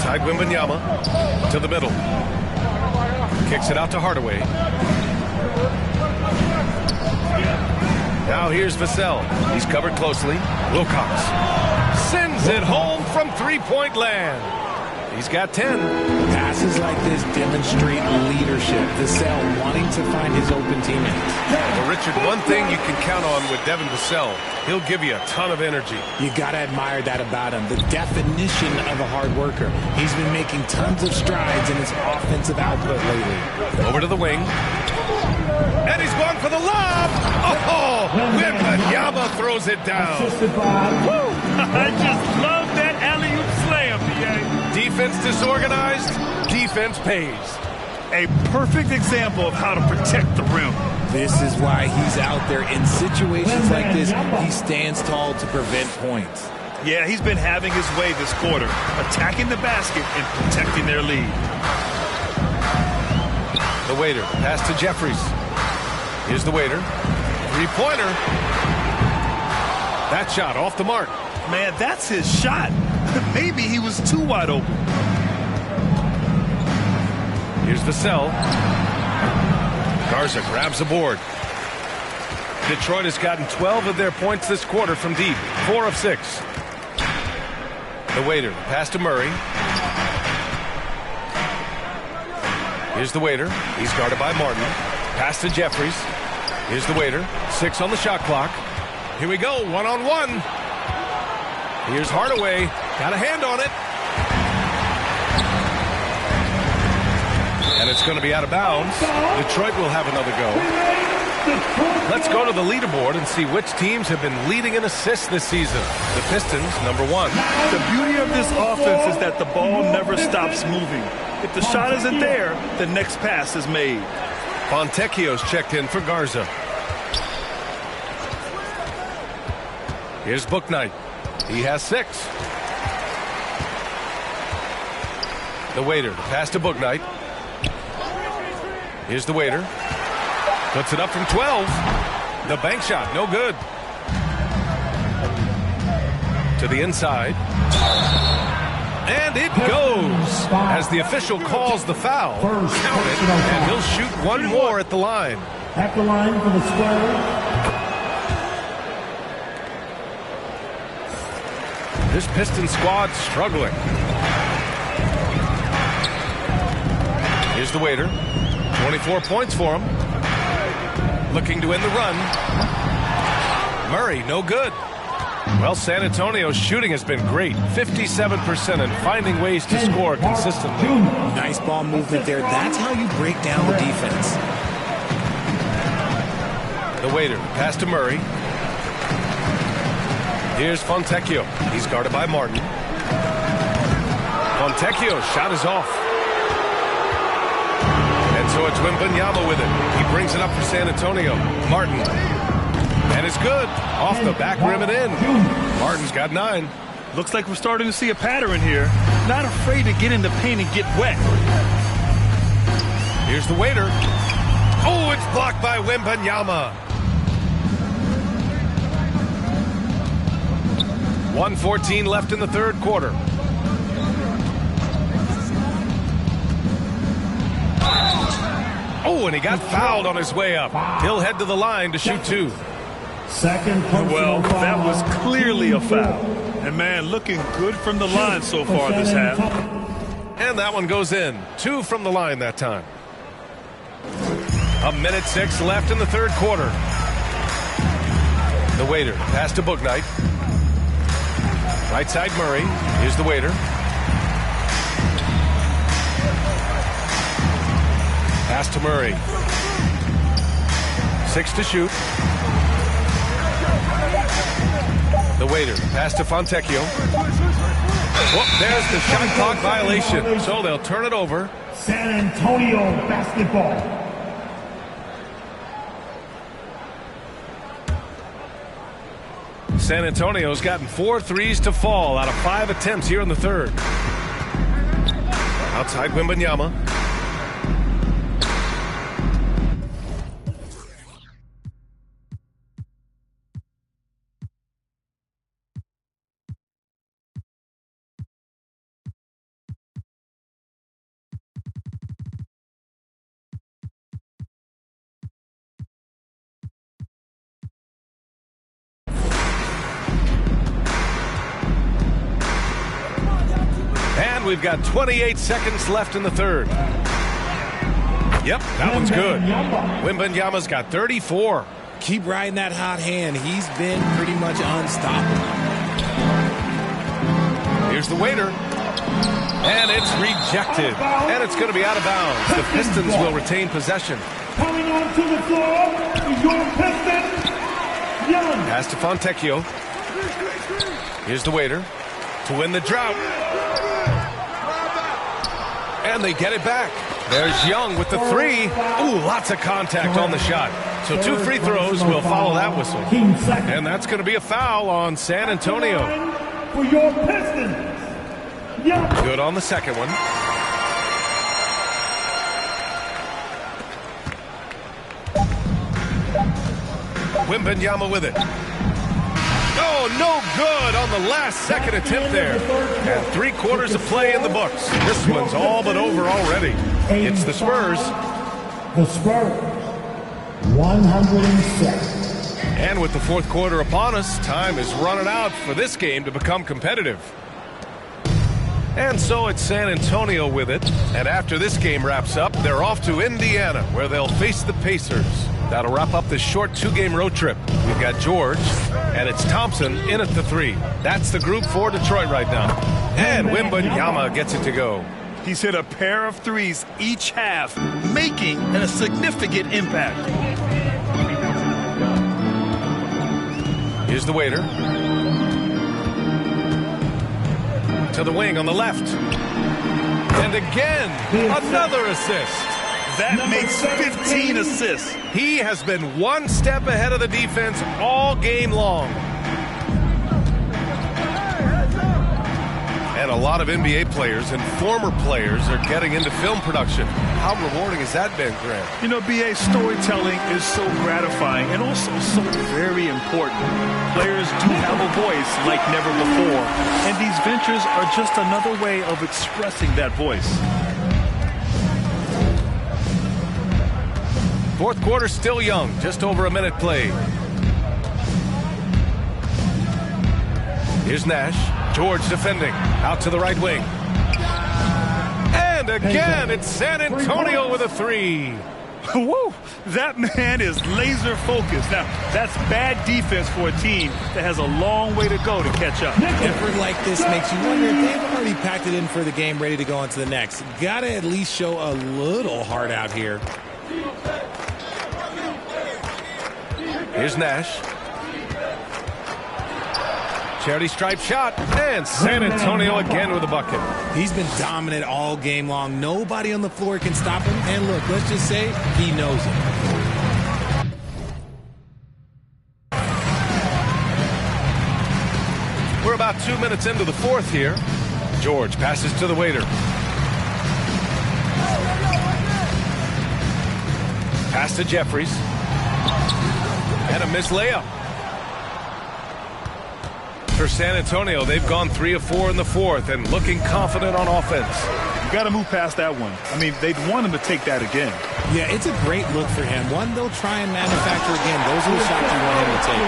Outside Wembanyama to the middle. Kicks it out to Hardaway. Now here's Vassell. He's covered closely. Wilcox sends it home from three-point land. He's got 10. Passes like this demonstrate leadership. Vassell wanting to find his open teammates. Well, Richard, one thing you can count on with Devin Vassell, he'll give you a ton of energy. You got to admire that about him. The definition of a hard worker. He's been making tons of strides in his offensive output lately. Over to the wing. And he's going for the lob. Oh, Wembanyama throws it down. Woo! I just love that alley-oop slam, BA. Defense disorganized, defense pays. A perfect example of how to protect the rim. This is why he's out there in situations like this. He stands tall to prevent points. Yeah, he's been having his way this quarter, attacking the basket and protecting their lead. The waiter, pass to Jeffries. Here's the waiter. Three-pointer. That shot off the mark. Man, that's his shot. Maybe he was too wide open. Here's Vassell. Garza grabs the board. Detroit has gotten 12 of their points this quarter from deep. 4 of 6. The waiter, pass to Murray. Here's the waiter. He's guarded by Martin. Pass to Jeffries. Here's the waiter. 6 on the shot clock. Here we go. One-on-one. Here's Hardaway. Got a hand on it. And it's going to be out of bounds. Detroit will have another go. Let's go to the leaderboard and see which teams have been leading in assists this season. The Pistons, number 1. The beauty of this offense is that the ball never stops moving. If the shot isn't there, the next pass is made. Fontecchio's checked in for Garza. Here's Bouknight. He has 6. The waiter, pass to Bouknight. Here's the waiter. Puts it up from 12. The bank shot, no good. To the inside. And it goes as the official calls the foul. Count it, and he'll shoot one more at the line. At the line for the square. This Pistons squad struggling. Here's the waiter. 24 points for him. Looking to end the run. Murray, no good. Well, San Antonio's shooting has been great. 57% and finding ways to score consistently. Nice ball movement there. That's how you break down the defense. The waiter, pass to Murray. Here's Fontecchio. He's guarded by Martin. Fontecchio's shot is off. And so it's Wembanyama with it. He brings it up for San Antonio. Martin. And it's good. Off the back rim and in. Martin's got 9. Looks like we're starting to see a pattern here. Not afraid to get in the paint and get wet. Here's the waiter. Oh, it's blocked by Wembanyama. 1:14 left in the third quarter. Oh, and he got fouled on his way up. He'll head to the line to shoot 2. Second personal Well, foul. that was clearly a foul. And, man, looking good from the line so far this half. And that one goes in. 2 from the line that time. 1:06 left in the third quarter. The waiter, pass to Bouknight. Right side Murray. Here's the waiter. Pass to Murray. 6 to shoot. The waiter, pass to Fontecchio. Whoop, there's the shot clock violation. So they'll turn it over. San Antonio basketball. San Antonio's gotten 4 threes to fall out of 5 attempts here in the third. Outside Wembanyama. we've got 28 seconds left in the third. Yep, that one's good. Wembanyama's got 34. Keep riding that hot hand. He's been pretty much unstoppable. Here's the waiter. And it's rejected. And it's going to be out of bounds. The Pistons will retain possession. Coming onto the floor is your Pistons, Young. Pass to Fontecchio. Here's the waiter to win the drought. And they get it back. There's Young with the three. Ooh, lots of contact on the shot. So 2 free throws will follow that whistle. And that's going to be a foul on San Antonio. For your Pistons, Young. Good on the second one. Wembanyama with it. Oh, no good on the last second attempt there. And 3/4 of play in the books. This one's all but over already. It's the Spurs. The Spurs, 106. And with the fourth quarter upon us, time is running out for this game to become competitive. And so it's San Antonio with it. And after this game wraps up, they're off to Indiana, where they'll face the Pacers. That'll wrap up this short 2-game road trip. We've got George, and it's Thompson in at the 3. That's the group for Detroit right now. And Wembanyama gets it to go. He's hit a pair of threes each half, making a significant impact. Here's the waiter. To the wing on the left. And again, another assist. That makes 15 assists. He has been one step ahead of the defense all game long. And a lot of NBA players and former players are getting into film production. How rewarding has that been, Grant? You know, BA, storytelling is so gratifying and also so very important. Players do have a voice like never before, and these ventures are just another way of expressing that voice. Fourth quarter still young, just over a minute played. Here's Nash. George defending. Out to the right wing. And again, it's San Antonio with a 3. Woo! That man is laser focused. Now, that's bad defense for a team that has a long way to go to catch up. Effort like this makes you wonder if they've already packed it in for the game, ready to go on to the next. Gotta at least show a little heart out here. Here's Nash. Charity stripe shot. And San Antonio again with a bucket. He's been dominant all game long. Nobody on the floor can stop him. And look, let's just say he knows it. We're about 2 minutes into the fourth here. George passes to the waiter. Pass to Jeffries. And a missed layup. For San Antonio, they've gone 3 of 4 in the fourth and looking confident on offense. You got to move past that one. I mean, they'd want him to take that again. Yeah, it's a great look for him. One they'll try and manufacture again. Those are the shots you want him to take.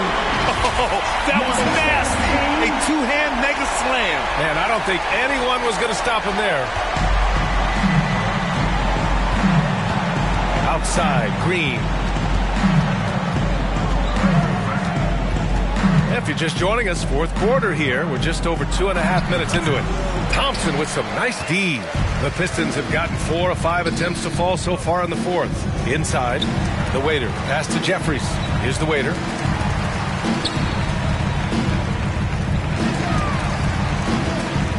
Oh, that was nasty. A two-hand mega slam. Man, I don't think anyone was going to stop him there. Outside, Green. If you're just joining us, fourth quarter here. We're just over 2.5 minutes into it. Thompson with some nice D. The Pistons have gotten 4 of 5 attempts to fall so far in the fourth. Inside, the waiter. Pass to Jeffries. Here's the waiter.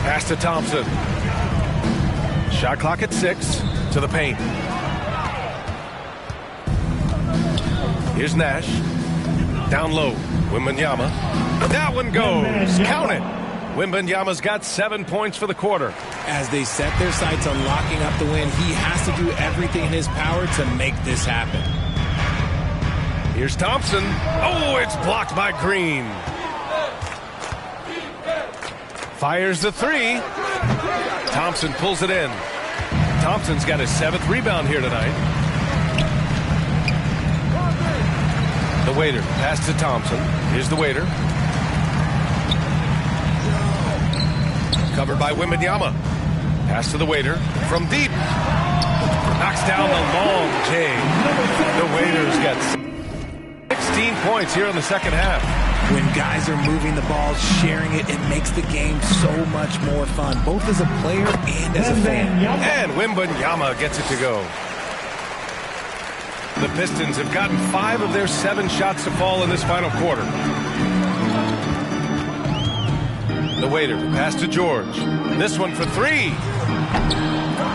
Pass to Thompson. Shot clock at 6. To the paint. Here's Nash. Down low. Wembanyama. That one goes. Count it. Wembanyama's got 7 points for the quarter. As they set their sights on locking up the win, he has to do everything in his power to make this happen. Here's Thompson. Oh, it's blocked by Green. Fires the 3. Thompson pulls it in. Thompson's got his 7th rebound here tonight. The waiter. Pass to Thompson. Here's the waiter. Covered by Wembanyama. Pass to the waiter from deep. Knocks down the long J. The Waiters got 16 points here in the second half. When guys are moving the ball, sharing it, it makes the game so much more fun, both as a player and as a fan. And Wembanyama gets it to go. The Pistons have gotten 5 of their 7 shots to fall in this final quarter. The Waiter, pass to George. This one for 3.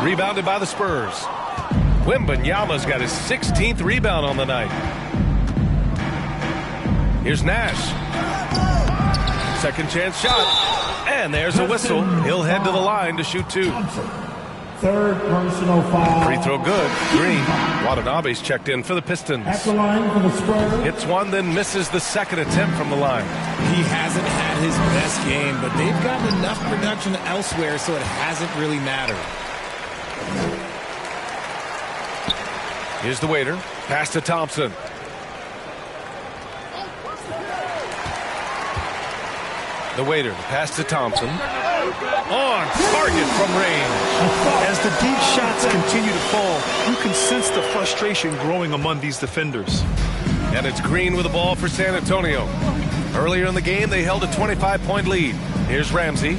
Rebounded by the Spurs. Wembanyama's got his 16th rebound on the night. Here's Nash. Second chance shot. And there's a whistle. He'll head to the line to shoot 2. Third personal foul. Free throw good. Green. Watanabe's checked in for the Pistons. At the line for the Spurs. Hits one, then misses the second attempt from the line. He hasn't had his best game, but they've gotten enough production elsewhere, so it hasn't really mattered. Here's the Waiter. Pass to Thompson. The Waiter, pass to Thompson. On target from range. As the deep shots continue to fall, you can sense the frustration growing among these defenders. And it's Green with the ball for San Antonio. Earlier in the game, they held a 25-point lead. Here's Ramsey.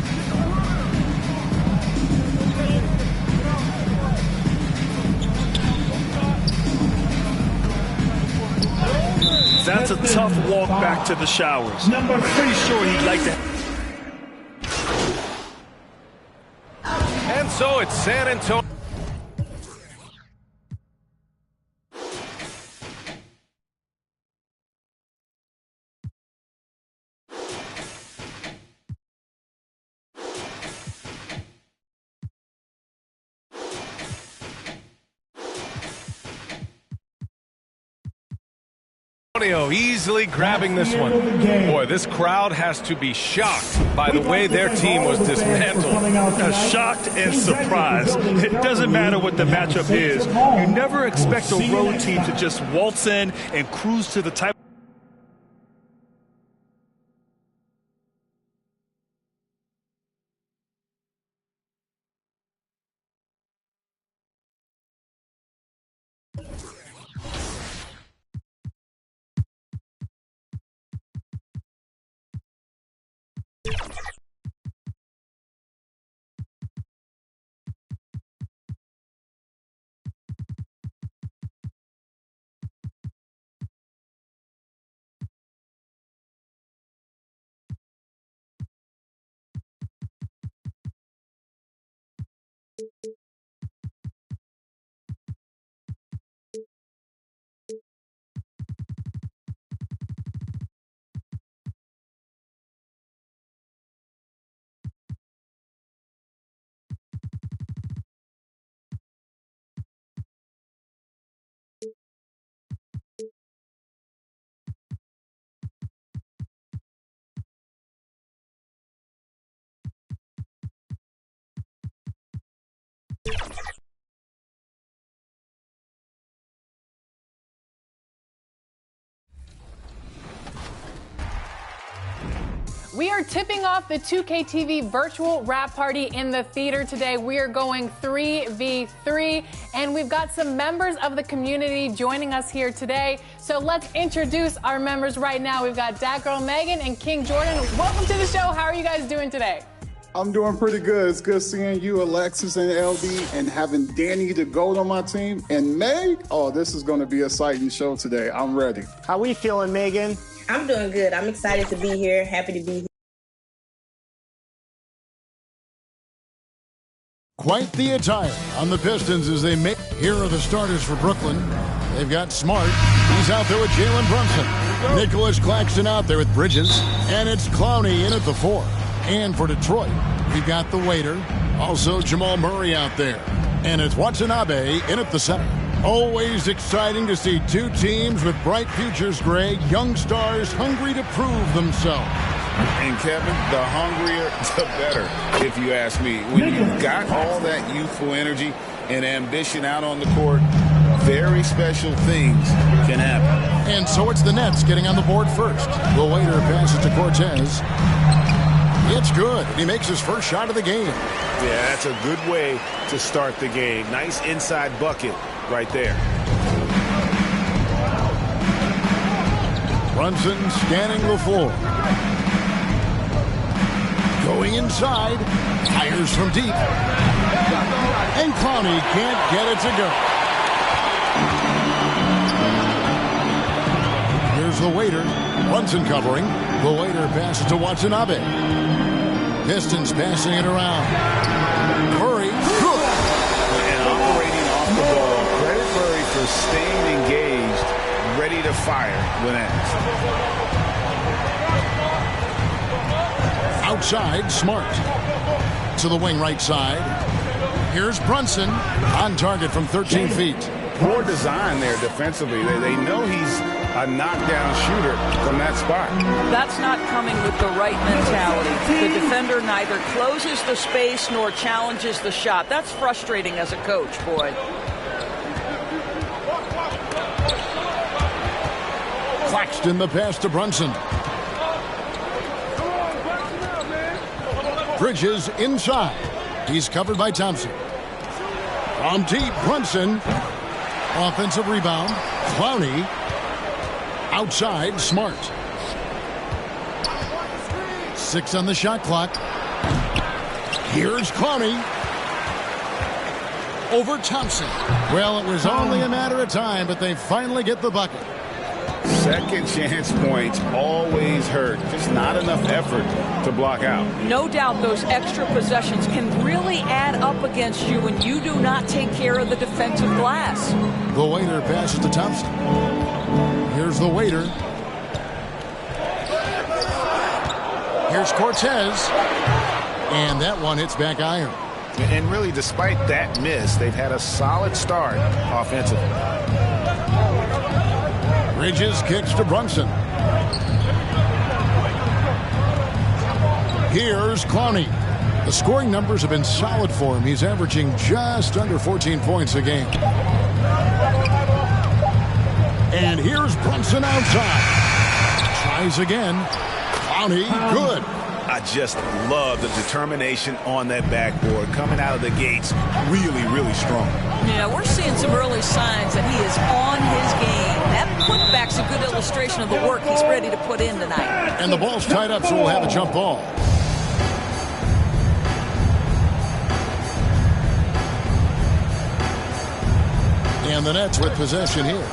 That's a tough walk back to the showers. I'm pretty sure he'd like to. And so it's San Antonio. Easily grabbing this one. Boy, this crowd has to be shocked by the way their team was dismantled. Shocked and surprised. It doesn't matter what the matchup is. You never expect a road team to just waltz in and cruise to the type. We are tipping off the 2KTV virtual rap party in the theater today. We are going 3v3, and we've got some members of the community joining us here today. So let's introduce our members right now. We've got Dat Girl Megan and King Jordan. Welcome to the show. How are you guys doing today? I'm doing pretty good. It's good seeing you, Alexis and LD, and having Danny the GOAT on my team. And Meg, oh, this is going to be an exciting show today. I'm ready. How we feeling, Megan? I'm doing good. I'm excited to be here. Happy to be here. Quite the attire on the Pistons as they make. Here are the starters for Brooklyn. They've got Smart. He's out there with Jalen Brunson. Nicholas Claxton out there with Bridges. And it's Clowney in at the 4. And for Detroit, we've got the Waiter. Also Jamal Murray out there. And it's Watanabe in at the center. Always exciting to see two teams with bright futures, Greg. Young stars hungry to prove themselves. And Kevin, the hungrier, the better, if you ask me. When you've got all that youthful energy and ambition out on the court, very special things can happen. And so it's the Nets getting on the board first. The Waiter passes to Cortez. It's good, and he makes his first shot of the game. Yeah, that's a good way to start the game. Nice inside bucket right there. Brunson scanning the floor. Going inside. Fires from deep. And Clowney can't get it to go. Here's the waiter. Brunson covering. The waiter passes to Watanabe. Pistons passing it around. Murray, good. And operating off the ball. Credit Murray for staying engaged, ready to fire when asked. Outside, Smart. To the wing right side. Here's Brunson. On target from 13 feet. Poor design there defensively. They know he's a knockdown shooter from that spot. That's not coming with the right mentality. The defender neither closes the space nor challenges the shot. That's frustrating as a coach, boy. Claxton the pass to Brunson. Bridges inside. He's covered by Thompson. From deep, Brunson. Offensive rebound. Clowney. Outside, Smart. 6 on the shot clock. Here's Clowney. Over Thompson. Well, it was only a matter of time, but they finally get the bucket. Second chance points always hurt. Just not enough effort to block out. No doubt those extra possessions can really add up against you when you do not take care of the defensive glass. The waiter passes to Thompson. Here's the waiter. Here's Cortez. And that one hits back iron. And really, despite that miss, they've had a solid start offensively. Bridges kicks to Brunson. Here's Clowney. The scoring numbers have been solid for him. He's averaging just under 14 points a game. And here's Brunson outside. Tries again. Clowney, good. I just love the determination on that backboard. Coming out of the gates really, really strong. Yeah, we're seeing some early signs that he is on his game. That putback's a good illustration of the work he's ready to put in tonight. And the ball's tied up, so we'll have a jump ball. And the Nets with possession here.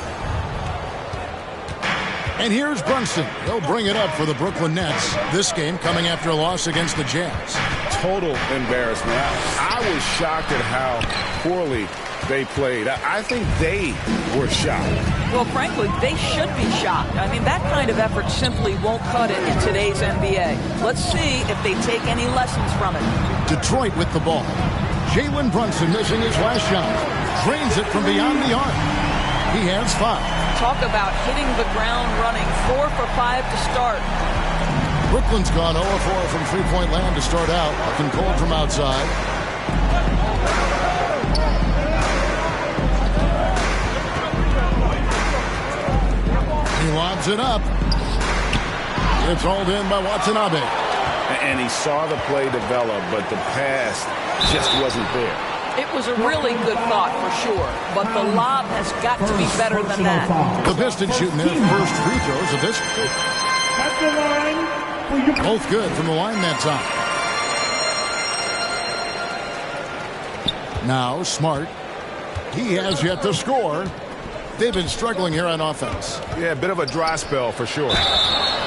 And here's Brunson. They'll bring it up for the Brooklyn Nets. This game coming after a loss against the Jazz. Total embarrassment. I was shocked at how poorly they played. I think they were shocked. Well, frankly, they should be shocked. I mean, that kind of effort simply won't cut it in today's NBA. Let's see if they take any lessons from it. Detroit with the ball. Jalen Brunson missing his last shot. Drains it from beyond the arc. He has 5. Talk about hitting the ground running. 4 for 5 to start. Brooklyn's gone 0-4 from three-point land to start out. Looking cold from outside. He lobs it up. It's hauled in by Watanabe. And he saw the play develop, but the pass just wasn't there. It was a really good thought for sure, but the lob has got to be better than that. The Pistons shooting their first free throws of this. Both good from the line that time. Now Smart. He has yet to score. They've been struggling here on offense. Yeah, a bit of a dry spell for sure.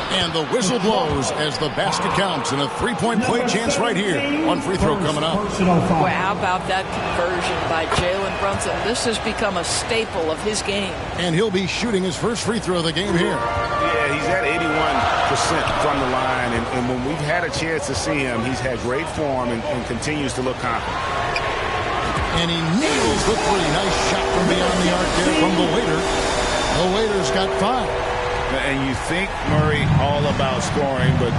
And the whistle blows as the basket counts, and a three-point play chance right here. One free throw coming up. Well, how about that conversion by Jalen Brunson? This has become a staple of his game. And he'll be shooting his first free throw of the game here. Yeah, he's at 81% from the line, and when we've had a chance to see him, he's had great form and continues to look confident. And he nails the three. Nice shot from beyond the arc there from the waiter. The waiter's got 5. And you think Murray all about scoring, but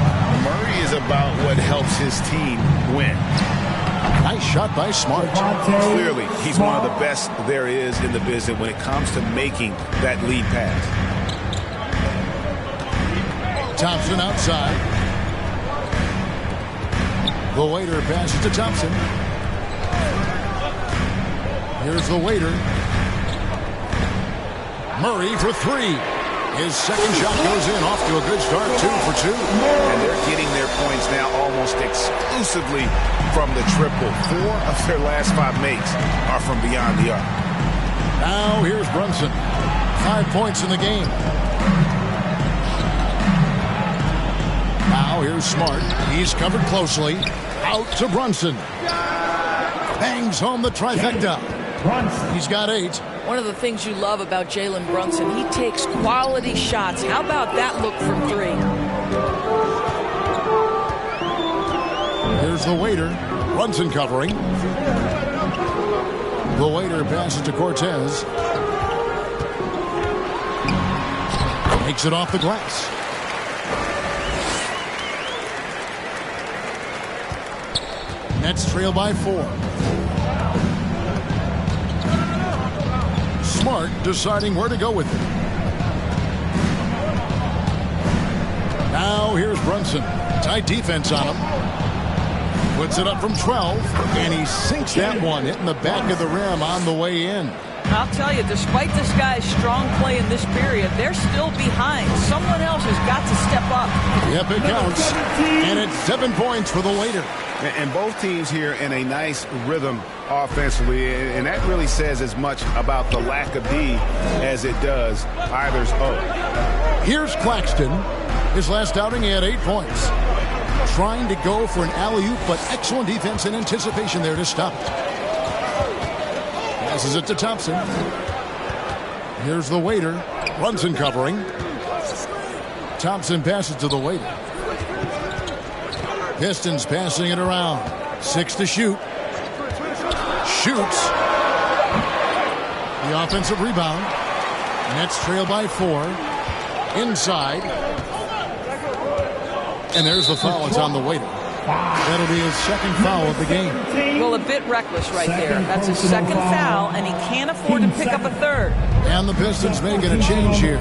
Murray is about what helps his team win. Nice shot by Smart. Clearly, he's one of the best there is in the business when it comes to making that lead pass. Thompson outside. The waiter passes to Thompson. Here's the waiter. Murray for three. His second shot goes in, off to a good start, 2 for 2. And they're getting their points now almost exclusively from the triple. 4 of their last 5 makes are from beyond the arc. Now here's Brunson. 5 points in the game. Now here's Smart. He's covered closely. Out to Brunson. Bangs home the trifecta. He's got 8. One of the things you love about Jalen Brunson, he takes quality shots. How about that look from 3? Here's the waiter. Brunson covering. The waiter passes to Cortez. Makes it off the glass. Nets trail by 4. Smart deciding where to go with it. Now here's Brunson. Tight defense on him. Puts it up from 12, and he sinks that one, hitting the back of the rim on the way in. I'll tell you, despite this guy's strong play in this period, they're still behind. Someone else has got to step up. Yep, it counts. And it's 7 points for the waiter. And both teams here in a nice rhythm offensively, and that really says as much about the lack of D as it does either's O. Here's Claxton. His last outing, he had 8 points. Trying to go for an alley-oop, but excellent defense and anticipation there to stop it. Passes it to Thompson. Here's the waiter. Brunson covering. Thompson passes to the waiter. Pistons passing it around. 6 to shoot. Shoots. The offensive rebound. Nets trail by 4. Inside. And there's the foul. It's on the waiter. That'll be his second foul of the game. Well, a bit reckless right there. That's his second foul, and he can't afford to pick up a third. And the Pistons making a change here.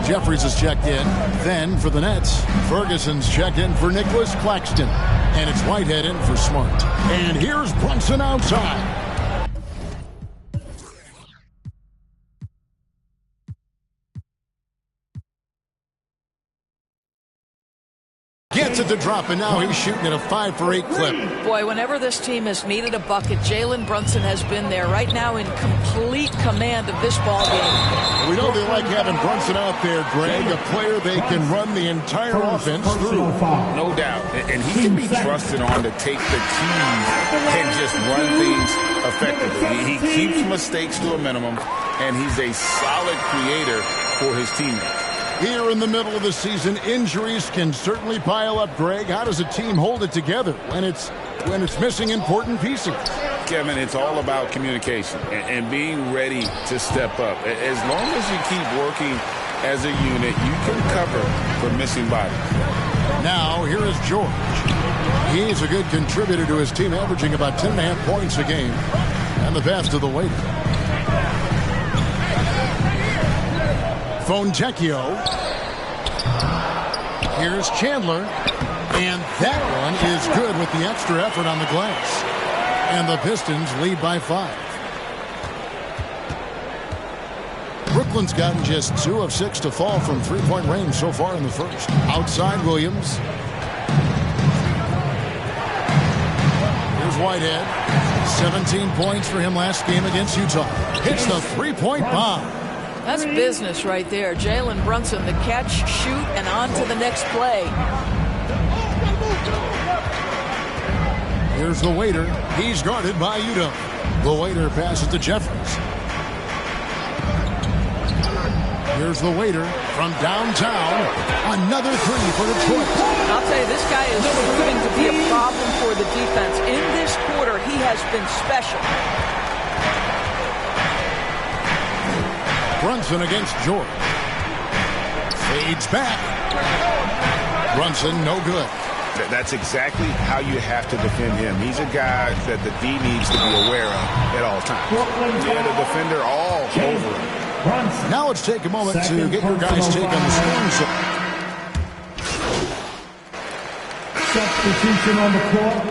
Jeffries has checked in. Then for the Nets, Ferguson's checked in for Nicholas Claxton. And it's Whitehead in for Smart. And here's Brunson outside. Gets it to drop, and now he's shooting at a 5 for 8 clip. Boy, whenever this team has needed a bucket, Jalen Brunson has been there, right now in complete command of this ball game. We know they like having Brunson out there, Greg, a player they can run the entire offense through. No doubt. And he can be trusted on to take the keys and just run things effectively. He keeps mistakes to a minimum, and he's a solid creator for his teammates. Here in the middle of the season, injuries can certainly pile up, Greg. How does a team hold it together when it's missing important pieces? Kevin, it's all about communication and being ready to step up. As long as you keep working as a unit, you can cover for missing bodies. Now, here is George. He's a good contributor to his team, averaging about 10.5 points a game. And the pass to the waiter. Fontecchio. Here's Chandler. And that one is good with the extra effort on the glass. And the Pistons lead by 5. Brooklyn's gotten just 2 of 6 to fall from three-point range so far in the first. Outside Williams. Here's Whitehead. 17 points for him last game against Utah. Hits the three-point bomb. That's business right there. Jalen Brunson, the catch, shoot, and on to the next play. Here's the waiter. He's guarded by Udom. The waiter passes to Jeffries. Here's the waiter from downtown. Another 3 for Detroit. I'll tell you, this guy is proving to be a problem for the defense. In this quarter, he has been special. Brunson against George. Fades back. Brunson, no good. That's exactly how you have to defend him. He's a guy that the D needs to be aware of at all times. Yeah, the defender all over him. Now let's take a moment to get your guys' take on the scoring. Substitution on the court.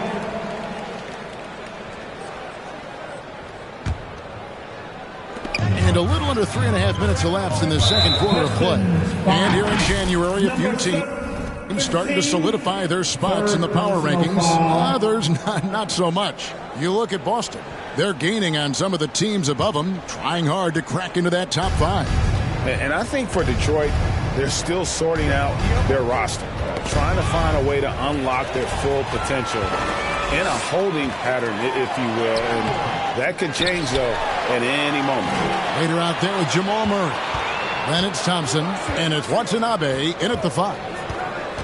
And a little under 3.5 minutes elapsed in the second quarter of play. And here in January, a few teams starting to solidify their spots in the power rankings. Others, not so much. You look at Boston. They're gaining on some of the teams above them, trying hard to crack into that top 5. And I think for Detroit, they're still sorting out their roster, trying to find a way to unlock their full potential in a holding pattern, if you will. And that could change, though, at any moment. Later out there with Jamal Murray. Then it's Thompson, and it's Watanabe in at the 5.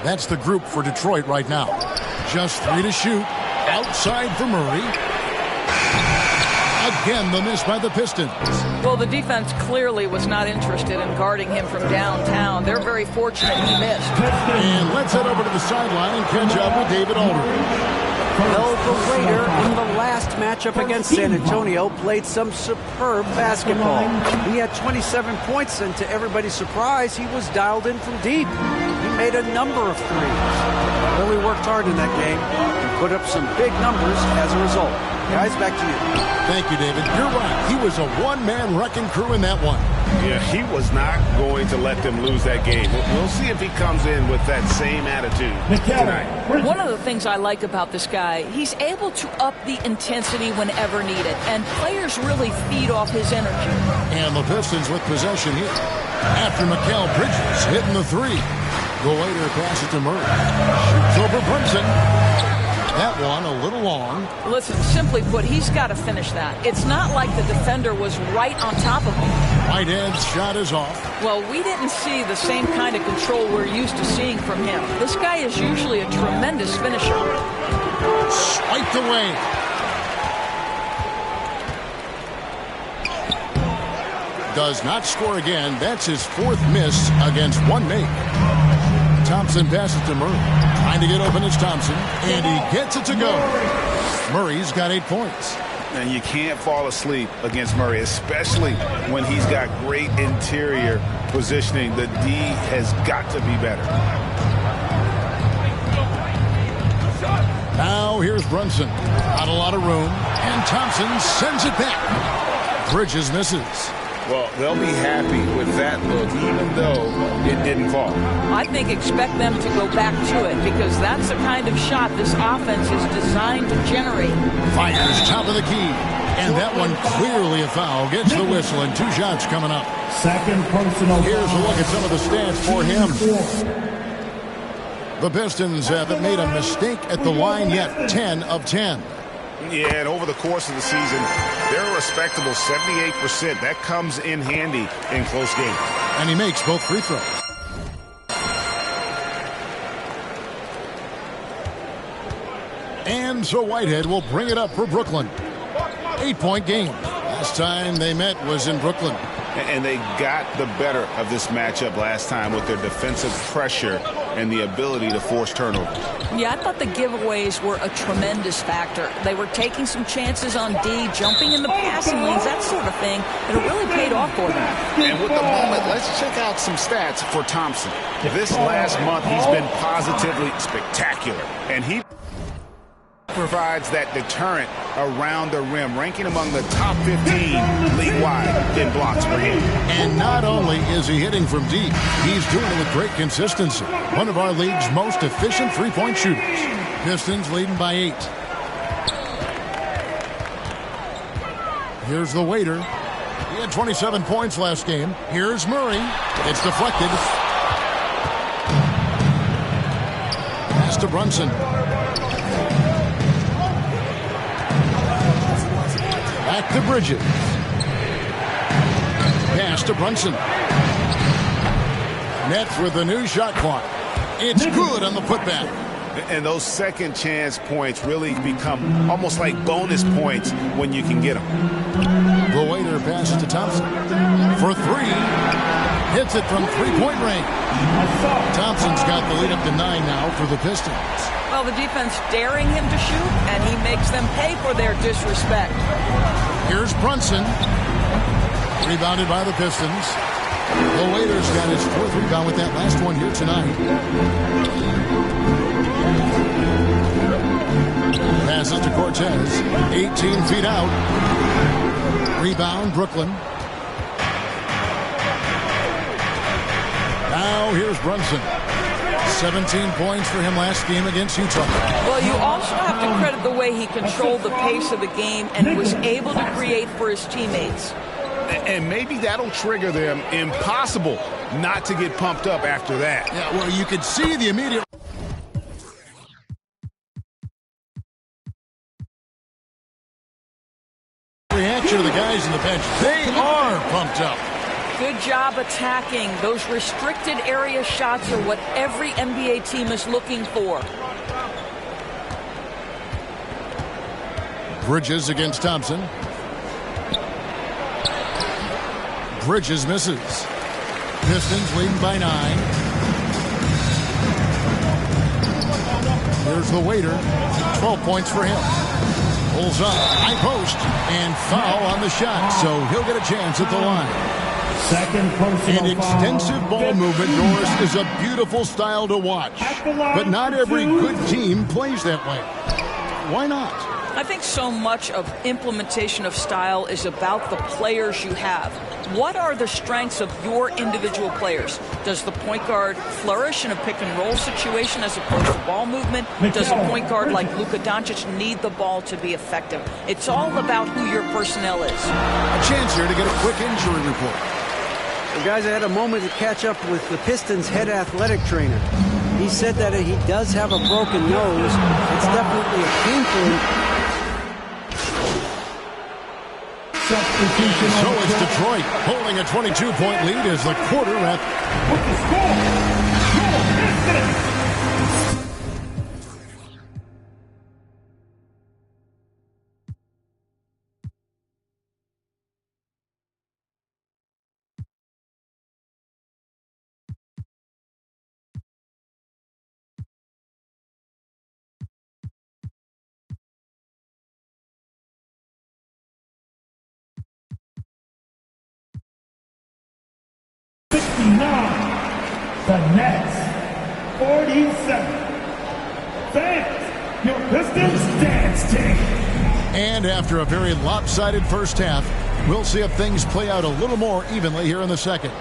That's the group for Detroit right now. Just 3 to shoot. Outside for Murray. Again, the miss by the Pistons. Well, the defense clearly was not interested in guarding him from downtown. They're very fortunate he missed. And let's head over to the sideline and catch up with David Aldridge. Well, the Waiter in the last matchup against San Antonio played some superb basketball. He had 27 points, and to everybody's surprise, he was dialed in from deep. He made a number of threes. Really worked hard in that game and put up some big numbers as a result. Guys, back to you. Thank you, David. You're right. He was a one-man wrecking crew in that one. Yeah, he was not going to let them lose that game. We'll see if he comes in with that same attitude tonight. One of the things I like about this guy, he's able to up the intensity whenever needed, and players really feed off his energy. And the Pistons with possession here. After Mikal Bridges hitting the 3. The Waiter passes to Murray. Shoots over Brunson. That one a little long. Listen, simply put, he's got to finish that. It's not like the defender was right on top of him. Whitehead's shot is off. Well, we didn't see the same kind of control we're used to seeing from him. This guy is usually a tremendous finisher. Swiped away. Does not score again. That's his 4th miss against 1 make. Thompson passes to Murray. Trying to get open is Thompson. And he gets it to go. Murray's got 8 points. And you can't fall asleep against Murray, especially when he's got great interior positioning. The D has got to be better. Now here's Brunson. Not a lot of room. And Thompson sends it back. Bridges misses. Well, they'll be happy with that look, even though it didn't fall. I think expect them to go back to it, because that's the kind of shot this offense is designed to generate. Fires top of the key. And that one clearly a foul. Gets the whistle, and 2 shots coming up. Second personal. Here's a look at some of the stats for him. The Pistons haven't made a mistake at the line yet. 10 of 10. Yeah, and over the course of the season, they're a respectable 78%. That comes in handy in close games. And he makes both free throws. And so Whitehead will bring it up for Brooklyn. 8-point game. Last time they met was in Brooklyn. And they got the better of this matchup last time with their defensive pressure and the ability to force turnovers. Yeah, I thought the giveaways were a tremendous factor. They were taking some chances on D, jumping in the passing lanes, that sort of thing. It really paid off for them. And with the moment, let's check out some stats for Thompson. This last month, he's been positively spectacular. And he provides that deterrent around the rim, ranking among the top 15 league-wide in blocks per game. And not only is he hitting from deep, he's doing it with great consistency. One of our league's most efficient three-point shooters. Pistons leading by 8. Here's the Waiter. He had 27 points last game. Here's Murray. It's deflected. Pass to Brunson. Back to Bridges. Pass to Brunson. Nets with the new shot clock. It's good on the putback. And those second chance points really become almost like bonus points when you can get them. The Waiter passes to Thompson. For 3. Hits it from three-point range. Thompson's got the lead up to 9 now for the Pistons. Well, the defense daring him to shoot, and he makes them pay for their disrespect. Here's Brunson. Rebounded by the Pistons. The Waiter's got his 4th rebound with that last one here tonight. Passes to Cortez. 18 feet out. Rebound, Brooklyn. Now here's Brunson. 17 points for him last game against Utah. Well, you also have to credit the way he controlled the pace of the game and was able to create for his teammates. And maybe that'll trigger them. Impossible not to get pumped up after that. Yeah, well, you could see the immediate reaction of the guys in the bench. They are pumped up. Good job attacking. Those restricted area shots are what every NBA team is looking for. Bridges against Thompson. Bridges misses. Pistons leading by 9. Here's the waiter. 12 points for him. Pulls up, high post, and foul on the shot, so he'll get a chance at the line. Second personal An extensive ball movement, Norris, is a beautiful style to watch. But not every good team plays that way. Why not? I think so much of implementation of style is about the players you have. What are the strengths of your individual players? Does the point guard flourish in a pick-and-roll situation as opposed to ball movement? Does a point guard like Luka Doncic need the ball to be effective? It's all about who your personnel is. A chance here to get a quick injury report. Well, guys, I had a moment to catch up with the Pistons' head athletic trainer. He said that he does have a broken nose. It's definitely a painful. So it's Detroit holding a 22-point lead as the quarter wrap. With the score, your Pistons. The Nets, 47. Fans, your Pistons dance team. And after a very lopsided first half, we'll see if things play out a little more evenly here in the second.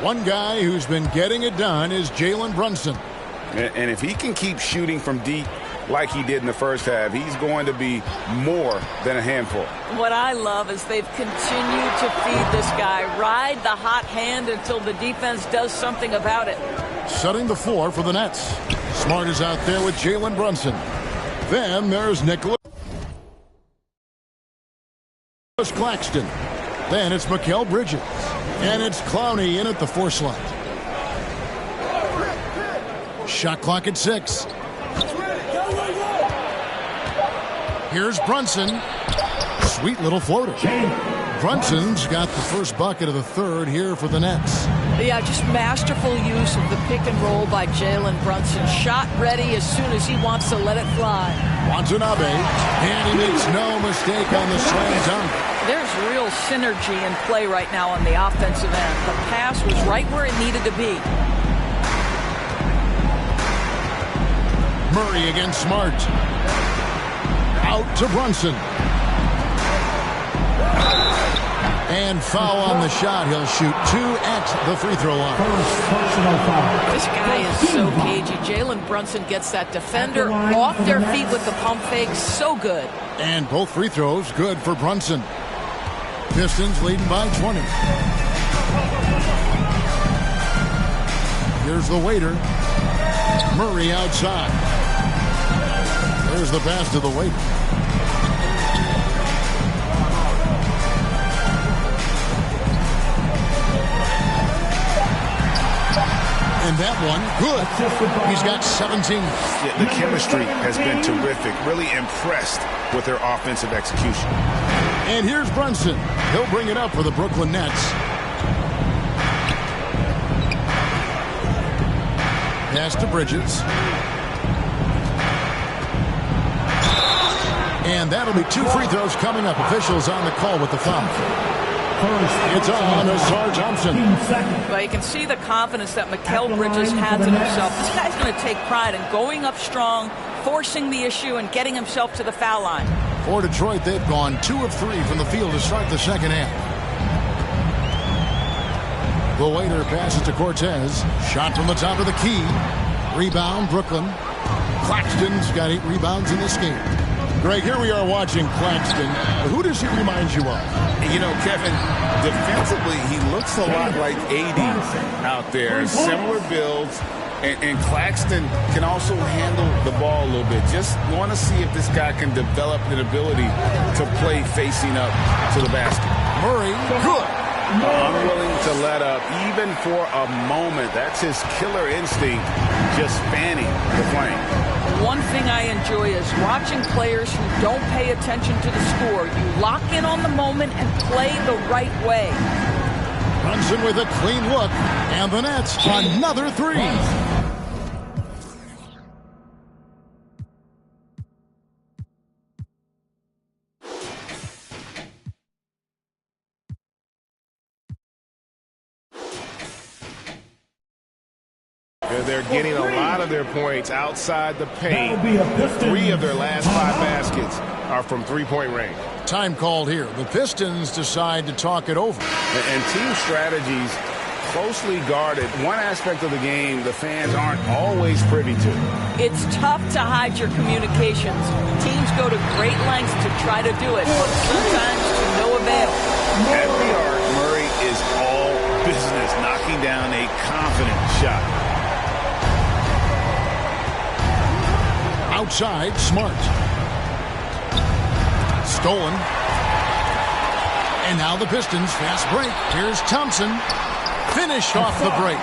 One guy who's been getting it done is Jalen Brunson. And if he can keep shooting from deep like he did in the first half, he's going to be more than a handful. What I love is they've continued to feed this guy, ride the hot hand until the defense does something about it. Setting the floor for the Nets. Smart is out there with Jalen Brunson. Then there's Nicholas Claxton. Then it's Mikal Bridges. And it's Clowney in at the 4 slot. Shot clock at 6. Here's Brunson. Sweet little floater. Brunson's got the first bucket of the third here for the Nets. Yeah, just masterful use of the pick and roll by Jalen Brunson. Shot ready as soon as he wants to let it fly. Watanabe, and he makes no mistake on the slam dunk. There's real synergy in play right now on the offensive end. The pass was right where it needed to be. Murray against Smart. Out to Brunson. And foul on the shot. He'll shoot 2 at the free throw line. This guy is so cagey. Jalen Brunson gets that defender off their feet with the pump fake. So good. And both free throws good for Brunson. Pistons leading by 20. Here's the waiter. Murray outside. There's the pass to the waiter. And that one, good. He's got 17. Yeah, the chemistry has been terrific. Really impressed with their offensive execution. And here's Brunson. He'll bring it up for the Brooklyn Nets. Pass to Bridges. And that'll be 2 free throws coming up. Officials on the call with the foul. It's on Asar Thompson. Well, you can see the confidence that Mikal Bridges has in himself. This guy's going to take pride in going up strong, forcing the issue, and getting himself to the foul line. For Detroit, they've gone 2 of 3 from the field to start the second half. The waiter passes to Cortez. Shot from the top of the key. Rebound, Brooklyn. Claxton's got 8 rebounds in this game. Greg, here we are watching Claxton. Who does he remind you of? You know, Kevin, defensively, he looks a lot like AD out there. Similar builds. And Claxton can also handle the ball a little bit. Just want to see if this guy can develop an ability to play facing up to the basket. Murray, good. Unwilling to let up, even for a moment. That's his killer instinct, just fanning the flame. One thing I enjoy is watching players who don't pay attention to the score. You lock in on the moment and play the right way. Brunson with a clean look, and the Nets another 3. They're getting a lot of their points outside the paint. 3 of their last 5 baskets are from three-point range. Time called here. The Pistons decide to talk it over. And team strategies closely guarded. One aspect of the game the fans aren't always privy to. It's tough to hide your communications. Teams go to great lengths to try to do it, but sometimes to no avail. At the arc, Murray is all business, knocking down a confident shot. Outside, Smart. Stolen. And now the Pistons, fast break. Here's Thompson. Finished off the break.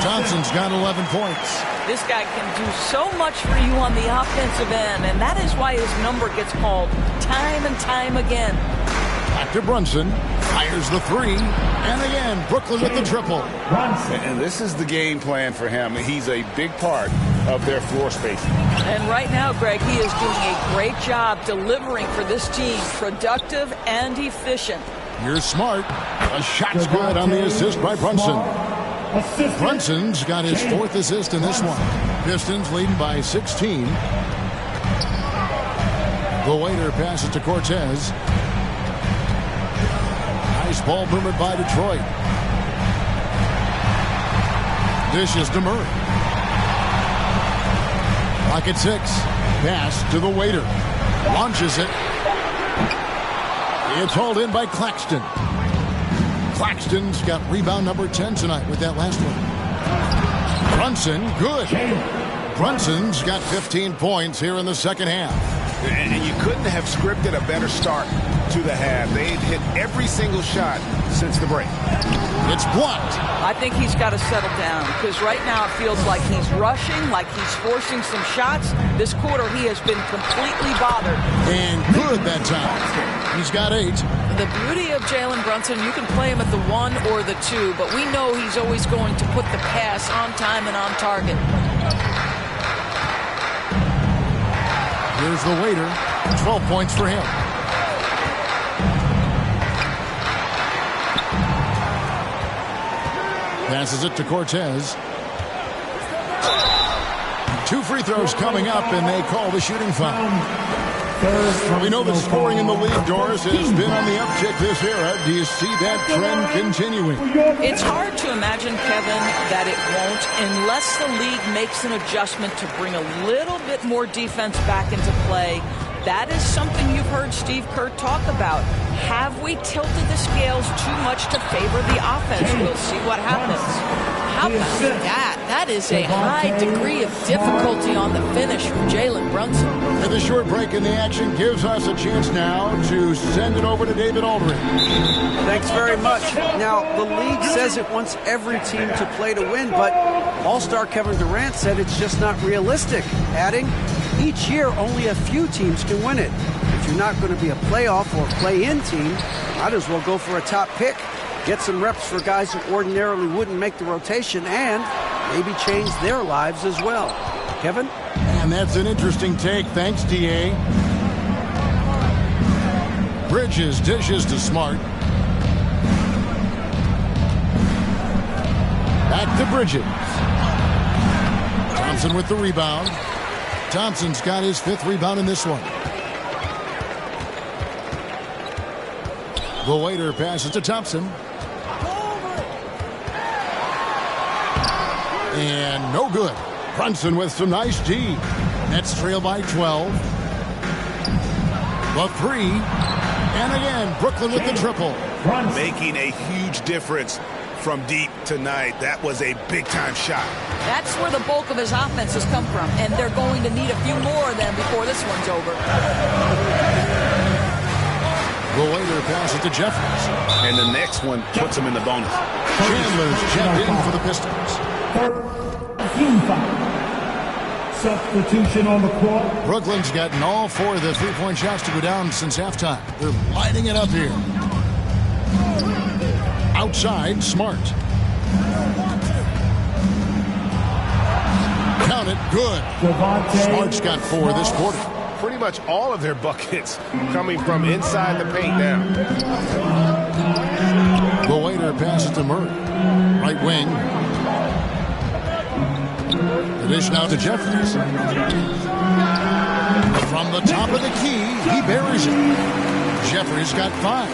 Thompson's got 11 points. This guy can do so much for you on the offensive end, and that is why his number gets called time and time again. Back to Brunson. Fires the 3. And again, Brooklyn with the triple. And this is the game plan for him. He's a big part of their floor spacing. And right now, Greg, he is doing a great job delivering for this team. Productive and efficient. Here's Smart. A shot's good on the assist by Brunson. Brunson's got his 4th assist in this one. Pistons leading by 16. The waiter passes to Cortez. Nice ball movement by Detroit. Dishes to Murray. Clock at 6. Pass to the waiter. Launches it. It's hauled in by Claxton. Claxton's got rebound number 10 tonight with that last one. Brunson, good. Brunson's got 15 points here in the second half. And you couldn't have scripted a better start to the half. They've hit every single shot since the break. It's blocked. I think he's got to settle down because right now it feels like he's rushing, like he's forcing some shots. This quarter he has been completely bothered. And good that time. He's got 8. The beauty of Jalen Brunson, you can play him at the 1 or the 2, but we know he's always going to put the pass on time and on target. Here's the waiter. 12 points for him. Passes it to Cortez. 2 free throws coming up, and they call the shooting foul. We know the scoring in the league, Doris, has been on the uptick this era. Do you see that trend continuing? It's hard to imagine, Kevin, that it won't unless the league makes an adjustment to bring a little bit more defense back into play. That is something you've heard Steve Kerr talk about. Have we tilted the scales too much to favor the offense? We'll see what happens. How about that? That is a high degree of difficulty on the finish from Jalen Brunson. And the short break in the action gives us a chance now to send it over to David Aldridge. Thanks very much. Now, the league says it wants every team to play to win, but All-Star Kevin Durant said it's just not realistic, adding, each year only a few teams can win it. If you're not going to be a playoff or play-in team, might as well go for a top pick. Get some reps for guys who ordinarily wouldn't make the rotation and maybe change their lives as well. Kevin? And that's an interesting take. Thanks, D.A. Bridges dishes to Smart. Back to Bridges. Thompson with the rebound. Thompson's got his 5th rebound in this one. The waiter passes to Thompson. And no good. Brunson with some nice D. Nets trail by 12. The three. And again, Brooklyn with the triple. Making a huge difference from deep tonight. That was a big-time shot. That's where the bulk of his offense has come from, and they're going to need a few more of them before this one's over. The later pass it to Jeffries. And the next one puts him in the bonus. Chandler's checked in for the Pistons. Substitution on the court. Brooklyn's gotten all 4 of the three-point shots to go down since halftime. They're lighting it up here. Outside, Smart. Count it, good. Smart's got 4 this quarter. Pretty much all of their buckets coming from inside the paint now. The waiter passes to Murray. Right wing. The dish now to Jeffries. From the top of the key, he buries it. Jeffries got 5.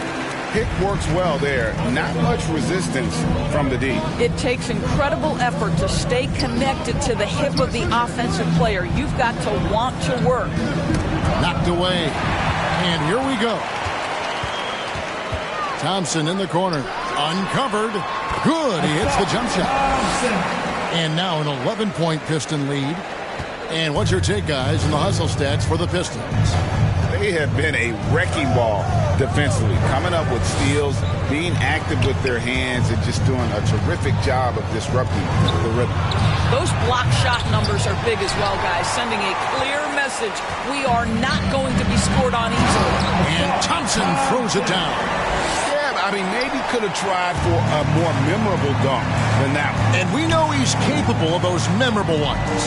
Pick works well there. Not much resistance from the D. It takes incredible effort to stay connected to the hip of the offensive player. You've got to want to work. Knocked away. And here we go. Thompson in the corner. Uncovered. Good. He hits the jump shot. And now an 11-point Piston lead. And what's your take, guys, in the hustle stats for the Pistons? They have been a wrecking ball defensively, coming up with steals, being active with their hands, and just doing a terrific job of disrupting the rhythm. Those block shot numbers are big as well, guys, sending a clear message. We are not going to be scored on easily. And Thompson throws it down. Yeah, I mean, maybe could have tried for a more memorable dunk than that one. And we know he's capable of those memorable ones.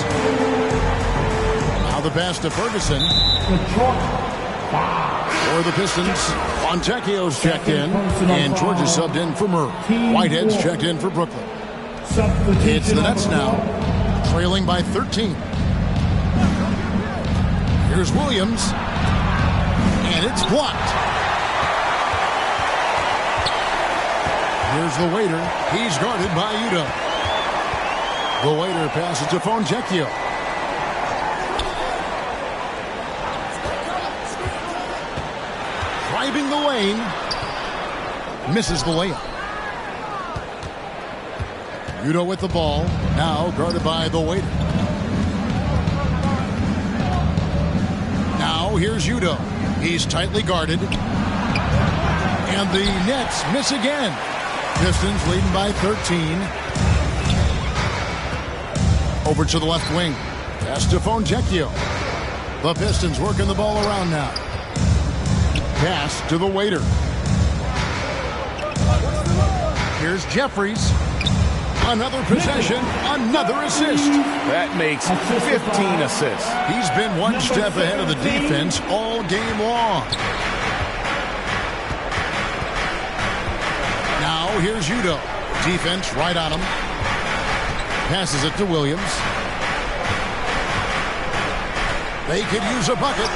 Now the pass to Ferguson. For the Pistons, Fontecchio's checked in, and George is subbed in for Murray. Whitehead's checked in for Brooklyn. It's the Nets now, trailing by 13. Here's Williams, and it's blocked. Here's the waiter. He's guarded by Udo. The waiter passes to Fontecchio. Driving the lane. Misses the layup. Udo with the ball. Now guarded by the waiter. Now here's Udo. He's tightly guarded. And the Nets miss again. Pistons leading by 13. Over to the left wing. Pass to Fontecchio. The Pistons working the ball around now. Pass to the waiter. Here's Jeffries. Another possession, another assist. That makes 15 assists. He's been one step ahead of the defense all game long. Now here's Udo. Defense right on him. Passes it to Williams. They could use a bucket.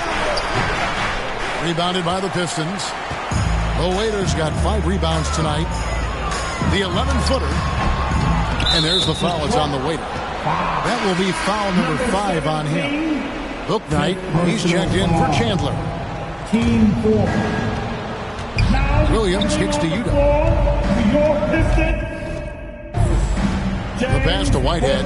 Rebounded by the Pistons. The Waiters got 5 rebounds tonight. The 11-footer. And there's the foul. It's on the waiter. That will be foul number 5 on him. Booknight, he's checked in for Chandler. Team 4. Williams kicks to Udo. The pass to Whitehead.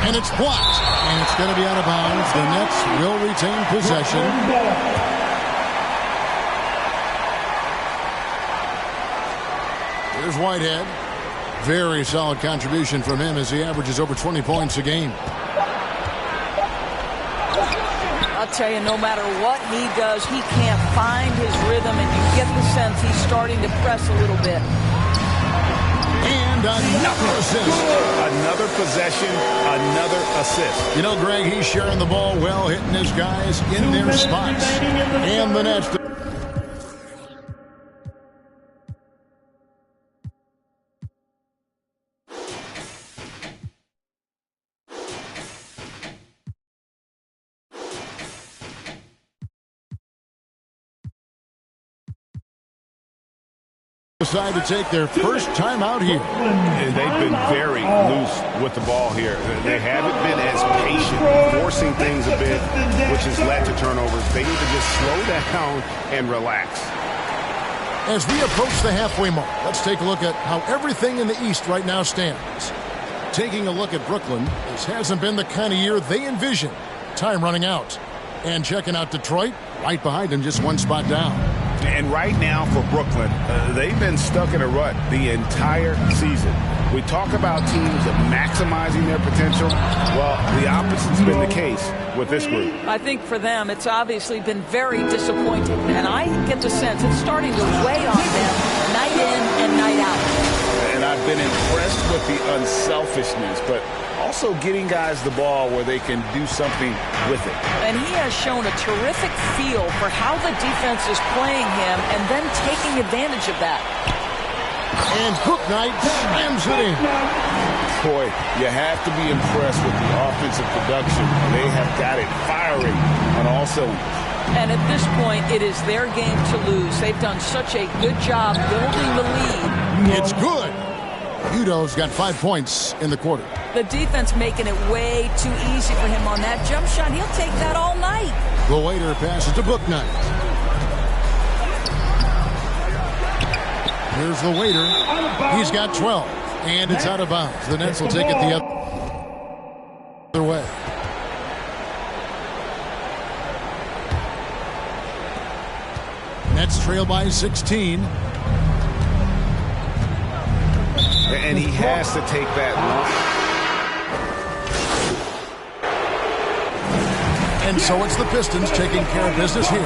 And it's blocked. And it's going to be out of bounds. The Nets will retain possession. Here's Whitehead. Very solid contribution from him as he averages over 20 points a game. I'll tell you, no matter what he does, he can't find his rhythm, and you get the sense he's starting to press a little bit. And another assist. Another possession, another assist. You know, Greg, he's sharing the ball well, hitting his guys in their spots. And the Nets Decide to take their first time out here. And they've been very loose with the ball here. They haven't been as patient, forcing things a bit, which has led to turnovers. They need to just slow down and relax. As we approach the halfway mark, let's take a look at how everything in the East right now stands. Taking a look at Brooklyn, this hasn't been the kind of year they envisioned. Time running out. And checking out Detroit, right behind them, just one spot down. And right now for Brooklyn, they've been stuck in a rut the entire season. We talk about teams maximizing their potential. Well, the opposite's been the case with this group. I think for them, it's obviously been very disappointing. And I get the sense it's starting to weigh on them night in and night out. And I've been impressed with the unselfishness, but also getting guys the ball where they can do something with it. And he has shown a terrific feel for how the defense is playing him and then taking advantage of that. And Bouknight slams it in. Boy, you have to be impressed with the offensive production. They have got it firing on all cylinders. And at this point, it is their game to lose. They've done such a good job building the lead. It's good. Udo's got 5 points in the quarter. The defense making it way too easy for him on that jump shot. He'll take that all night. The waiter passes to Bouknight. Here's the waiter. He's got 12. And it's out of bounds. The Nets will take it the other way. Nets trail by 16. And he has to take that line. And so it's the Pistons taking care of business here.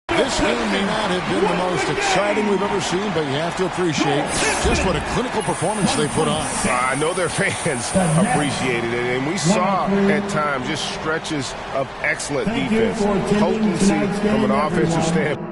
This game may not have been the most exciting we've ever seen, but you have to appreciate just what a clinical performance they put on. I know their fans appreciated it, and we saw at times just stretches of excellent defense, potency from an offensive standpoint.